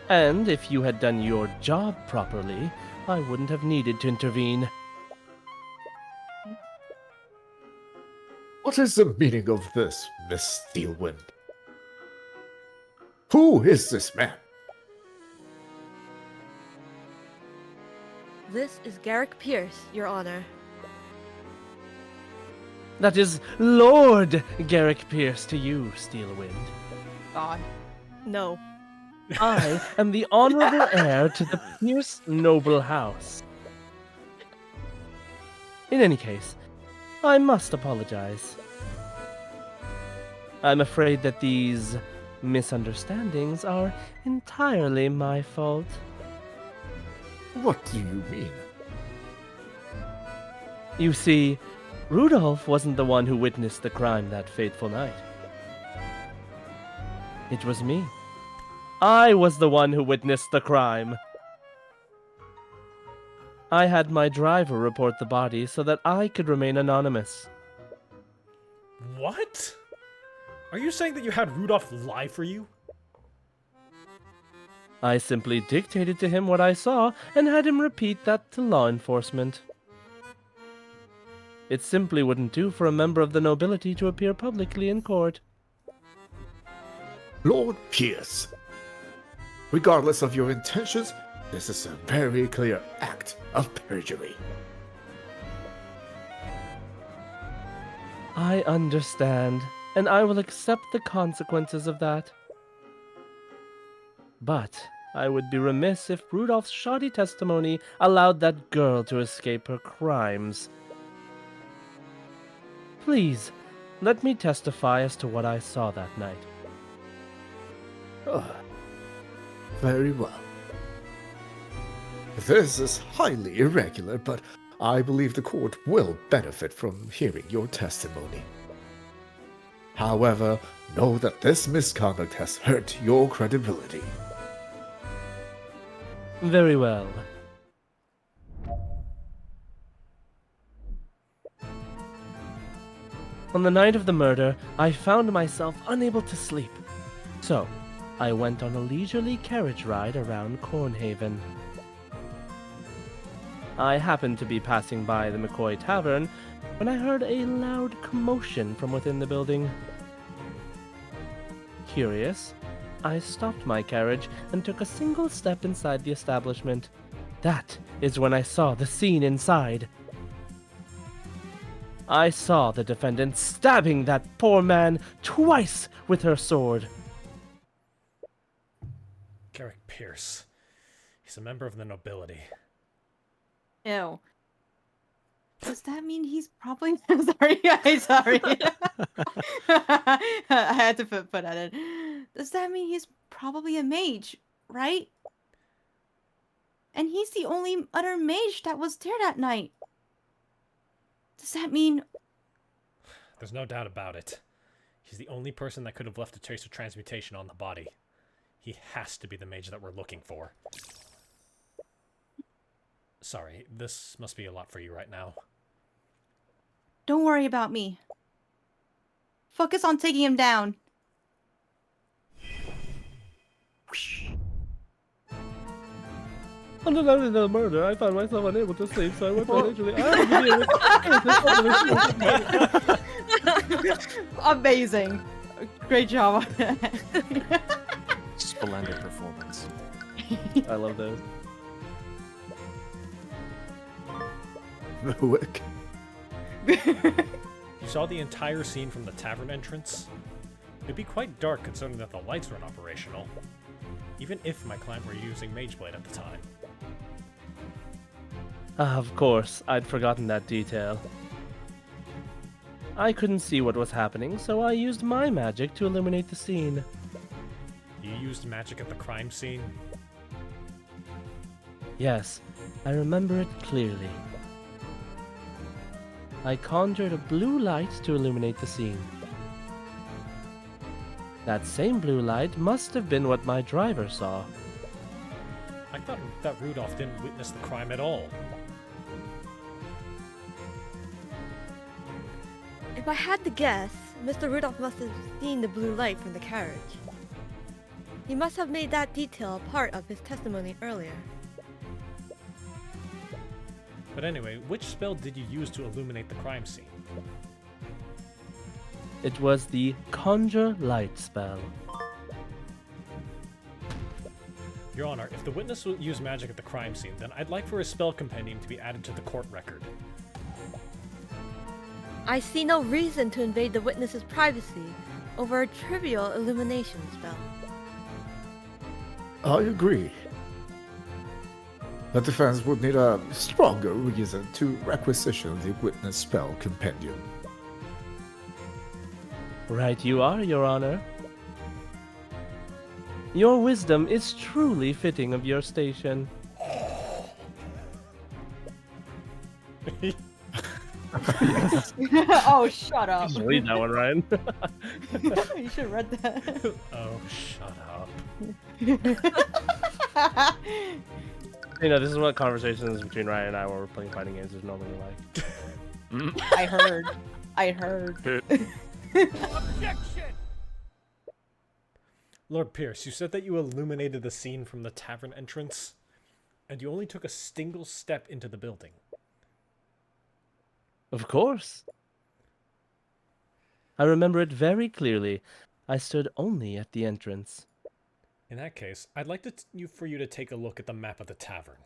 And if you had done your job properly, I wouldn't have needed to intervene. What is the meaning of this, Miss Steelwind? Who is this man? This is Garrick Pierce, Your Honor. That is Lord Garrick Pierce to you, Steelwind. God. No. I am the honorable heir to the Pierce noble house. In any case, I must apologize. I'm afraid that these misunderstandings are entirely my fault. What do you mean? You see, Rudolph wasn't the one who witnessed the crime that fateful night. It was me. I was the one who witnessed the crime. I had my driver report the body so that I could remain anonymous. What? Are you saying that you had Rudolph lie for you? I simply dictated to him what I saw and had him repeat that to law enforcement. It simply wouldn't do for a member of the nobility to appear publicly in court. Lord Pierce. Regardless of your intentions, this is a very clear act of perjury. I understand, and I will accept the consequences of that. But I would be remiss if Rudolph's shoddy testimony allowed that girl to escape her crimes. Please, let me testify as to what I saw that night. Very well. This is highly irregular, but I believe the court will benefit from hearing your testimony. However, know that this misconduct has hurt your credibility. Very well. On the night of the murder, I found myself unable to sleep. So, I went on a leisurely carriage ride around Cornhaven. I happened to be passing by the McCoy Tavern when I heard a loud commotion from within the building. Curious, I stopped my carriage and took a single step inside the establishment. That is when I saw the scene inside. I saw the defendant stabbing that poor man twice with her sword. Garrick Pierce. He's a member of the nobility. Ew. Does that mean he's probably... Sorry, guys, sorry. I had to put that in. Does that mean he's probably a mage, right? And he's the only other mage that was there that night. Does that mean... There's no doubt about it. He's the only person that could have left a trace of transmutation on the body. He has to be the mage that we're looking for. Sorry, this must be a lot for you right now. Don't worry about me. Focus on taking him down. Unrelated to the murder, I found myself unable to sleep, so I went literally. Amazing. Great job. Splendid performance. I love those. Wick. You saw the entire scene from the tavern entrance? It'd be quite dark considering that the lights weren't operational, even if my client were using Mageblade at the time. Of course, I'd forgotten that detail. I couldn't see what was happening, so I used my magic to illuminate the scene. You used magic at the crime scene? Yes, I remember it clearly. I conjured a blue light to illuminate the scene. That same blue light must have been what my driver saw. I thought that Rudolph didn't witness the crime at all. If I had to guess, Mr. Rudolph must have seen the blue light from the carriage. He must have made that detail a part of his testimony earlier. But anyway, which spell did you use to illuminate the crime scene? It was the Conjure Light spell. Your Honor, if the witness will use magic at the crime scene, then I'd like for his spell compendium to be added to the court record. I see no reason to invade the witness's privacy over a trivial illumination spell. I agree. The defense would need a stronger reason to requisition the witness spell compendium. Right you are, Your Honor. Your wisdom is truly fitting of your station. Oh, shut up. Just read that one, Ryan. You should have read that. Oh, shut up. You know, this is what conversations between Ryan and I while we're playing fighting games is normally like. I heard. Objection! Lord Pierce, you said that you illuminated the scene from the tavern entrance, and you only took a single step into the building. Of course. I remember it very clearly. I stood only at the entrance. In that case, I'd like for you to take a look at the map of the tavern.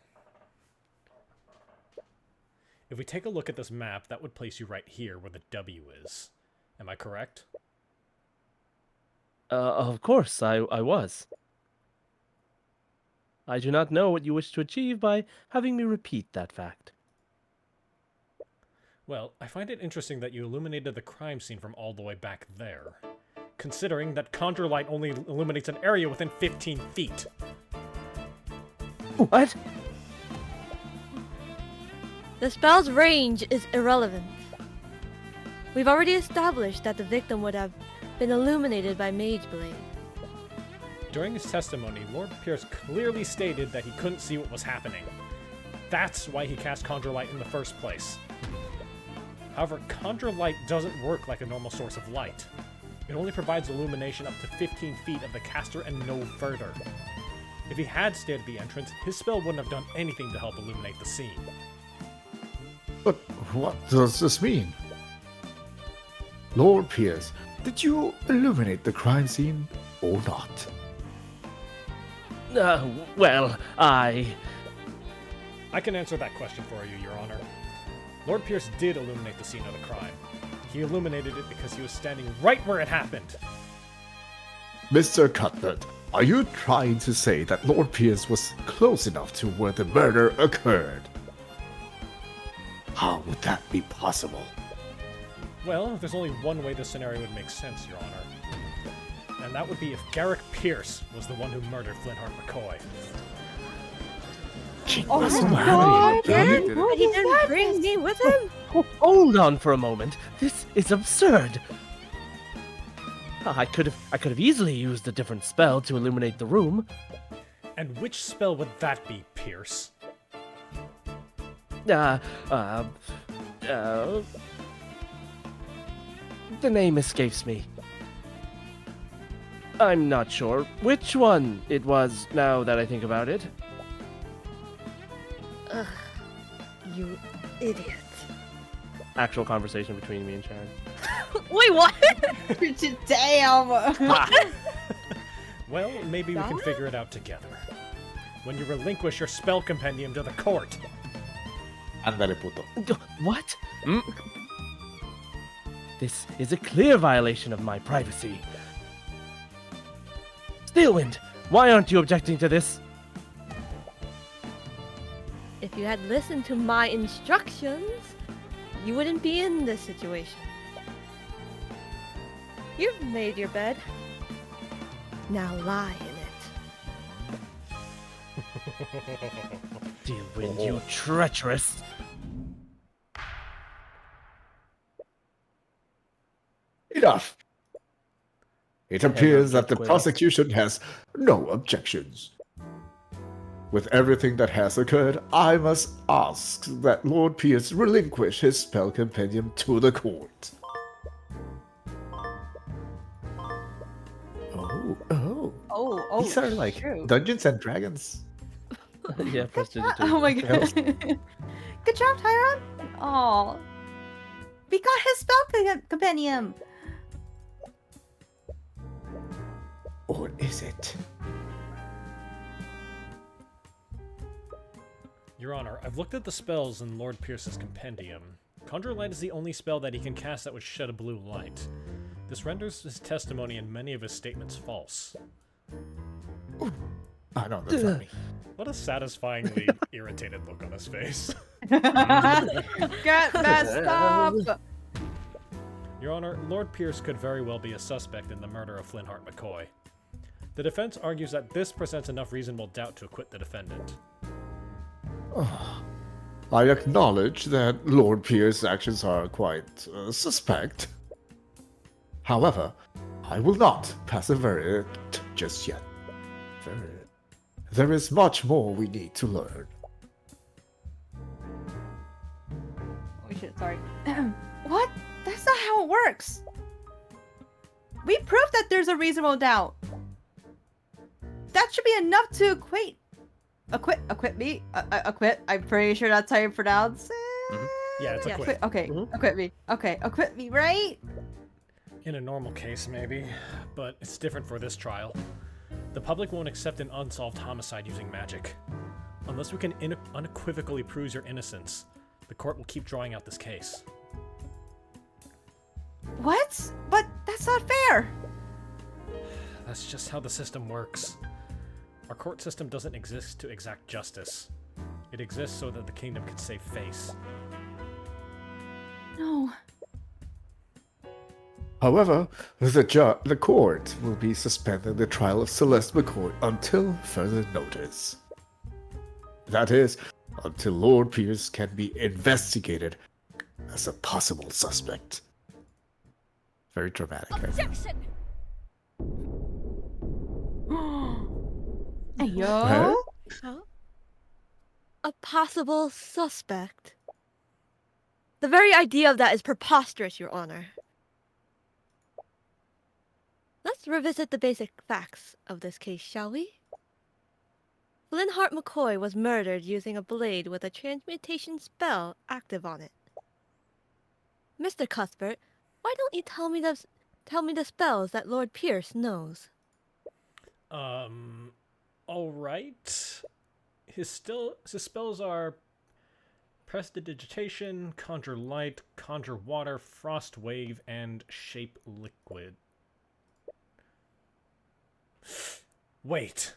If we take a look at this map, that would place you right here where the W is. Am I correct? Of course, I was. I do not know what you wish to achieve by having me repeat that fact. Well, I find it interesting that you illuminated the crime scene from all the way back there, considering that Conjure Light only illuminates an area within 15 feet. What? The spell's range is irrelevant. We've already established that the victim would have been illuminated by Mageblade. During his testimony, Lord Pierce clearly stated that he couldn't see what was happening. That's why he cast Conjure Light in the first place. However, Conjure Light doesn't work like a normal source of light. It only provides illumination up to 15 feet of the caster and no further. If he had stayed at the entrance, his spell wouldn't have done anything to help illuminate the scene. But what does this mean? Lord Pierce, did you illuminate the crime scene or not? Well, I can answer that question for you, Your Honor. Lord Pierce did illuminate the scene of the crime. He illuminated it because he was standing right where it happened. Mr. Cuthbert, are you trying to say that Lord Pierce was close enough to where the murder occurred? How would that be possible? Well, there's only one way this scenario would make sense, Your Honor. And that would be if Garrick Pierce was the one who murdered Flinhart McCoy. Oh What's the my matter? Yeah, Again? he did it. But he didn't bring me with him? Hold on for a moment. This is absurd. I could have easily used a different spell to illuminate the room. And which spell would that be, Pierce? The name escapes me. I'm not sure which one it was now that I think about it. Ugh, you idiot. Actual conversation between me and Sharon. Wait, what? Damn. Well, maybe we can Donna? figure it out together. When you relinquish your spell compendium to the court. Andale, puto. What? This is a clear violation of my privacy. Steelwind, why aren't you objecting to this? If you had listened to my instructions, you wouldn't be in this situation. You've made your bed. Now lie in it. Steelwind, you treacherous. Enough. It appears that the Quill. prosecution has no objections. With everything that has occurred, I must ask that Lord Pierce relinquish his spell compendium to the court. Oh, These are like shoot. Dungeons and Dragons. Yeah, prestidigitation. Oh my god. Good job, Tyron. Oh. We got his spell compendium. Or is it? Your Honor, I've looked at the spells in Lord Pierce's compendium. Conjure Light is the only spell that he can cast that would shed a blue light. This renders his testimony and many of his statements false. Oh no, that's not me. What a satisfyingly irritated look on his face. Get messed up. Your Honor, Lord Pierce could very well be a suspect in the murder of Flinhart McCoy. The defense argues that this presents enough reasonable doubt to acquit the defendant. I acknowledge that Lord Pierce's actions are quite suspect. However, I will not pass a verdict just yet. There is much more we need to learn. Oh shit, sorry. What? That's not how it works. We proved that there's a reasonable doubt. That should be enough to acquit me. Acquit. I'm pretty sure that's how you pronounce it. Yeah, it's a Yes. quit. Okay, acquit me. Okay, acquit me, right? In a normal case, maybe, but it's different for this trial. The public won't accept an unsolved homicide using magic. Unless we can unequivocally prove your innocence, the court will keep drawing out this case. What? But that's not fair. That's just how the system works. Our court system doesn't exist to exact justice. It exists so that the kingdom can save face. No. However, the court will be suspending the trial of Celeste McCoy until further notice. That is, until Lord Pierce can be investigated as a possible suspect. Very dramatic. I think. Objection! Hey, yo. Huh? Huh? A possible suspect? The very idea of that is preposterous, Your Honor. Let's revisit the basic facts of this case, shall we? Flinhart McCoy was murdered using a blade with a transmutation spell active on it. Mr. Cuthbert, why don't you tell me the spells that Lord Pierce knows? Alright. His spells are Prestidigitation, Conjure Light, Conjure Water, Frost Wave, and Shape Liquid. Wait.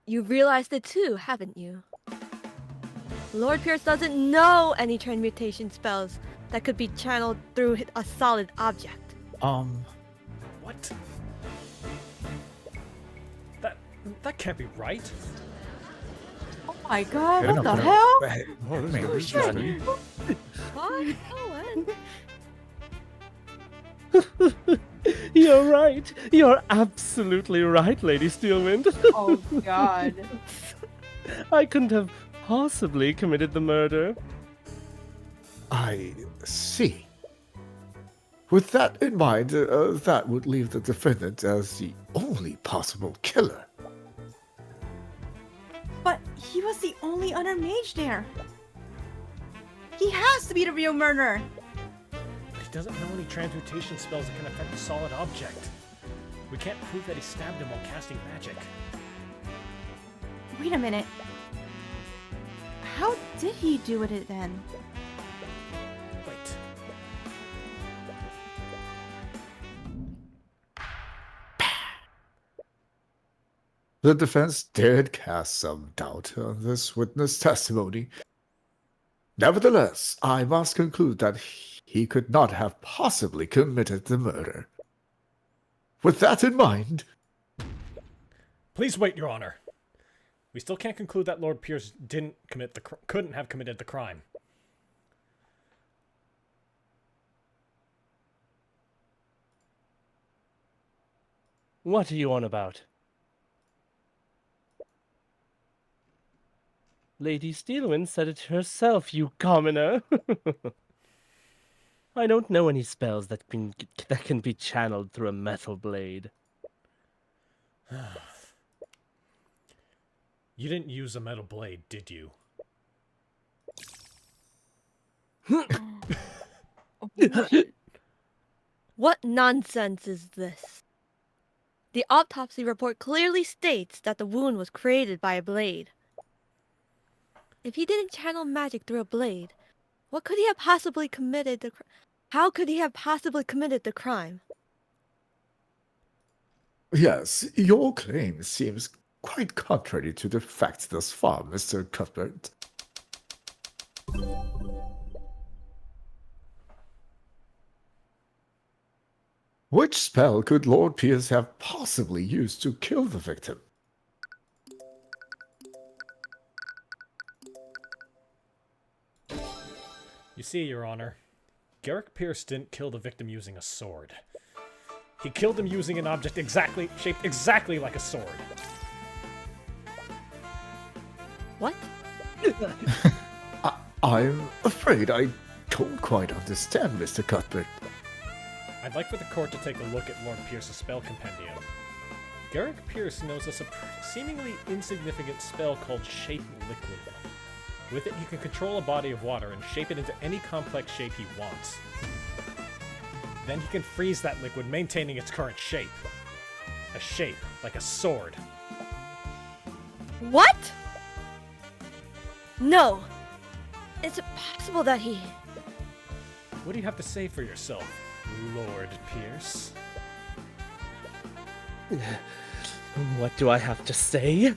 You've realized it too, haven't you? Lord Pierce doesn't know any transmutation spells that could be channeled through a solid object. What? That can't be right. Oh my god, You're what not the gonna- hell? Oh, this Maybe is Johnny. What? Owen? You're right. You're absolutely right, Lady Steelwind. Oh god. I couldn't have possibly committed the murder. I see. With that in mind, that would leave the defendant as the only possible killer. But he was the only other mage there. He has to be the real murderer. He doesn't know any transmutation spells that can affect a solid object. We can't prove that he stabbed him while casting magic. Wait a minute. How did he do it then? Wait. The defense did cast some doubt on this witness testimony. Nevertheless, I must conclude that he could not have possibly committed the murder. With that in mind, Please wait, Your Honor. We still can't conclude that Lord Pierce couldn't have committed the crime. What are you on about? Lady Steelwind said it herself, you commoner. I don't know any spells that can be channeled through a metal blade. You didn't use a metal blade, did you? What nonsense is this? The autopsy report clearly states that the wound was created by a blade. If he didn't channel magic through a blade, what could he have possibly committed how could he have possibly committed the crime? yes, your claim seems quite contrary to the facts thus far, Mr. Cuthbert. Which spell could Lord Pierce have possibly used to kill the victim? You see, Your Honor, Garrick Pierce didn't kill the victim using a sword. He killed him using an object shaped exactly like a sword. What? I'm afraid I don't quite understand, Mr. Cuthbert. I'd like for the court to take a look at Lord Pierce's spell compendium. Garrick Pierce knows a seemingly insignificant spell called Shape Liquid. With it, he can control a body of water and shape it into any complex shape he wants. Then he can freeze that liquid, maintaining its current shape. A shape like a sword. What? No. Is it possible that he... What do you have to say for yourself, Lord Pierce? What do I have to say?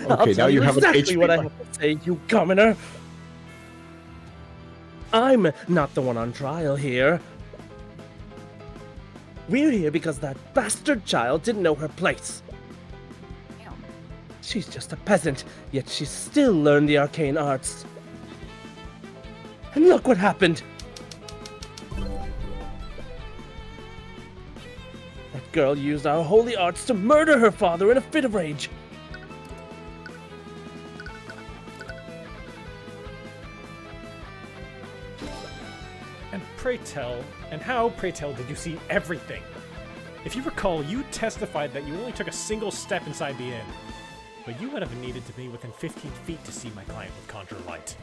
Okay, now you have exactly an HP. what I have to say, you commoner. I'm not the one on trial here. We're here because that bastard child didn't know her place. She's just a peasant, yet she still learned the arcane arts. And look what happened. That girl used our holy arts to murder her father in a fit of rage. And pray tell, did you see everything? If you recall, you testified that you only took a single step inside the inn. But you would have needed to be within 15 feet to see my client with Conjure Light.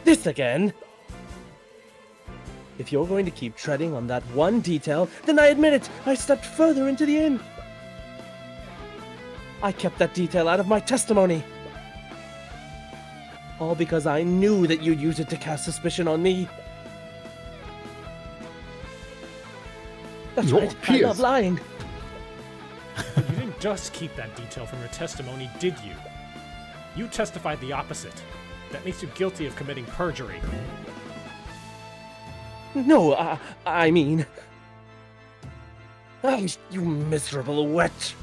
This again? If you're going to keep treading on that one detail, then I admit it, I stepped further into the inn. I kept that detail out of my testimony. All because I knew that you'd use it to cast suspicion on me. That's Lord right, I Pierce. love lying. You didn't just keep that detail from your testimony, did you? You testified the opposite. That makes you guilty of committing perjury. No, I mean... Oh, you miserable wretch!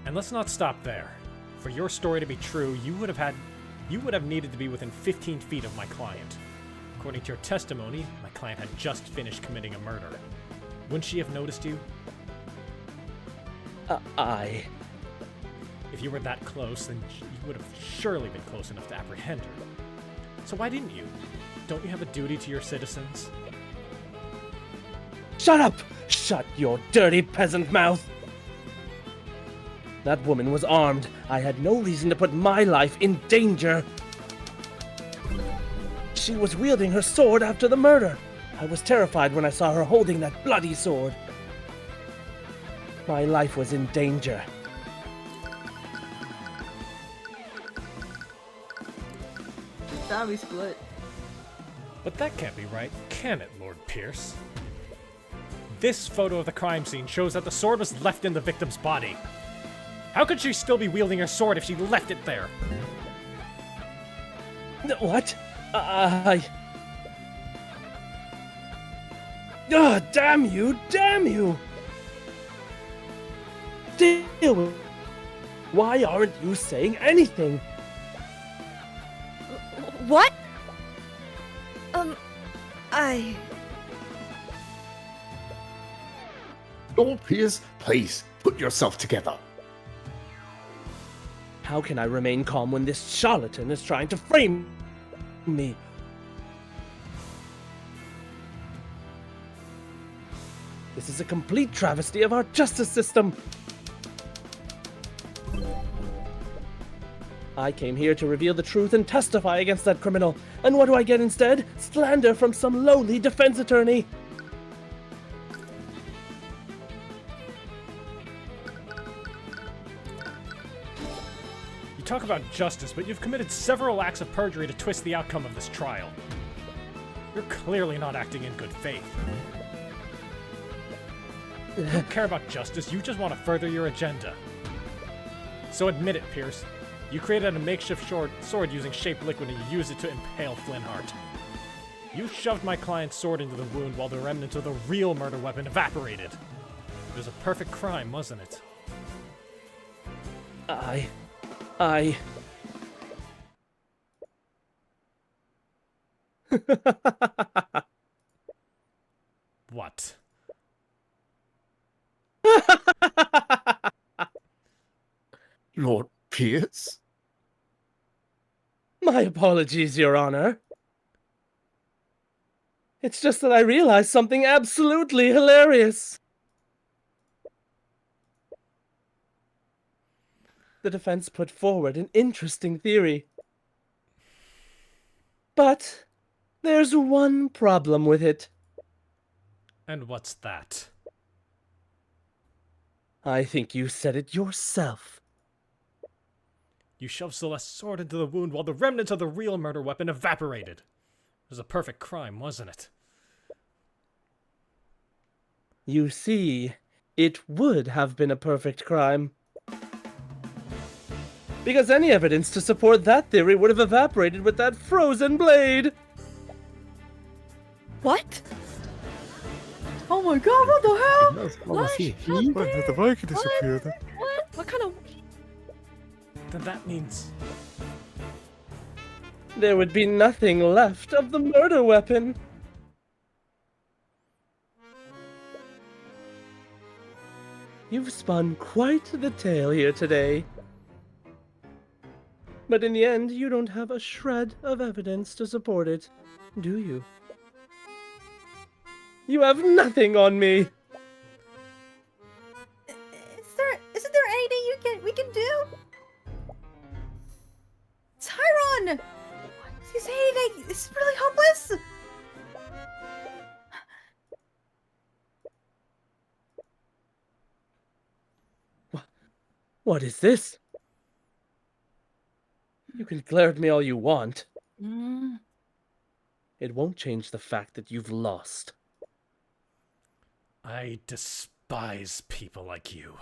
And let's not stop there. For your story to be true, you would have needed to be within 15 feet of my client. According to your testimony, my client had just finished committing a murder. Wouldn't she have noticed you? If you were that close, then you would have surely been close enough to apprehend her. So why didn't you? Don't you have a duty to your citizens? Shut up! Shut your dirty peasant mouth! That woman was armed. I had no reason to put my life in danger. She was wielding her sword after the murder. I was terrified when I saw her holding that bloody sword. My life was in danger. Now we split. But that can't be right, can it, Lord Pierce? This photo of the crime scene shows that the sword was left in the victim's body. How could she still be wielding her sword if she left it there? What? Oh, damn you! Damn you! Steelwind, why aren't you saying anything? What? Lord Pierce, please, put yourself together. How can I remain calm when this charlatan is trying to frame me? This is a complete travesty of our justice system. I came here to reveal the truth and testify against that criminal. And what do I get instead? Slander from some lowly defense attorney. You talk about justice, but you've committed several acts of perjury to twist the outcome of this trial. You're clearly not acting in good faith. You don't care about justice, you just want to further your agenda. So admit it, Pierce. You created a makeshift sword using shaped liquid and you used it to impale Flinhart. You shoved my client's sword into the wound while the remnants of the real murder weapon evaporated. It was a perfect crime, wasn't it? What? Lord Pierce? My apologies, Your Honor. It's just that I realized something absolutely hilarious. The defense put forward an interesting theory. But there's one problem with it. And what's that? I think you said it yourself. You shoved Celeste's sword into the wound while the remnants of the real murder weapon evaporated. It was a perfect crime, wasn't it? You see, it would have been a perfect crime. Because any evidence to support that theory would have evaporated with that frozen blade. What? Oh my god, what the hell? What? The bike disappeared. What? What kind of... Then that means... There would be nothing left of the murder weapon. You've spun quite the tale here today. But in the end, you don't have a shred of evidence to support it, do you? You have nothing on me! Isn't there anything we can do? Tyrion! Is he saying anything? This is really hopeless! What is this? You can glare at me all you want. It won't change the fact that you've lost. I despise people like you.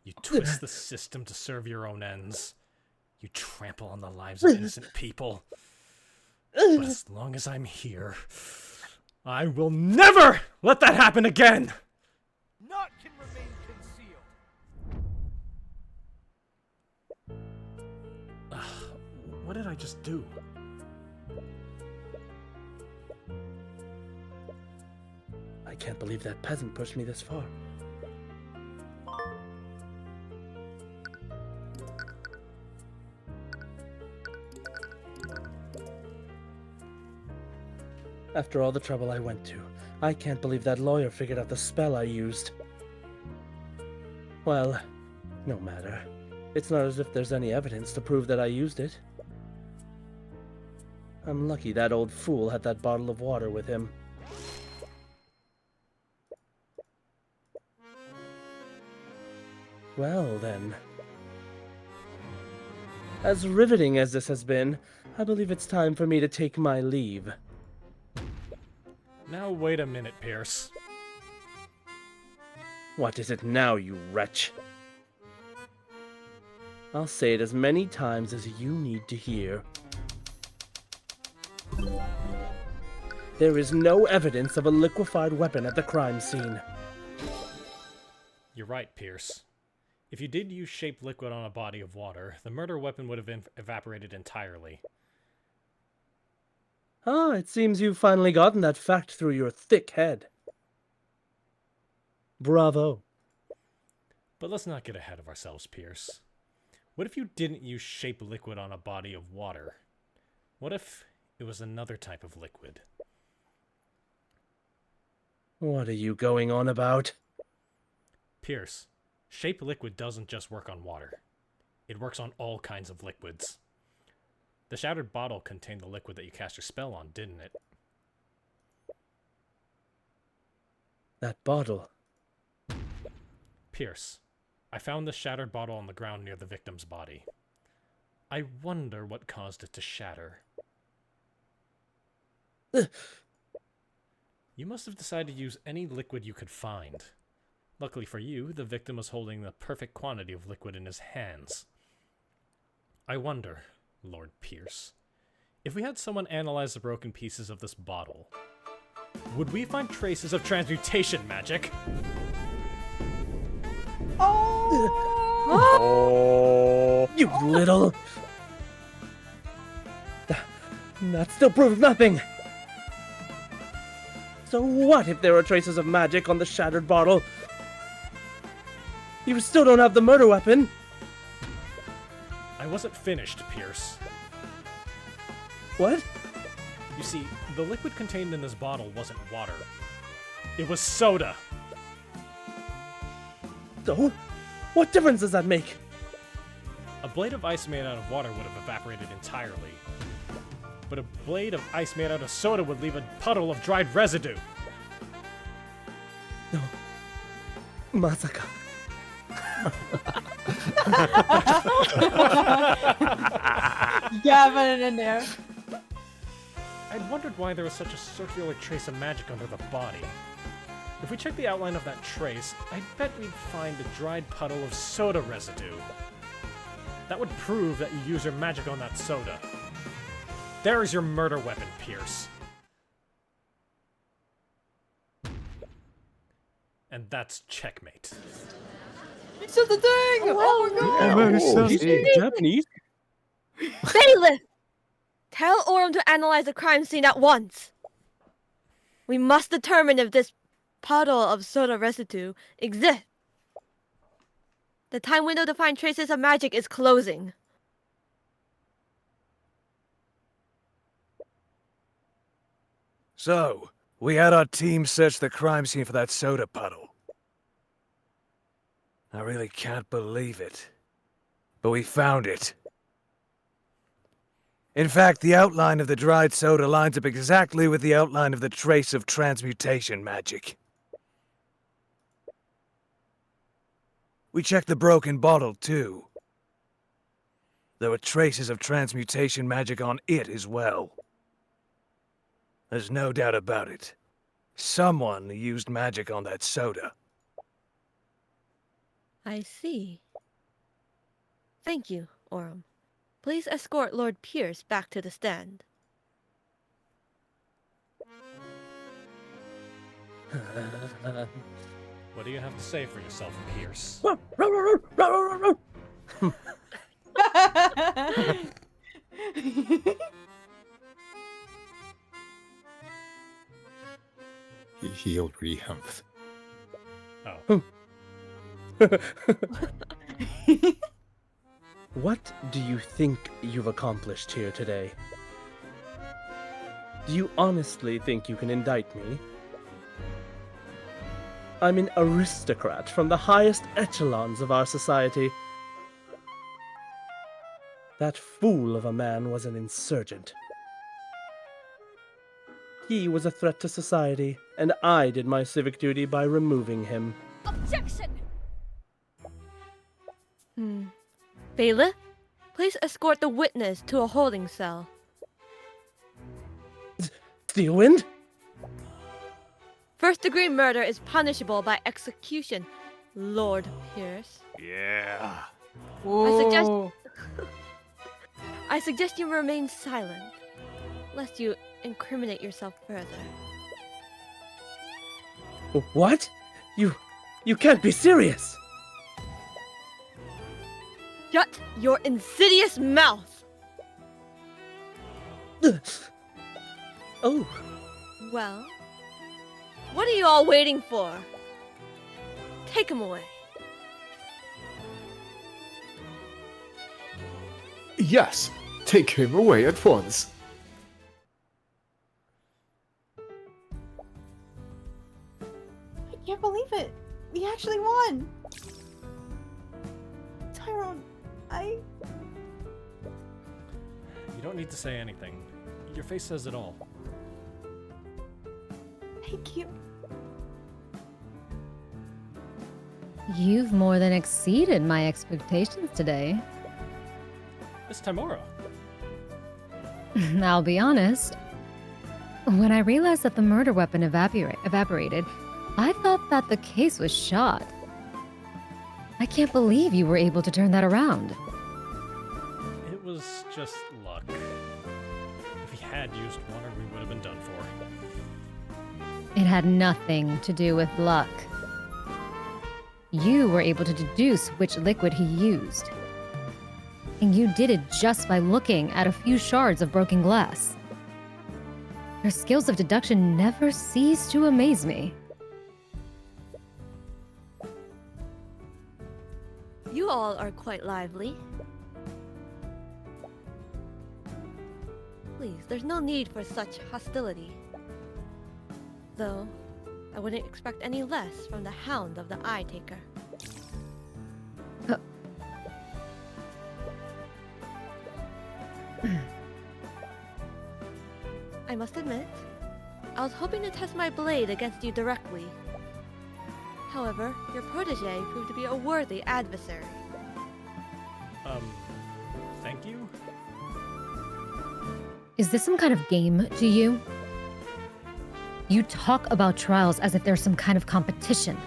You twist the system to serve your own ends. You trample on the lives of innocent people. But as long as I'm here, I will never let that happen again! Naught can remain concealed. What did I just do? I can't believe that peasant pushed me this far. After all the trouble I went to, I can't believe that lawyer figured out the spell I used. Well, no matter. It's not as if there's any evidence to prove that I used it. I'm lucky that old fool had that bottle of water with him. Well, then. As riveting as this has been, I believe it's time for me to take my leave. Now wait a minute, Pierce. What is it now, you wretch? I'll say it as many times as you need to hear. There is no evidence of a liquefied weapon at the crime scene. You're right, Pierce. If you did use shaped liquid on a body of water, the murder weapon would have evaporated entirely. Ah, it seems you've finally gotten that fact through your thick head. Bravo. But let's not get ahead of ourselves, Pierce. What if you didn't use shaped liquid on a body of water? What if it was another type of liquid? What are you going on about? Pierce, shaped liquid doesn't just work on water. It works on all kinds of liquids. The shattered bottle contained the liquid that you cast your spell on, didn't it? That bottle. Pierce, I found the shattered bottle on the ground near the victim's body. I wonder what caused it to shatter. You must have decided to use any liquid you could find. Luckily for you, the victim was holding the perfect quantity of liquid in his hands. I wonder, Lord Pierce, if we had someone analyze the broken pieces of this bottle, would we find traces of transmutation magic? Oh! You little... That still proves nothing! So what if there are traces of magic on the shattered bottle? You still don't have the murder weapon! I wasn't finished, Pierce. What? You see, the liquid contained in this bottle wasn't water. It was soda! So? What difference does that make? A blade of ice made out of water would have evaporated entirely. But a blade of ice made out of soda would leave a puddle of dried residue. No. Masaka. Yeah, put it in there. I'd wondered why there was such a circular trace of magic under the body. If we check the outline of that trace, I bet we'd find a dried puddle of soda residue. That would prove that you used your magic on that soda. There is your murder weapon, Pierce. And that's checkmate. He said the thing! Oh my god! He's Japanese. Baliff! Tell Orym to analyze the crime scene at once. We must determine if this puddle of soda residue exists. The time window to find traces of magic is closing. So, we had our team search the crime scene for that soda puddle. I really can't believe it. But we found it. In fact, the outline of the dried soda lines up exactly with the outline of the trace of transmutation magic. We checked the broken bottle, too. There were traces of transmutation magic on it as well. There's no doubt about it. Someone used magic on that soda. I see. Thank you, Orym. Please escort Lord Pierce back to the stand. What do you have to say for yourself, Pierce? He healed Rehemph. Oh. What do you think you've accomplished here today? Do you honestly think you can indict me? I'm an aristocrat from the highest echelons of our society. That fool of a man was an insurgent. He was a threat to society, and I did my civic duty by removing him. Objection! Baliff, please escort the witness to a holding cell. Steelwind? First-degree murder is punishable by execution, Lord Pierce. Yeah. I suggest you remain silent, lest you incriminate yourself further. What? You can't be serious! Shut your insidious mouth! Oh. Well, what are you all waiting for? Take him away. Yes, take him away at once. I can't believe it. We actually won. Tyrone, You don't need to say anything. Your face says it all. Thank you. You've more than exceeded my expectations today. Miss Tymora. I'll be honest. When I realized that the murder weapon evaporated, I thought that the case was shot. I can't believe you were able to turn that around. It was just luck. If he had used water, we would have been done for. It had nothing to do with luck. You were able to deduce which liquid he used. And you did it just by looking at a few shards of broken glass. Your skills of deduction never cease to amaze me. You all are quite lively. Please, there's no need for such hostility. Though, I wouldn't expect any less from the Hound of the Eye Taker. I must admit, I was hoping to test my blade against you directly. However, your protege proved to be a worthy adversary. Thank you? Is this some kind of game to you? You talk about trials as if there's some kind of competition.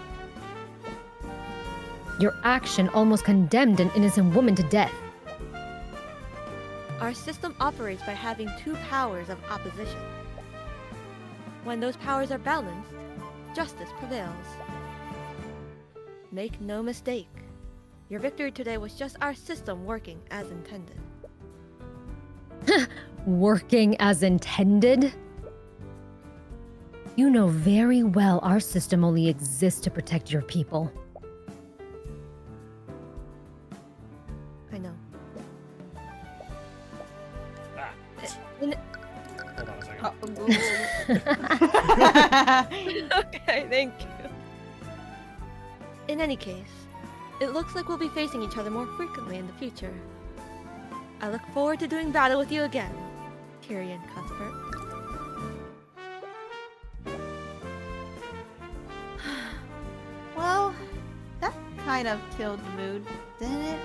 Your action almost condemned an innocent woman to death. Our system operates by having two powers of opposition. When those powers are balanced, justice prevails. Make no mistake, your victory today was just our system working as intended. Working as intended? You know very well our system only exists to protect your people. I know. Hold on a second. Okay, thank you. In any case, it looks like we'll be facing each other more frequently in the future. I look forward to doing battle with you again, Tyrion Cuthbert. well, that kind of killed the mood, didn't it?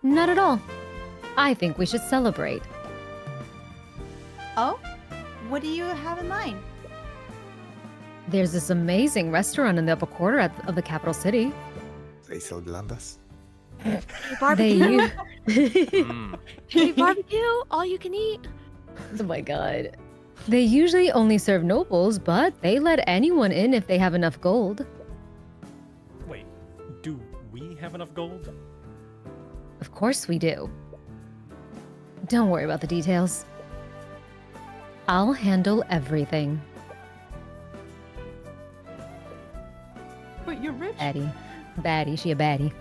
Not at all. I think we should celebrate. Oh? What do you have in mind? There's this amazing restaurant in the upper quarter of the capital city. They sell glandas. Hey, They barbecue. Mm. Hey, barbecue. All you can eat. Oh my god. They usually only serve nobles, but they let anyone in if they have enough gold. Wait, do we have enough gold? Of course we do. Don't worry about the details. I'll handle everything. But you're rich. Baddie. Baddie, she a baddie.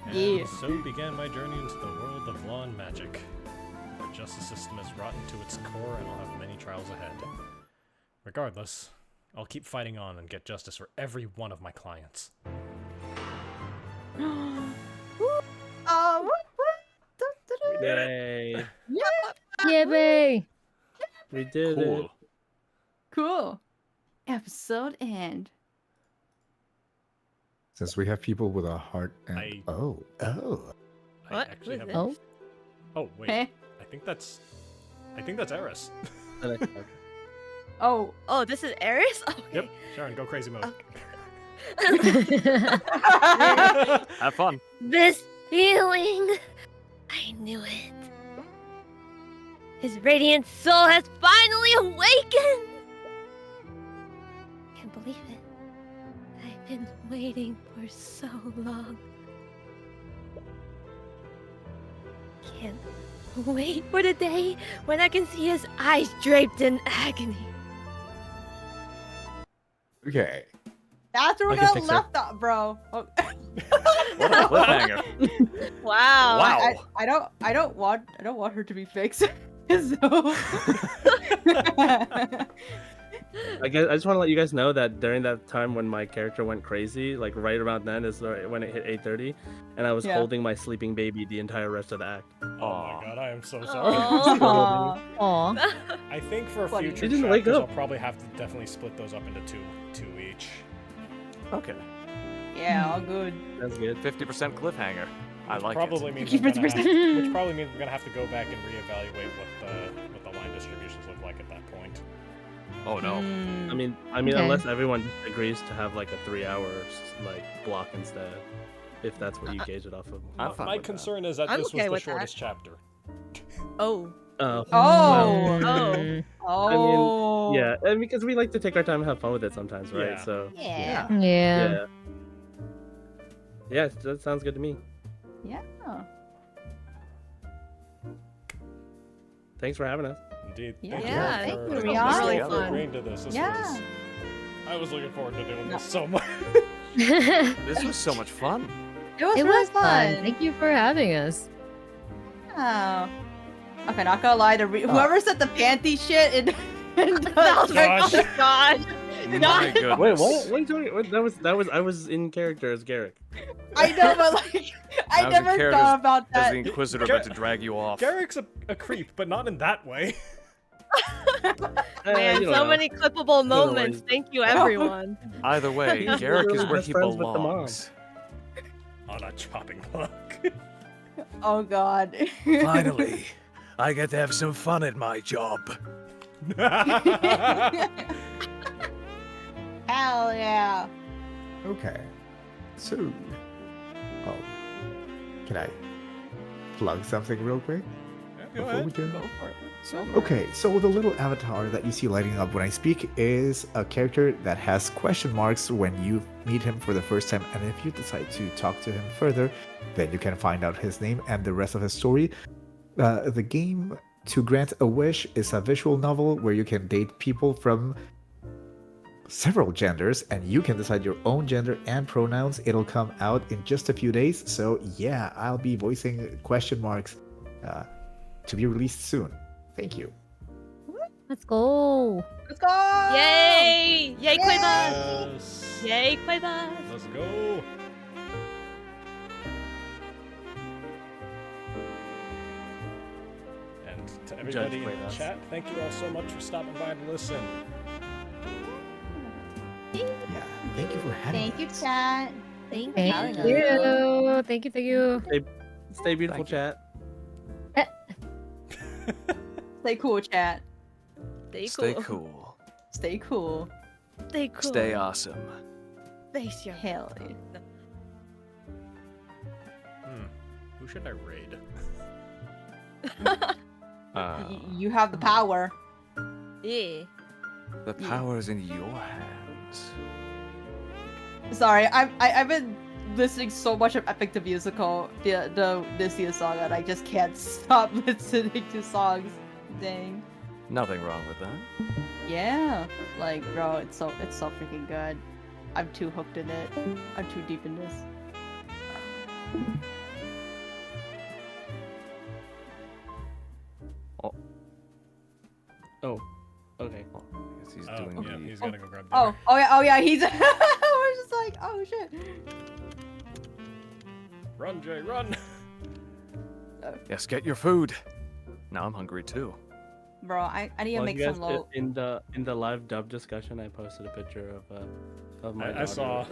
And Yeah. so began my journey into the world of law and magic. The justice system is rotten to its core, and I'll have many trials ahead. Regardless, I'll keep fighting on and get justice for every one of my clients. Oh, Yay. Yeah, bae. We did it. Cool. cool. Episode end. Since we have people with a heart and I- oh. I What? actually Who is have. this? Oh wait, Eh? I think that's Eris. Oh. Oh, this is Eris? Okay. Yep, Sharon, go crazy mode. Have fun. This feeling. I knew it. His radiant soul has finally awakened. Can't believe it. I've been waiting for so long. Can't wait for the day when I can see his eyes draped in agony. Okay. That's where I we're can gonna fix her. left off, bro. Oh. What a cliffhanger. Wow. Wow. I don't want her to be fixed. So. I just want to let you guys know that during that time when my character went crazy, like right around then is when it hit 8:30, and I was Yeah. holding my sleeping baby the entire rest of the act. Oh Aw. my god, I am so sorry. Aw. Aw. I think for Funny. future You didn't wake chapters, I'll up. probably have to definitely split those up into two each. Okay. Yeah, all good. That's good. 50% cliffhanger. I like probably it. means Keep we're it gonna to have, which probably means we're gonna have to go back and reevaluate what the line distributions look like at that point. Oh no. Mm. I mean, Okay. unless everyone just agrees to have like a 3-hour like block instead, if that's what you gauge it off of. I'm fine My with that. concern is that I'm this okay was the with that. shortest chapter. Oh. Oh. Mm. Oh. Yeah, and because we like to take our time and have fun with it sometimes, right? Yeah. So Yeah. Yeah. yeah, that sounds good to me. Yeah. Thanks for having us. Indeed. Yeah. Yeah, Thank for, you, for Rion. Really for fun. agreeing to this. This Yeah. was. I was looking forward to doing No. this so much. This was so much fun. It was It really was fun. Thank you for having us. Oh. Okay, not gonna lie. Whoever said the panty shit in Oh Gosh. my god. My goodness. Wait, what? What are you talking? What, that was. I was in character as Garrick. I know, but like, I Now the never characters- thought about As that. the Inquisitor about to drag you off. Garrick's a creep, but not in that way. Man, you don't so know. many clippable moments. worries. Thank you, everyone. Either way, He's Garrick is literally where best he friends with the mom. belongs. On a chopping block. Oh god. Finally, I get to have some fun at my job. Hell yeah. Okay. So, can I plug something real quick Go before we ahead. go? Go for it. Okay, so the little avatar that you see lighting up when I speak is a character that has question marks when you meet him for the first time, and if you decide to talk to him further, then you can find out his name and the rest of his story. The game To Grant a Wish is a visual novel where you can date people from several genders, and you can decide your own gender and pronouns. It'll come out in just a few days, so yeah, I'll be voicing question marks to be released soon. Thank you. Let's go. Let's go! Yay! Yay, Quibas! Yes. Yay, Quibas! Let's go. And to everybody in the Quavas. chat, thank you all so much for stopping by to listen. Yeah, thank you for having Thank you, us. chat. Thank Thank you. you. Thank you. Thank you. Stay beautiful, Thank chat. Stay cool, chat. Stay Stay cool. cool. Stay cool. Stay cool. Stay awesome. Face your Hell yeah. Who should I raid? You have the power. Yeah. The power's in your hands. Sorry, I've been listening so much of Epic the Musical, the this year's song, and I just can't stop listening to songs. Dang. Nothing wrong with that. Yeah, like bro, it's so freaking good. I'm too hooked in it. I'm too deep in this. Oh, okay. I guess he's Oh, doing yeah, the... he's gonna go grab dinner. Oh yeah, he's. I was just like, oh shit. Run, Jay, run! Yes, get your food. Now I'm hungry too. Bro, I need to Well, make you some guys low. in the live dub discussion, I posted a picture of my. I daughter. saw.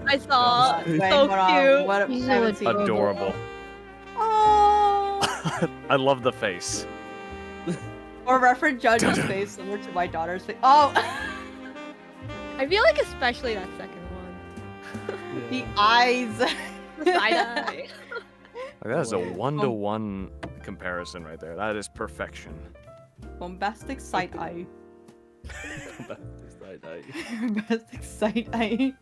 I saw. Wait, So hold on, cute. What, He's I haven't so seen. Adorable. Oh. I love the face. Or reference Judge's face similar to my daughter's face. Oh. I feel like especially that second one. The eyes. The side eye. Like, that is a 1-to-1 comparison right there. That is perfection. Bombastic side eye. Side eye. Bombastic side eye.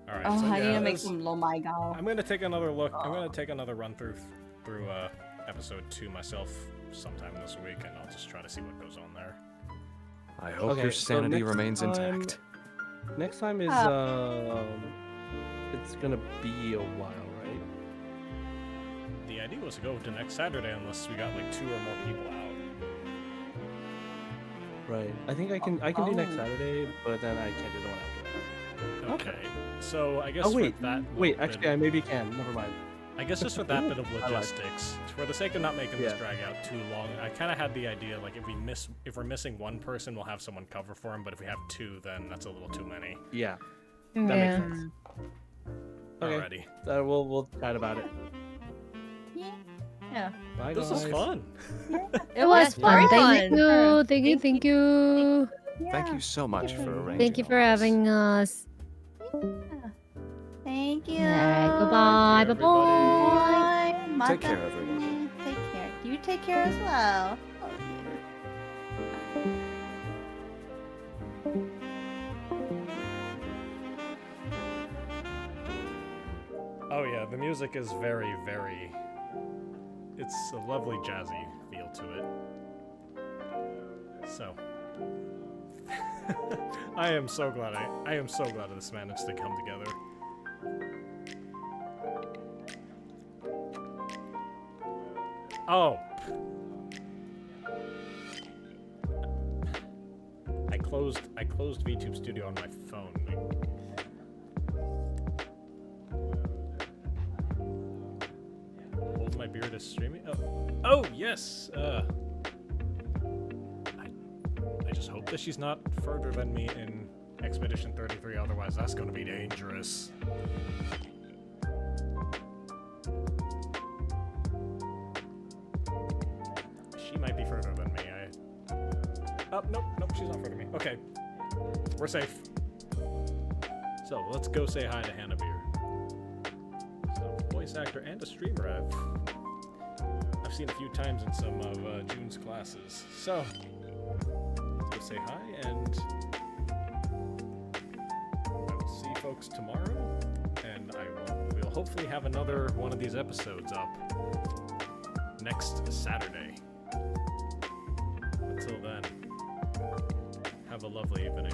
All right. Oh, so I need yeah, to make this- some low my gal. I'm gonna take another look. I'm gonna take another run through episode 2 myself sometime this week, and I'll just try to see what goes on there. I hope Okay, your so sanity next remains time- intact. Next time is it's gonna be a while, right? The idea was to go to next Saturday unless we got like 2 or more people out. Right. I think I can do next Oh. Saturday, but then I can't do the one after that. Okay. So I guess Oh wait, for that wait. little Actually, bit- I maybe can. Never mind. I guess just for that bit of I lied. logistics, for the sake of not making this Yeah. drag out too long, I kind of had the idea like if we're missing one person, we'll have someone cover for him. But if we have 2, then that's a little too many. Yeah. Yeah. That makes sense. Okay. Alrighty. So we'll chat about it. Yeah. Bye, This was guys. fun. It was Yes, fun. very Thank fun. you. Thank you. Thank you. Thank you so much for arranging Thank you all for this. having us. Thank you. Alright, goodbye. Thank you, Bye bye. Bye. Take care, everyone. Take care. You take care as well. Oh yeah, the music is very, very. It's a lovely jazzy feel to it. So, I am so glad this managed to come together. Oh. I closed VTube Studio on my phone. Hold my beard is streaming. Oh yes. I just hope that she's not further than me in Expedition 33. Otherwise, that's going to be dangerous. She might be further than me. Nope, she's not further than me. Okay, we're safe. So let's go say hi to Hannah Beer. So, voice actor and a streamer I've seen a few times in some of June's classes. So let's go say hi, and I will see folks tomorrow. And we'll hopefully have another one of these episodes up next Saturday. Until then, have a lovely evening.